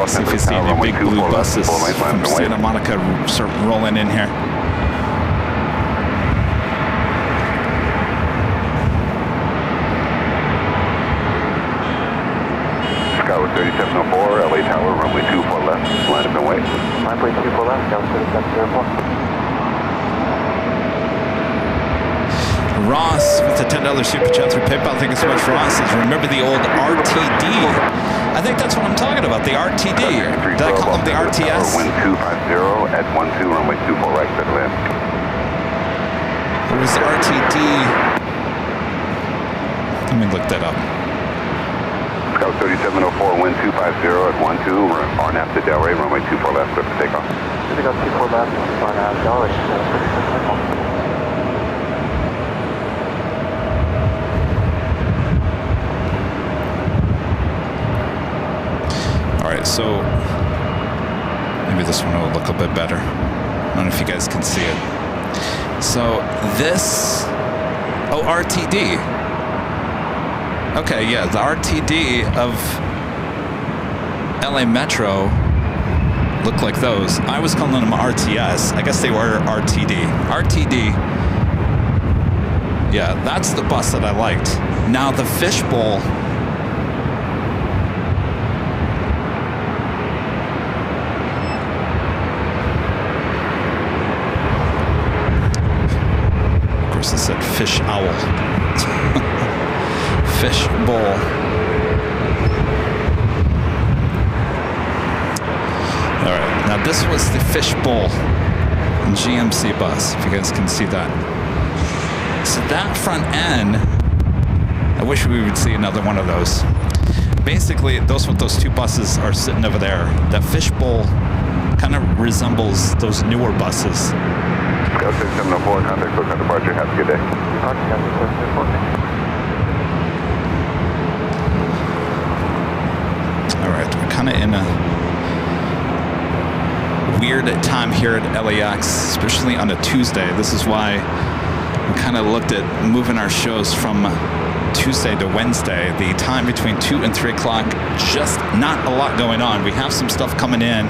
See if you see any big blue buses from Santa Monica start rolling in here. Skyward 3704, LA Tower, runway 24 left, line up and wait. Line plate 24 left, Skyward 3704. Ross with the $10 super chat through PayPal. Thank you so much, Ross. Says, remember the old RTD? I think that's what I'm talking about, the RTD. Did I call them the RTS? Wind 250 at 12, runway 24 right, set left. It was the RTD. Let me look that up. Scout 3704, wind 250 at 12, RNAV to Delray, runway 24 left, clear for takeoff. Takeoff 24 left, RNAV, Delray. Alright, so maybe this one will look a bit better. I don't know if you guys can see it. So this, oh, RTD. Okay, yeah, the RTD of LA Metro look like those. I was calling them RTS. I guess they were RTD. RTD. Yeah, that's the bus that I liked. Now the fishbowl. Of course, it said fish owl. Fishbowl. All right, now this was the fishbowl GMC bus, if you guys can see that. So that front end, I wish we would see another one of those. Basically, those two buses are sitting over there. That fishbowl kind of resembles those newer buses. Scout 6704, contact Coast departure. Have a good day. All right, we're kind of in a weird time here at LAX, especially on a Tuesday. This is why we kind of looked at moving our shows from Tuesday to Wednesday. The time between 2 and 3 o'clock, just not a lot going on. We have some stuff coming in.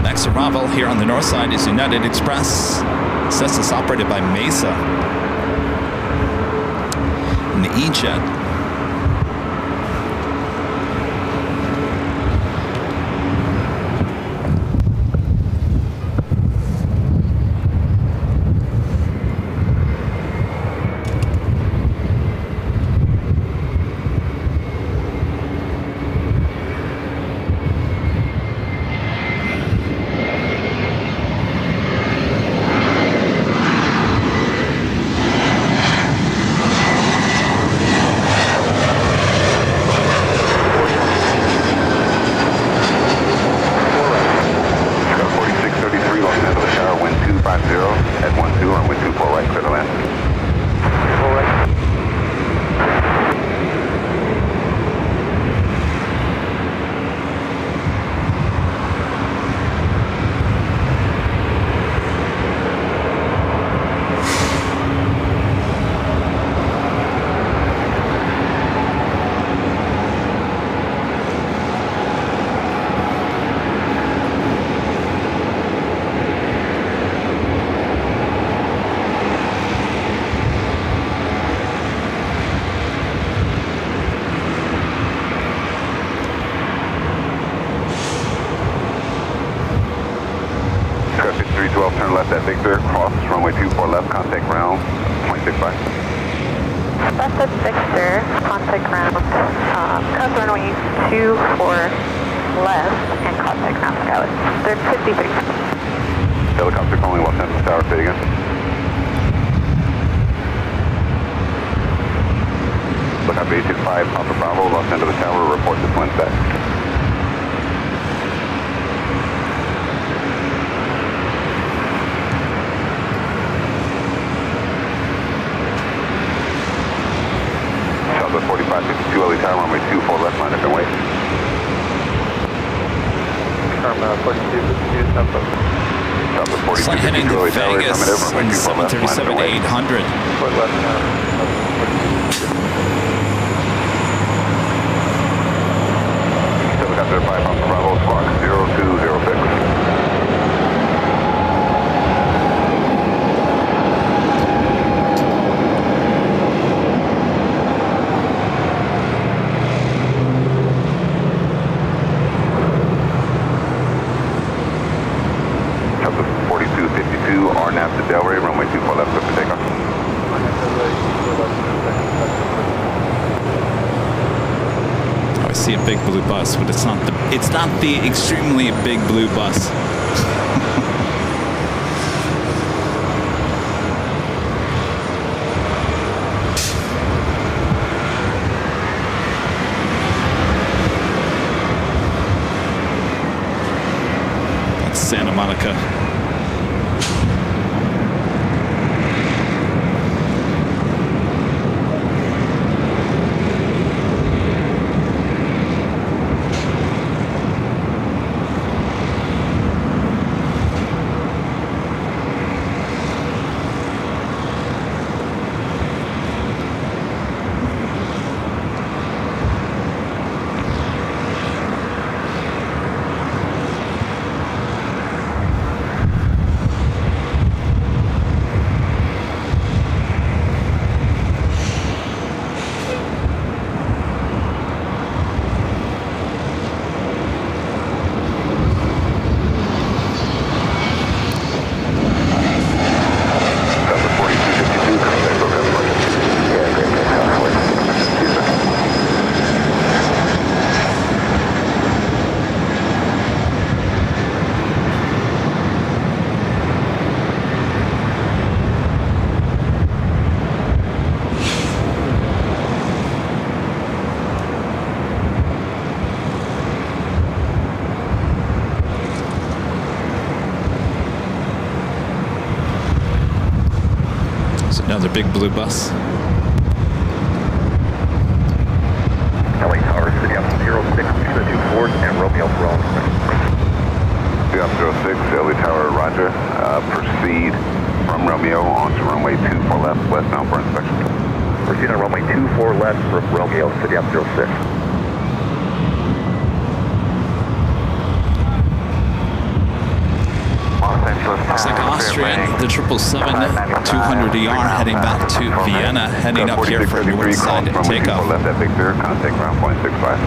Next arrival here on the north side is United Express. It says it's operated by Mesa in the E-Jet. Flight heading to Vegas on 737-800. Helicopter 5 Alpha Bravo, squawk 0206. See a big blue bus, but it's not the extremely big blue bus. That's Santa Monica. There's another big blue bus. LA Tower, City up 06, 224, and Romeo Drone. City up 06, LA Tower, roger. Proceed from Romeo onto runway 24 left, westbound for inspection. Proceed on runway 24 left from Romeo, City up 06. Looks like Austrian, the 777-200ER heading back to Vienna, heading up here for north side takeoff. Left at Victor, contact ground point 65. 4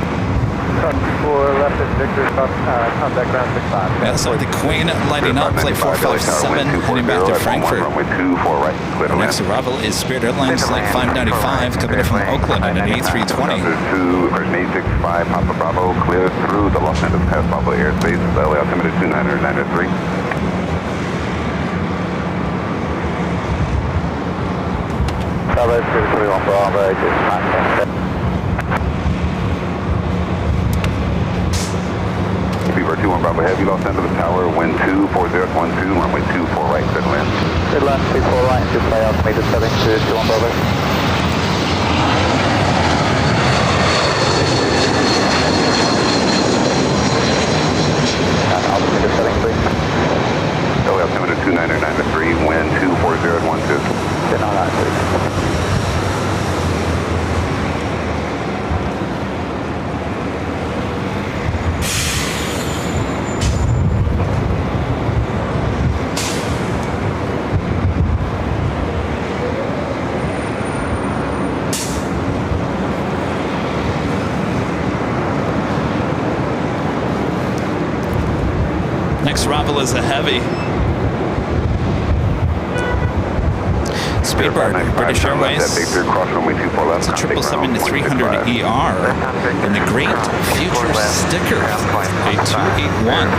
left at Victor, contact ground 65. Yeah, so the Queen lighting up, flight 457, heading back to Frankfurt. The next arrival is Spirit Airlines, flight 595, coming in from Oakland on an A320. 865, Papa Bravo, clear through the Los Angeles Pass Pablo airspace, LA altimeter 2993. Bravo, 231 Bravo, just contact. Beaver 21 Bravo Heavy, Los Angeles Tower, wind 24012, runway 24 right, good land. Good land, 24 right, just lay altimeter 721 Bravo. Altimeter setting, please. LA altimeter 2993, wind 24012. Sit on that, please. Next arrival is a heavy. Speedbird, British Airways. It's a 777-300ER in the Great Future Sticker, a 281.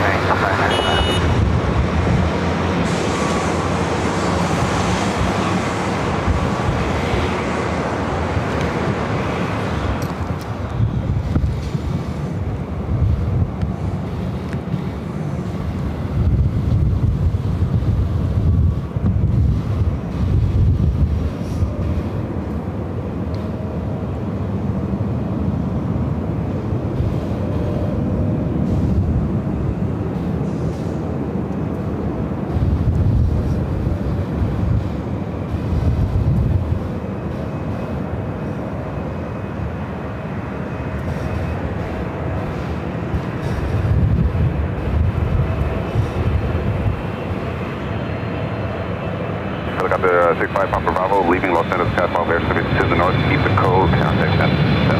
Helicopter 65 Papa Bravo, leaving Los Angeles Pass Pablo airspace to the north, keep the code, contact 10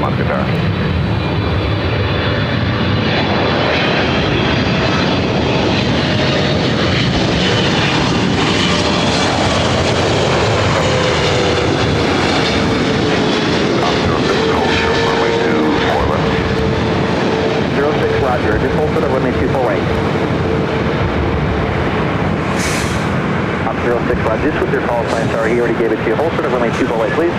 Muscatar. Roger, just hold for the runway 248. 06 Roger, just with your call sign, sorry, he already gave it to you. Hold for the runway 248, please.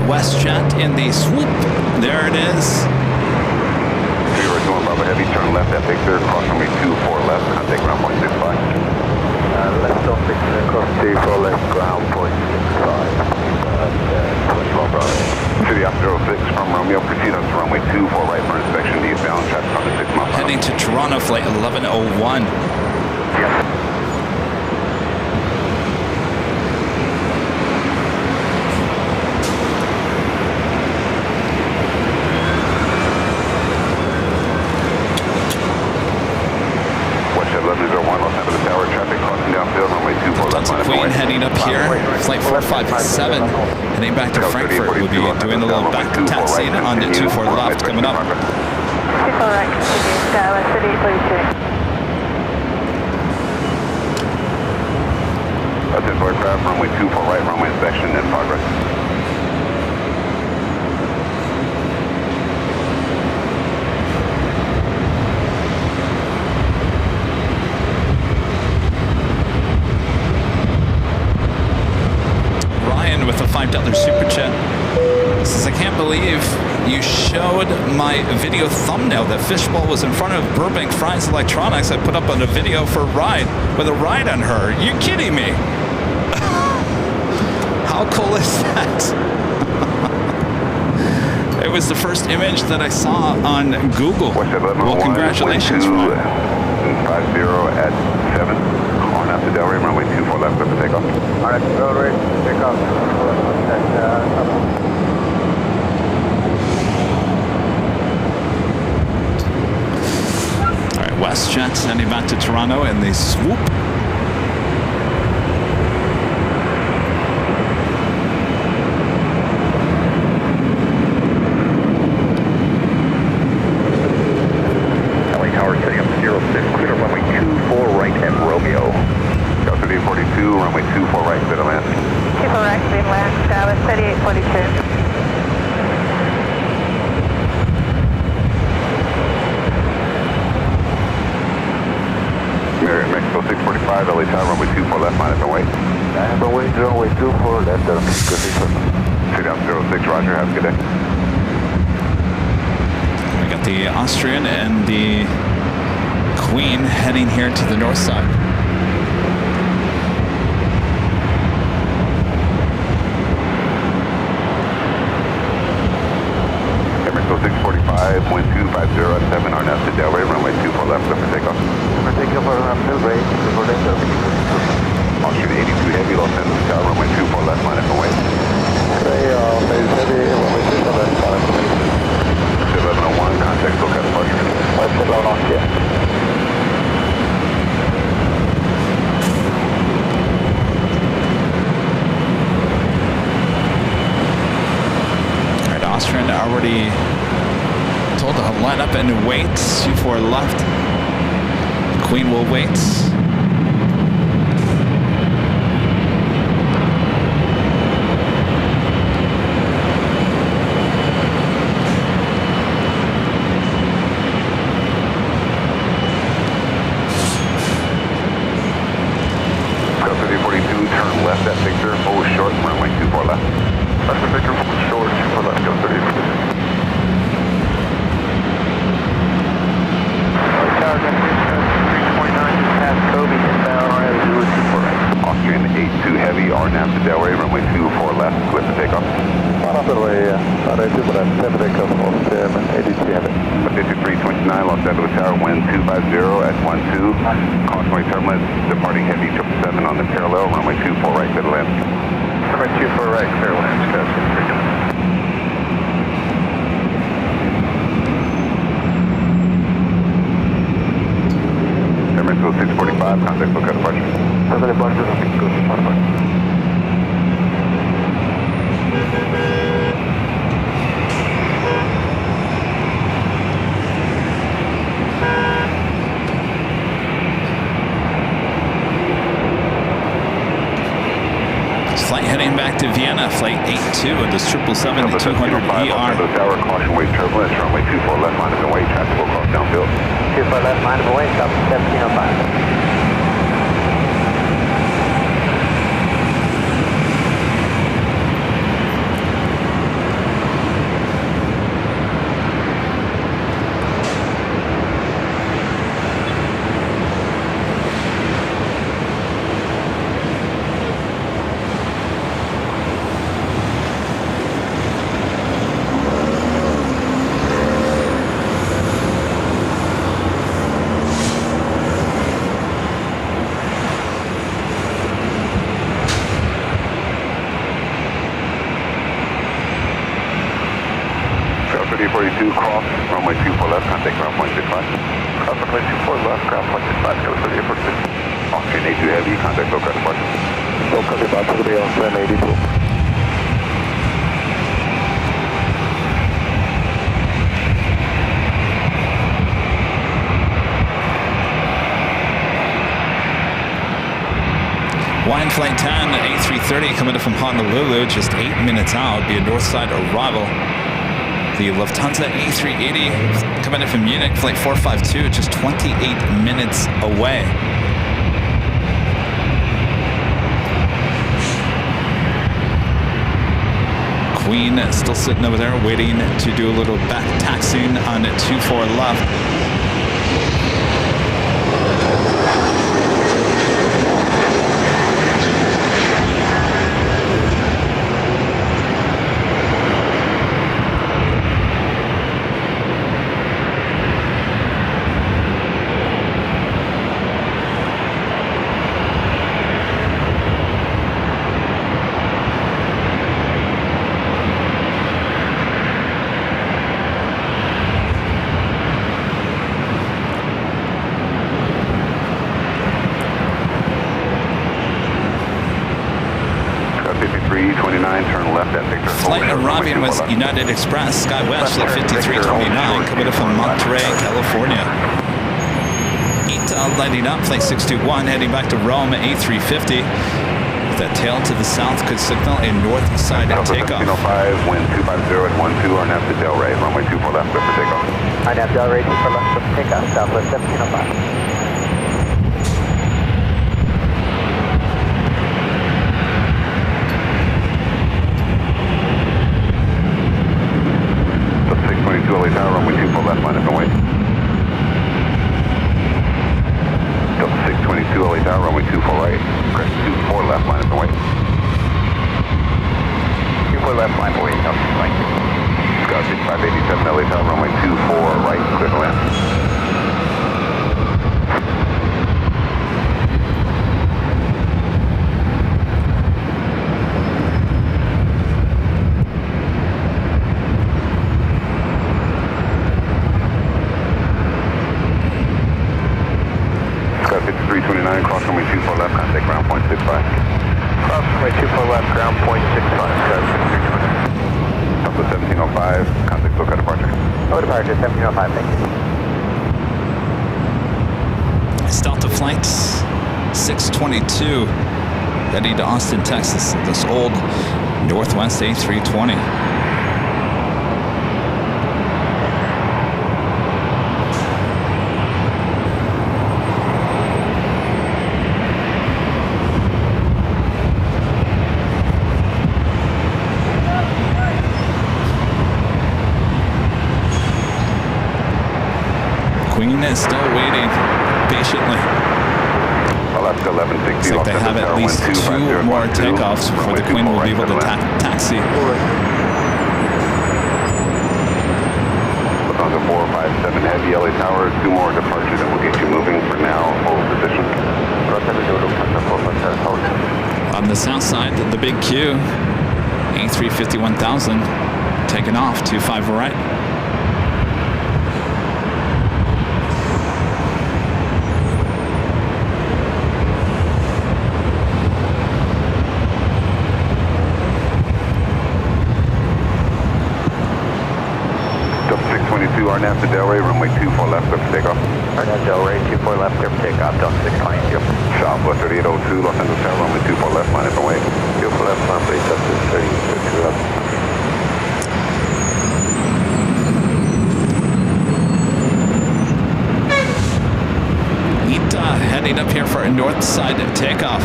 WestJet in the swoop. There it is. We were doing Bravo Heavy, turn left at Victor, cross runway 24 left, contact ground point 65. Left on Victor, cross 24 left, ground point 65. 24 Bravo. City up 06 from Romeo, proceed up to runway 24 right for inspection, eastbound, traffic on the 6 mile. Heading to Toronto, flight 1101. Yes. Queen heading up here, flight 457, heading back to Frankfurt. We'll be doing a little back taxiing on the 24 left coming up. 24 right, continue, Tower, City, Blue 2. That's it, aircraft, runway 24 right, runway inspection in progress. showed my video thumbnail that Fishbowl was in front of Burbank Fries Electronics. I put up on a video for a ride with a ride on her. You kidding me? How cool is that? It was the first image that I saw on Google. Well, congratulations, Ryan. 50 at 7. On up to Delray, runway 24 left, clear for takeoff. All right, road ready, takeoff. All right, WestJet sending back to Toronto in the swoop. Austrian and the Queen heading here to the north side. Emirates 0645, wind 250 at 7, on up to Delray, runway 24 left, clear for takeoff. For takeoff on Delray, for Austrian 82 heavy, Los Angeles Tower, runway 24 left, line up and wait. heavy, runway 24 left, line up and wait. 1101, contact SoCal departure. West 11 on, yeah. All right, Austrian already told to line up and wait. C4 left. Queen will wait. To Vienna, flight 82 of this 777-200ER. Tower, caution wave turbulence, runway 24 left line of the way, traffic will cross downfield. 24 left line of the way, stop 1705. Cross, runway 24 left, contact ground point 65. Cross runway 24 left, ground point 65, go to the airport 6. Austrian 82 heavy, contact SoCal departure. SoCal departure to be on 782. Wine Flight 10, A330 coming in from Honolulu, just 8 minutes out, be a north side arrival. The Lufthansa A380 coming in from Munich, flight 452, just 28 minutes away. Queen still sitting over there waiting to do a little back taxiing on 24 left. Flight arriving was United Express, SkyWest, flight 5329, coming in from Monterey, California. ETA lighting up, flight 621, heading back to Rome, A350. That tail to the south could signal a north side takeoff. 1505, wind 250 at 12, RNAV to Delray, runway 24 left, clear for takeoff. RNAV Delray, 24 left, clear for takeoff, Southwest 1705. LA Tower, runway 24 left, minus and wait. Delta 622 LA Tower, runway 24 right, crest 24 left, minus and wait. 24 left, line away, Delta 6 Scott 6587 LA Tower, runway 24 right, clear to land. Cross runway 24 left, contact ground point 65. Cross runway 24 left, ground point 65, Delta 1705, contact SoCal departure. Oh, departure, 1705, thank you. It's Delta Flight 622, heading to Austin, Texas, this old Northwest A320. Queen is still waiting patiently. Alaska 1160. Looks like they have at least two more takeoffs before the Queen will be able to taxi. Lufthansa 457 Heavy LA Tower, 2 more departures and we'll get you moving. For now, hold position. On the south side, the big Q, A350 1000, taking off, 25 right. RNAV to Delray, runway 24 left, clear for takeoff. RNAV Delray, 24 left, clear for takeoff, Delta 622. Southwest 3802, Los Angeles Tower, runway 24 left, minus and wait. 24 left, runway Delta 3802 left. ETA heading up here for a north side takeoff.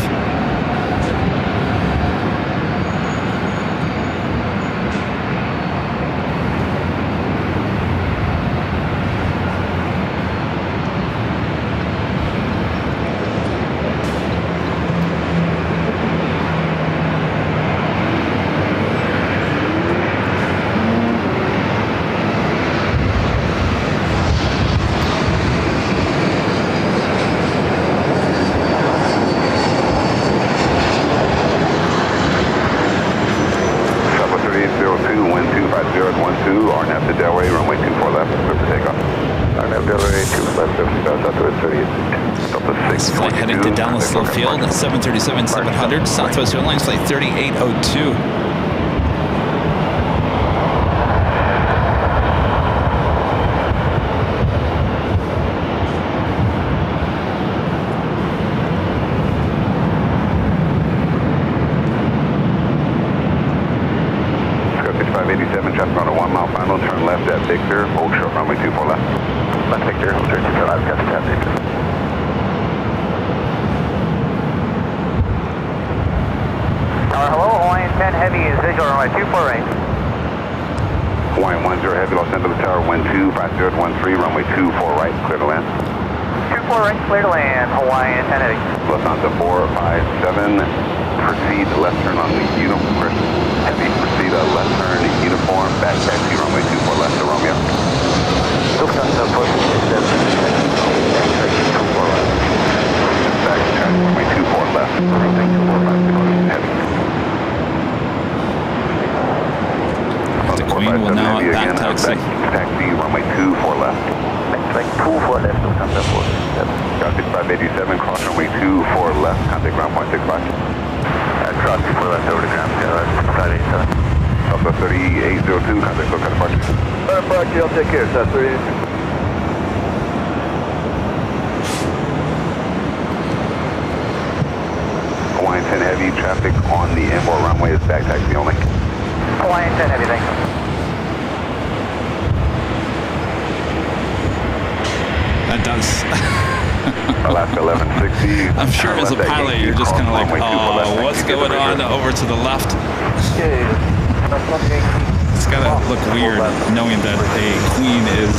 Heading to Dallas Love Field, 737-700, Southwest Airlines flight 3802. Scout 6587, traffic on a 1 mile final, turn left at Victor, hold short runway 24 left. Left Victor, hold short 24 left, got to tap Victor. Hello, Hawaiian 10 Heavy is visual runway 24 right. 10 Heavy, Los Angeles Tower, wind 25013, runway 24 right, clear to land. 24 right, clear to land, Hawaiian 10 heading. Lufthansa 457, proceed left turn on the uniform. Heavy, proceed left turn uniform, back taxi, runway 24 left to Romeo. Lufthansa 457, Back turn, runway 24 left, rotating 245, heavy. The Queen will now back taxi. Taxi, runway 24 left. like 24 left, Lufthansa 457. Ground 6587, cross runway 24 left, contact ground point 65. Cross 24 left over to ground 587. Alpha 3802, contact local departure. Departure, I'll take care, South 38. Hawaiian 10 Heavy, traffic on the inboard runway is back taxi only. Hawaiian 10 heavy, thanks. That does. Alaska 1160. I'm sure as a pilot, you're just kind of like, oh, what's going on over to the left? It's gotta look weird knowing that a Queen is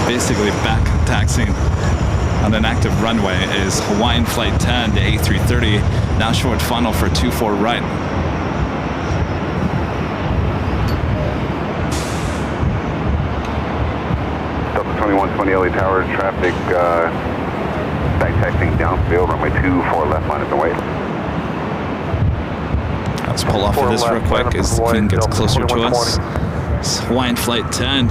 basically back taxiing on an active runway. Is Hawaiian Flight 10 to A330, now short funnel for 24 right. Delta 2120 LA Tower, traffic back taxiing downfield, runway 24 left, line up and wait. Let's pull off of this real quick as the Queen gets closer to us. It's Hawaiian Flight 10.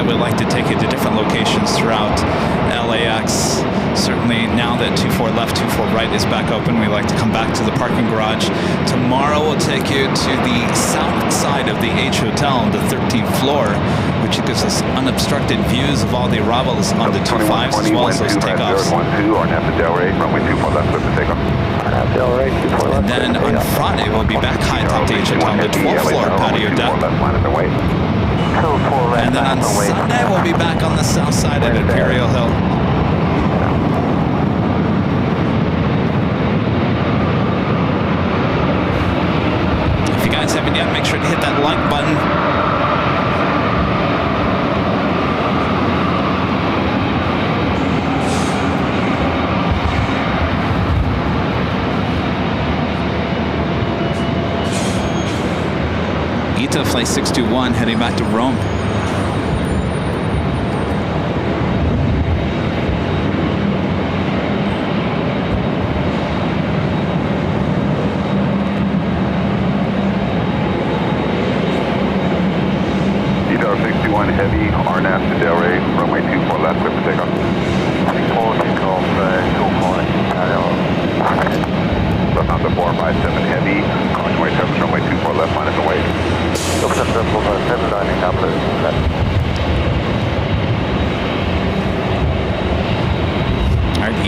Like to take you to different locations throughout LAX. Certainly now that 24 left, 24 right is back open, we like to come back to the parking garage. Tomorrow we'll take you to the south side of the H Hotel on the 13th floor, which gives us unobstructed views of all the arrivals on the 25s as well as those takeoffs. And then on Friday we'll be back high atop the H Hotel on the 12th floor patio deck. And then on Sunday, we'll be back on the south side of Imperial Hill. If you guys haven't yet, make sure to hit that like button. Flight 621 heading back to Rome.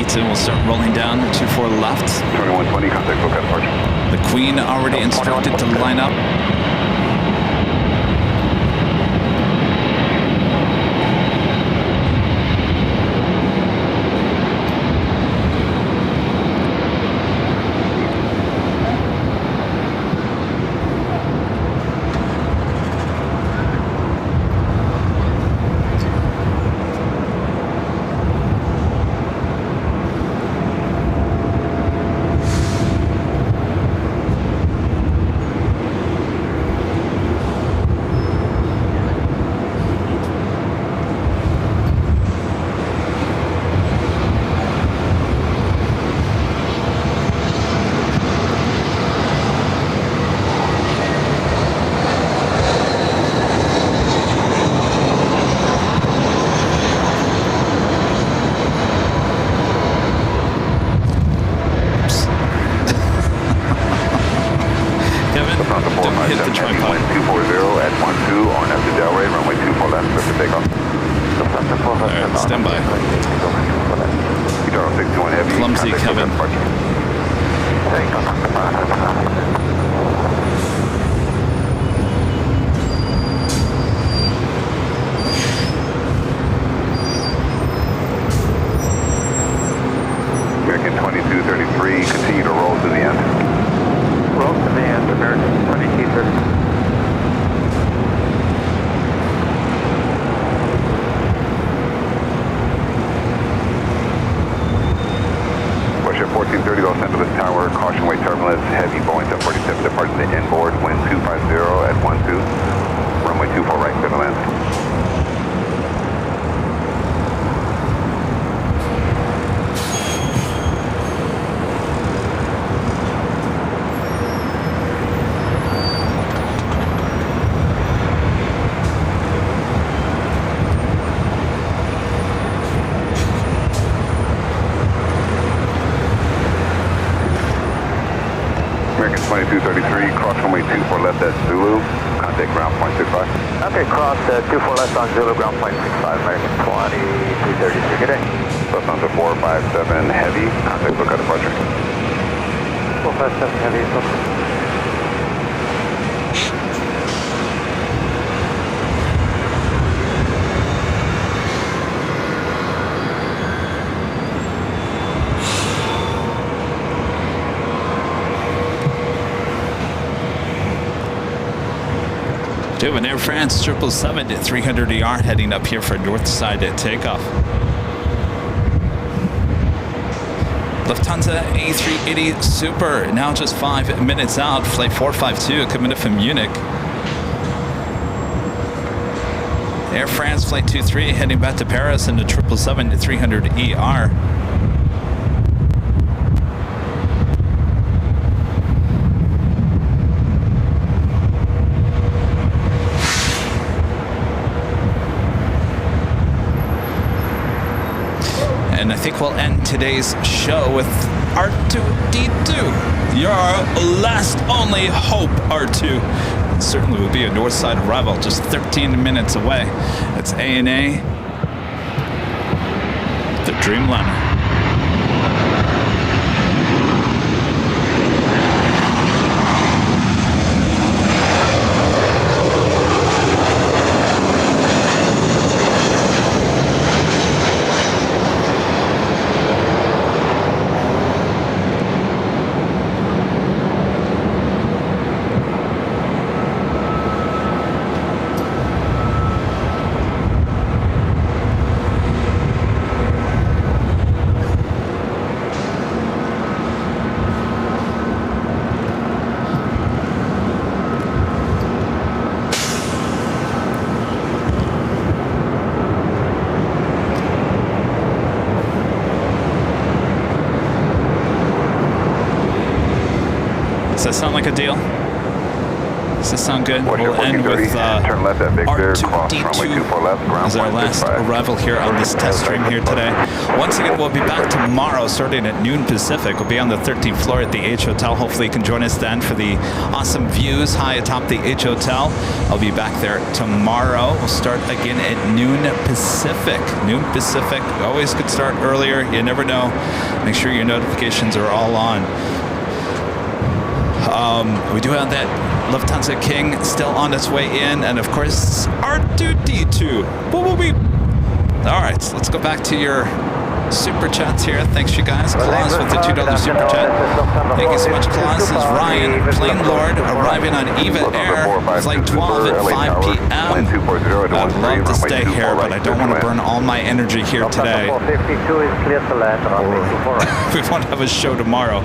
right, and we'll start rolling down 24 left. 2120, contact look at departure. The Queen already instructed to line up. Hit the tripod. 240 at 12 on after Delray, runway 24 left, clear for takeoff. Alright, stand by. Euro 61 heavy. Clumsy Kevin. American 2233, continue to roll to the end. Roll to the end, American 2233. Push at 1430, Los Angeles Tower, caution wait turbulence, heavy Boeing 747 departing the inboard, wind 250 at 12, runway 24 right, clear to land. American 2233, cross runway 24 left at Zulu, contact ground point 65. Okay, cross 24 left on Zulu, ground point 65, American 2233, good day. Lufthansa 457 heavy, contact look at departure. 457 heavy, Doing Air France 777 at 300 ER heading up here for north side at takeoff. Lufthansa A380 Super, now just 5 minutes out. Flight 452 coming in from Munich. Air France Flight 23 heading back to Paris in the 777 at 300 ER. And I think we'll end today's show with R2-D2. Your last only hope, R2. It certainly will be a north side arrival, just 13 minutes away. It's ANA, the Dreamliner. Does that sound like a deal? Does this sound good? Watch We'll your end with turn left at Victor, cross runway 24 left, ground as our last 165. arrival here on this test stream here today. Once again, we'll be back tomorrow starting at noon Pacific. We'll be on the 13th floor at the H Hotel. Hopefully you can join us then for the awesome views high atop the H Hotel. I'll be back there tomorrow. We'll start again at noon Pacific. Noon Pacific. Always could start earlier. You never know. Make sure your notifications are all on. We do have that Lufthansa King still on its way in, and of course R2D2. All right, so let's go back to your super chats here. Thanks, you guys. Claus with the $2 super chat. Thank you so much, Claus. This is Ryan, Plane Lord, arriving on EVA Air, flight 12 at 5 p.m. I'd love to stay here, but I don't want to burn all my energy here today. We won't have a show tomorrow.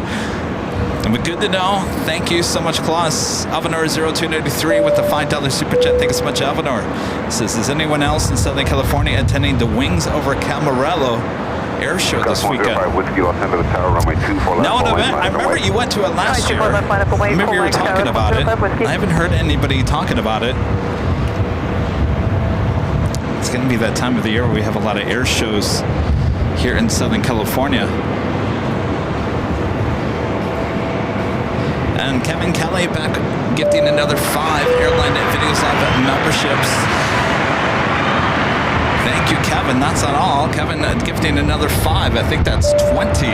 But good to know. Thank you so much, Klaus. Avanor0293 with the $5 super chat. Thank you so much, Avanor. Says, is anyone else in Southern California attending the Wings Over Camarillo air show this weekend? No, I remember you went to it last year. Maybe you were talking about it. I haven't heard anybody talking about it. It's going to be that time of the year where we have a lot of air shows here in Southern California. And Kevin Kelly back gifting another 5 Airline Videos Live memberships. Thank you, Kevin. That's not all. Kevin gifting another 5. I think that's 20. 20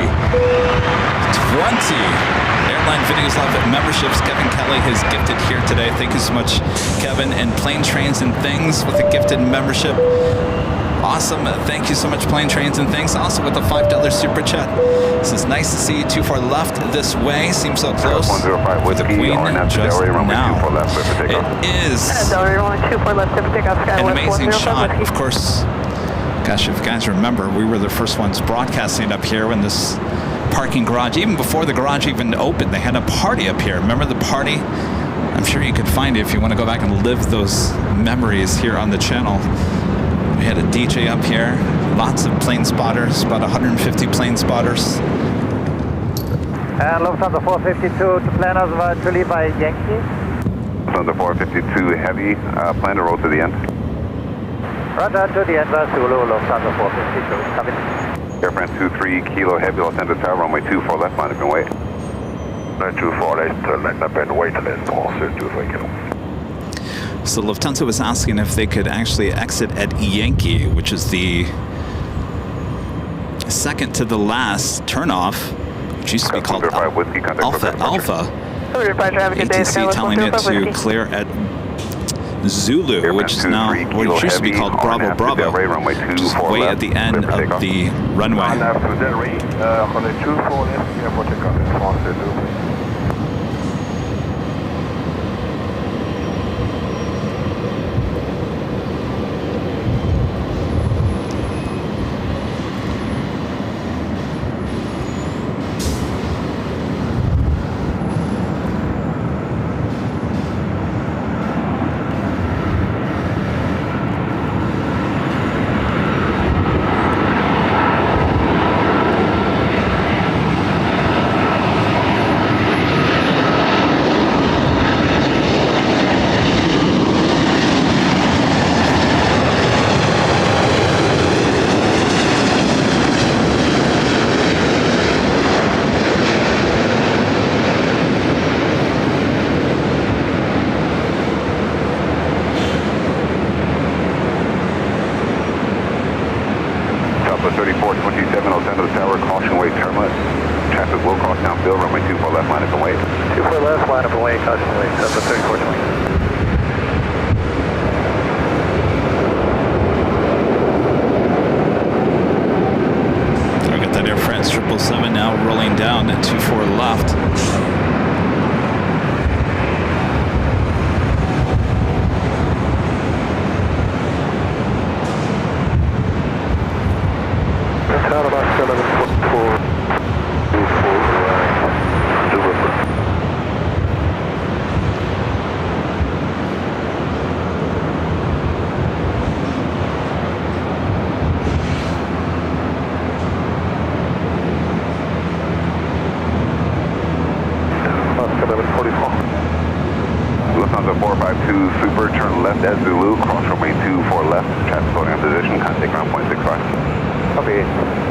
Airline Videos Live memberships Kevin Kelly has gifted here today. Thank you so much, Kevin. And Plane Trains and Things with a gifted membership. Awesome. Thank you so much, Plane Trains and Things. Also with a $5 super chat. This is nice to see you. 24 left this way. Seems so close. With the Queen just now. It is an amazing shot. Of course, gosh, if you guys remember, we were the first ones broadcasting up here when this parking garage, even before the garage even opened, they had a party up here. Remember the party? I'm sure you could find it if you want to go back and live those memories here on the channel. We had a DJ up here, lots of plane spotters, about 150 plane spotters. And Lufthansa 452 to planners to leave by Yankee. Lufthansa 452 heavy, plan to roll to the end. Roger, to the end, Zulu, Lufthansa 452, coming. Air France 23 Kilo Heavy, Lufthansa Tower, runway 24 left, line up and wait. 24 left, line up and wait, left, 23 Kilo. So Lufthansa was asking if they could actually exit at Yankee, which is the second to the last turnoff, which used to be called Alpha. ATC telling it to clear at Zulu, which is now what it used to be called Bravo Bravo, which is way at the end of the runway.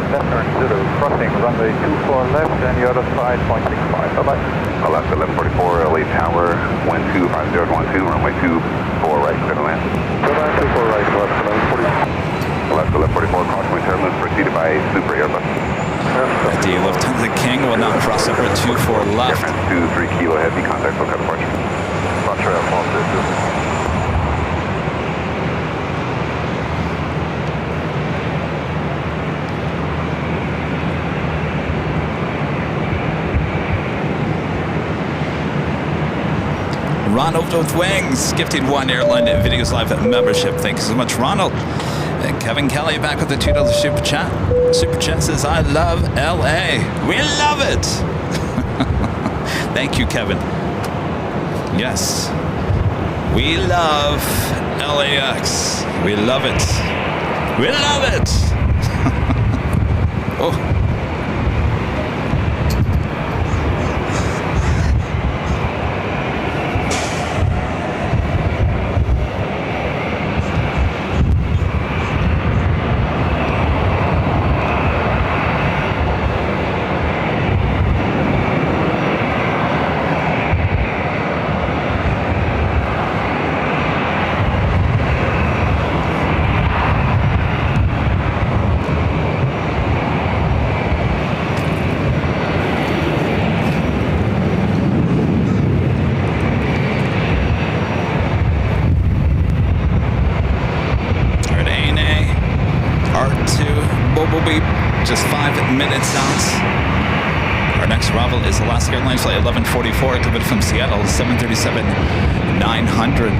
Western Zulu, crossing runway 24 left and the other side, 0.65. Bye-bye. Alaska 1144, LA Tower, wind 25012, runway 24 right, clear to land. Bye-bye, 24 right, Alaska 1144. Alaska 1144, caution wind turbulence preceded by Super Airbus. The Lieutenant King will now cross over 24 left. Air France 23 Kilo Heavy, contact for cut departure. Roger, Alphonse. Ronald with Wings, gifted one Airline Videos Live membership. Thank you so much, Ronald. And Kevin Kelly back with the $2 super chat. Super chat says, I love LA. We love it. Thank you, Kevin. Yes. We love LAX. We love it. We love it. Oh. Just 5 minutes out. Our next arrival is Alaska Airlines flight 1144, coming from Seattle, 737-900.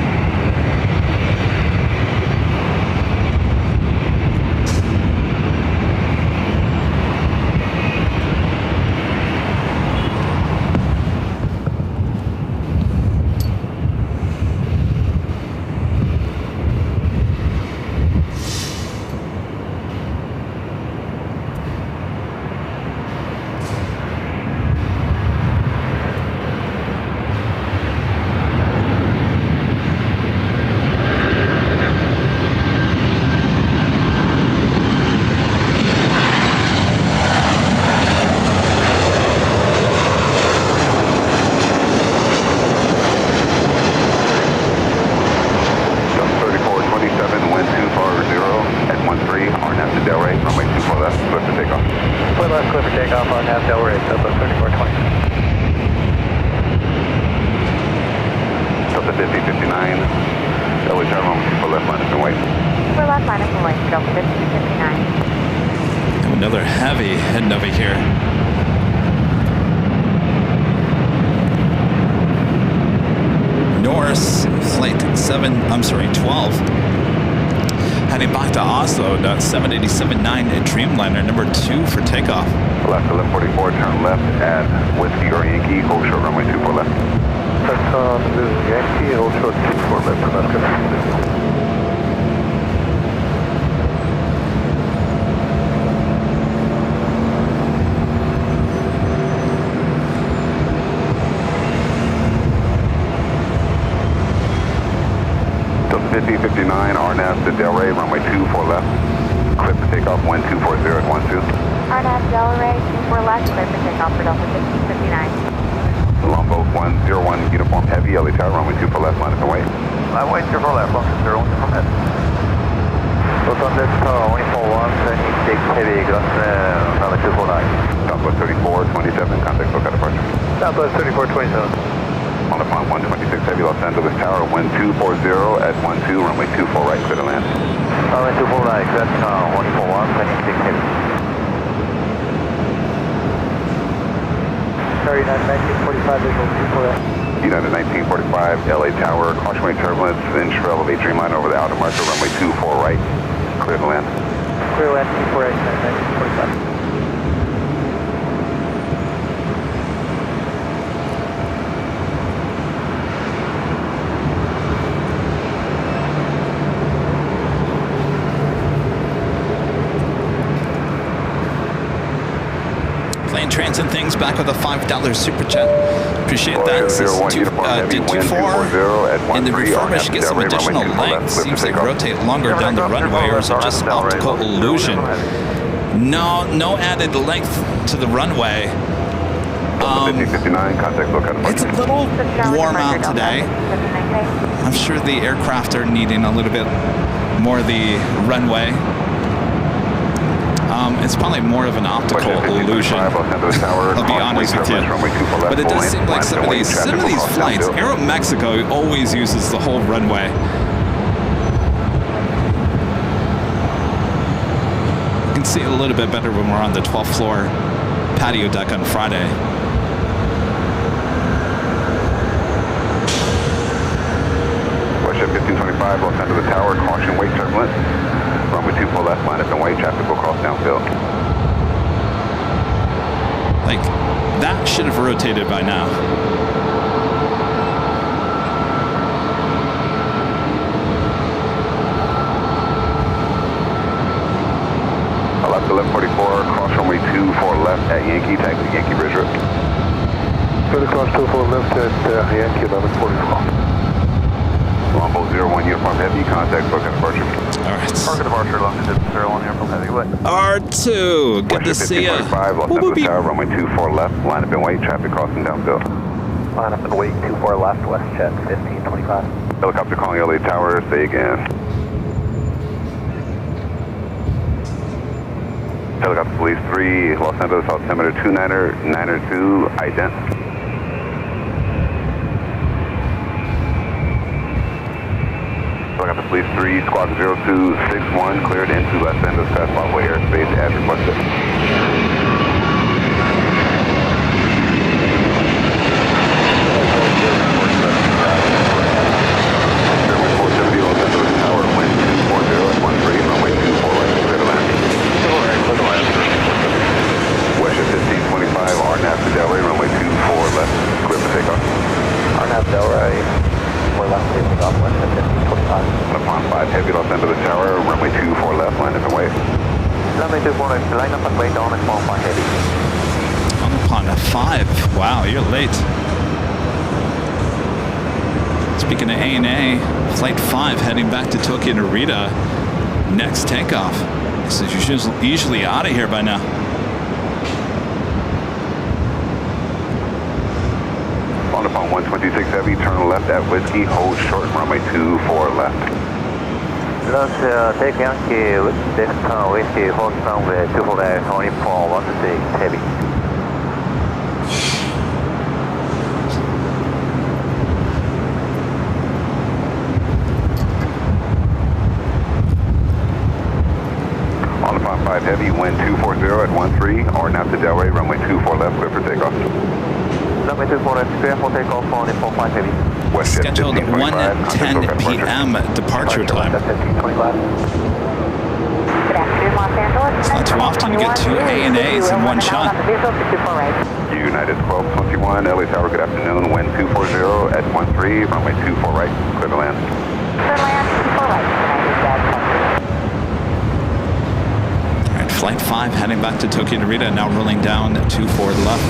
Another heavy heading over here. Norse flight 12. Heading back to Oslo, 787-9 Dreamliner, number 2 for takeoff. Alaska 1144, turn left at Whiskey or Yankee, hold short runway 24 left. That's on Yankee, hold short 24 left, Alaska. RNAV to Delray, runway 24 left. Clear for takeoff, wind 240 at 12. RNAV Delray, 24 left, clear for takeoff for Delta 1559. Longboat 101, uniform heavy, LA Tower, runway 24 left, line up and wait. Runway 24 left, Longboat 01, uniform heavy. Longboat Tower, 146 heavy, runway 249. Southwest 3427, contact for cut departure. Southwest 3427. On the front 126 heavy, Los Angeles Tower, wind 240 at 12, runway 24 right, clear to land. Runway 24 right, clear to 141, 26 heavy. Carry United 1945, visual 24 right. United 1945, LA Tower, caution wave turbulence, inch elevate Dreamliner over the outer marker, runway 24 right, clear to land. Clear land 24 right, United 1945. Transit things back with a $5 super chat. Appreciate that. Did 24 and the refurbish get some additional length? Seems they rotate longer down the runway, or is it just optical illusion? No added length to the runway. 5059, contact look out. It's a little warm out today. I'm sure the aircraft are needing a little bit more of the runway. It's probably more of an optical illusion, I'll be honest with you. But it does seem like some of these flights, Aeromexico always uses the whole runway. You can see it a little bit better when we're on the 12th floor patio deck on Friday. Westjet 1525, Los Angeles Tower, caution, wait turbulence. Runway 24 left, line up and wait, traffic will cross downfield. Like, that should have rotated by now. Left 1144, cross runway 24 left at Yankee, taxi Yankee Bridge Road. Further cross 24 left at Yankee 1144. Longbow 01 uniform heavy, contact booking departure. All right. Target departure, London 01 uniform heavy, what? R2, good to see you. 1525, Los Angeles Tower, runway 24 left, line up and wait, traffic crossing downfield. Line up and wait, 24 left, WestJet 1525. Helicopter calling LA Tower, say again. Helicopter Police 3, Los Angeles altimeter 2992, ident. Helicopter Police 3, Squad 0261, cleared into Los Angeles fast Broadway airspace as requested. Airway 470, Los Angeles Tower, wind 240 at 13, runway 24 right, clear to land. Westjet 1525, RNAV to Delray, runway 24 left, clear for takeoff. RNAV Delray, we're left taking off, Westjet 1525. Upon 5 heavy, Los Angeles Tower, runway 24 left, line up and wait. Runway 24 left, line up and wait, on and 5 heavy. I'm upon a 5. Wow, you're late. Speaking of ANA, Flight 5 heading back to Tokyo Narita. Next takeoff. This is usually out of here by now. On upon 126 heavy, turn left at Whiskey, hold short, runway 24 left. Take Yankee, this turn Whiskey, hold runway 24 left, only for 126 heavy. On upon 5 heavy, wind 240 at 13, or now to Delray, runway 24 left, clear for takeoff. Runway 24 left, clear for takeoff, on and 5 heavy. Westjet Scheduled 1525, 1:10 p.m. departure time. Good afternoon, Los Angeles. It's not too often you get 2 ANAs in one shot. United 1221, LA Tower, good afternoon, wind 240 at 13, runway 24 right, clear to land. Clear land, 24 right, United All right, Flight 5 heading back to Tokyo Narita, now rolling down 24 left.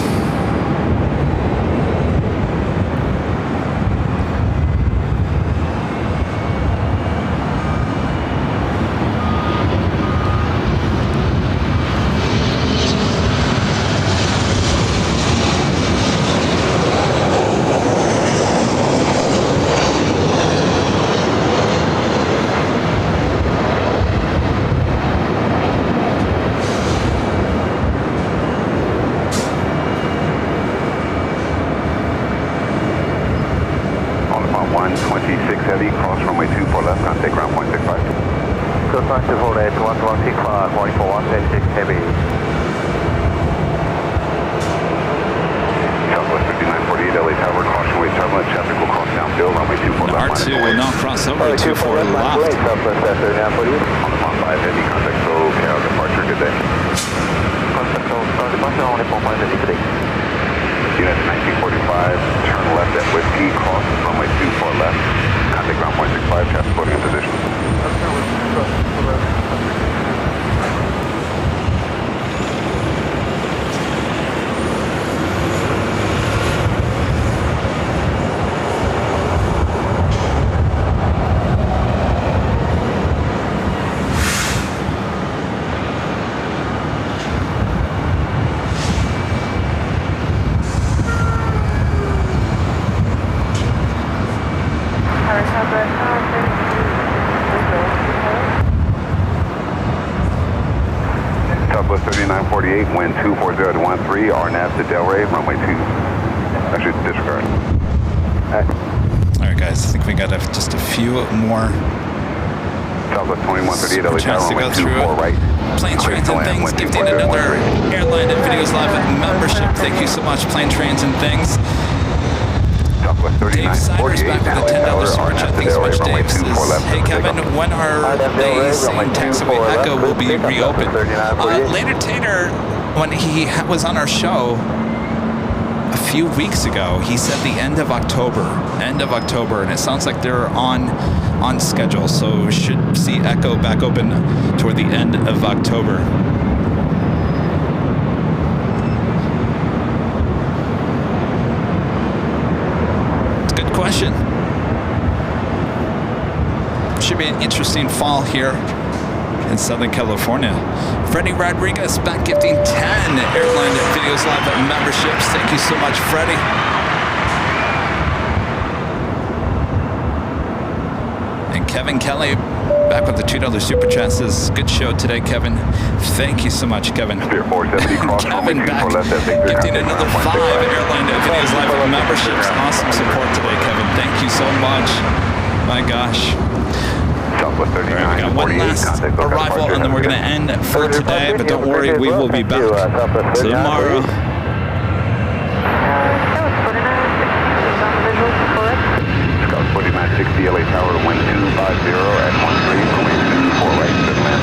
wind 240 to 13, RNAV to Delray, runway 2. Actually, disregard. All right, guys, I think we got just a few more Southwest 2138, LA chance Tower, to go runway through 24 right. Planes, Trains, and Things, gifting another Airline and Videos Live membership. Thank you so much, Plane, Trains, and Things. Dave Siders back with a $10 super chat. Thanks so much, Dave. Says, hey, Kevin, when are they saying taxiway Echo will be reopened? Later Tater, when he was on our show a few weeks ago, he said the end of October, and it sounds like they're on schedule, so we should see Echo back open toward the end of October. It's a good question. Should be an interesting fall here in Southern California. Freddie Rodriguez back gifting 10 Airline Videos Live memberships. Thank you so much, Freddie. And Kevin Kelly back with the $2 super chat. Says, good show today, Kevin. Thank you so much, Kevin. Kevin back gifting another 5 Airline Videos Live memberships. Awesome support today, Kevin. Thank you so much. My gosh. Southwest 39, we got one last arrival, and then we're going to end for today. But don't worry, we will be back tomorrow. Scout 4960, LA Tower, wind 250 at 13, runway 24 right, good land.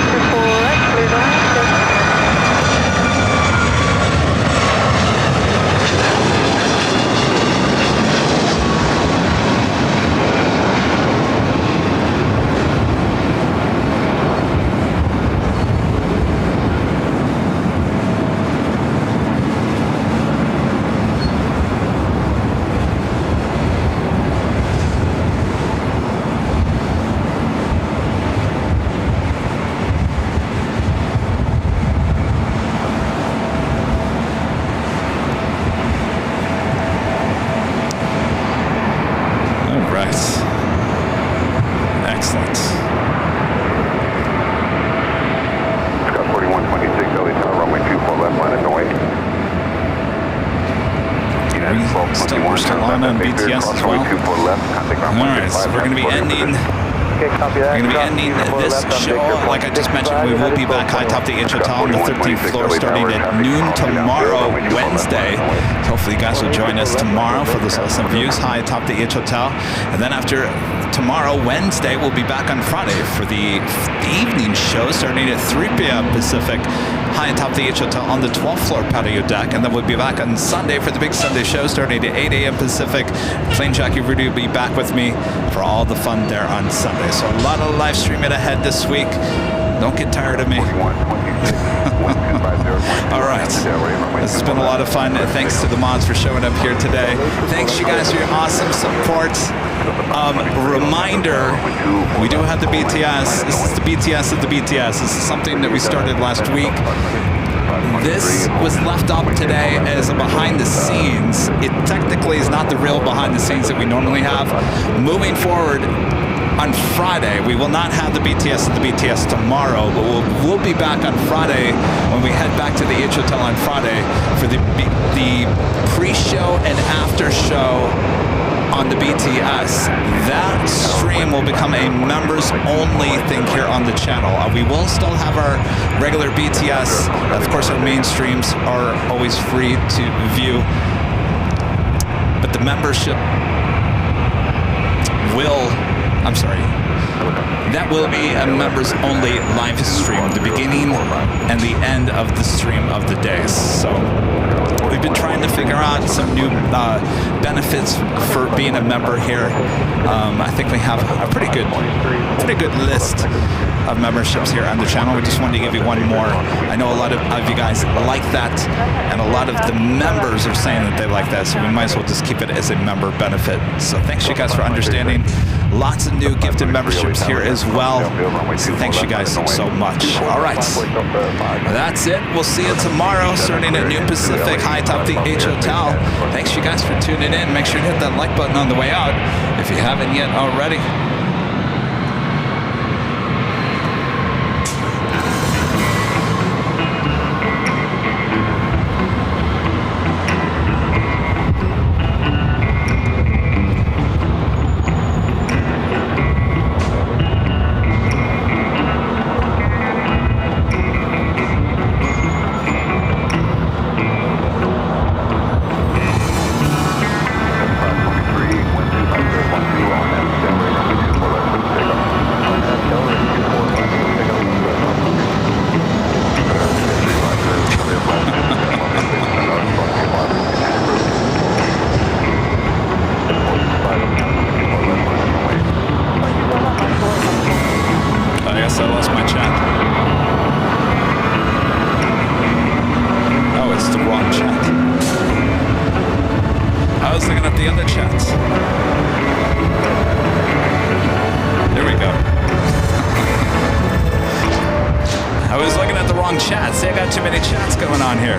24 right, clear to land. Excellent. Scout 4126, LA Tower, runway 24 left, line of away. We're still on BTS as well. Alright, so we're going to be ending this show. Like I just mentioned, we will be back high top the H Hotel on the 13th floor starting at noon tomorrow, Wednesday. Hopefully you guys will join us tomorrow for those awesome views high atop the H Hotel. And then after tomorrow, Wednesday, we'll be back on Friday for the evening show starting at 3 p.m. Pacific high atop the H Hotel on the 12th floor patio deck. And then we'll be back on Sunday for the big Sunday show starting at 8 a.m. Pacific. Plane Jockey Rudy will be back with me for all the fun there on Sunday. So a lot of live streaming ahead this week. Don't get tired of me. All right. This has been a lot of fun. Thanks to the mods for showing up here today. Thanks, you guys, for your awesome support. Reminder, we do have the BTS. This is the BTS of the BTS. This is something that we started last week. This was left up today as a behind the scenes. It technically is not the real behind the scenes that we normally have. Moving forward, on Friday, we will not have the BTS of the BTS tomorrow, but we'll be back on Friday when we head back to the H Hotel on Friday for the pre-show and after-show on the BTS. That stream will become a members-only thing here on the channel. We will still have our regular BTS. Of course, our main streams are always free to view, but the membership that will be a members-only live stream, the beginning and the end of the stream of the days. So we've been trying to figure out some new benefits for being a member here. I think we have a pretty good list of memberships here on the channel. We just wanted to give you one more. I know a lot of you guys like that, and a lot of the members are saying that they like that, so we might as well just keep it as a member benefit. So thanks you guys for understanding. Lots of new gifted memberships here as well. So thanks you guys so much. All right, that's it. We'll see you tomorrow starting at noon Pacific high atop the H Hotel. Thanks you guys for tuning in. Make sure to hit that like button on the way out if you haven't yet already. on here?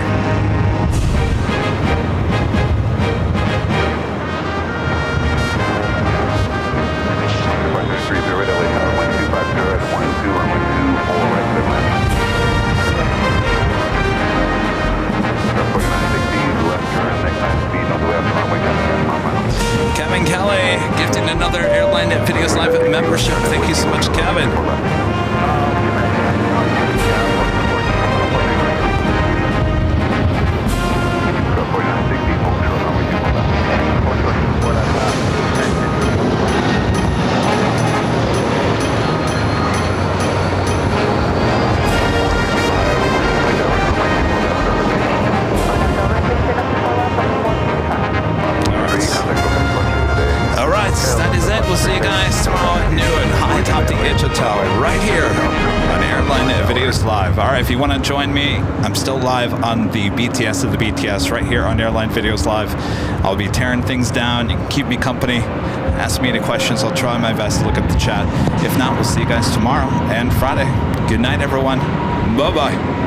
Kevin Kelly gifting another Airline Videos Live membership. Thank you so much, Kevin. All right, that is it. We'll see you guys tomorrow at noon, high atop the Aegis Tower, right here on Airline Videos Live. All right, if you want to join me, I'm still live on the BTS of the BTS right here on Airline Videos Live. I'll be tearing things down. You can keep me company. Ask me any questions. I'll try my best to look at the chat. If not, we'll see you guys tomorrow and Friday. Good night, everyone. Bye-bye.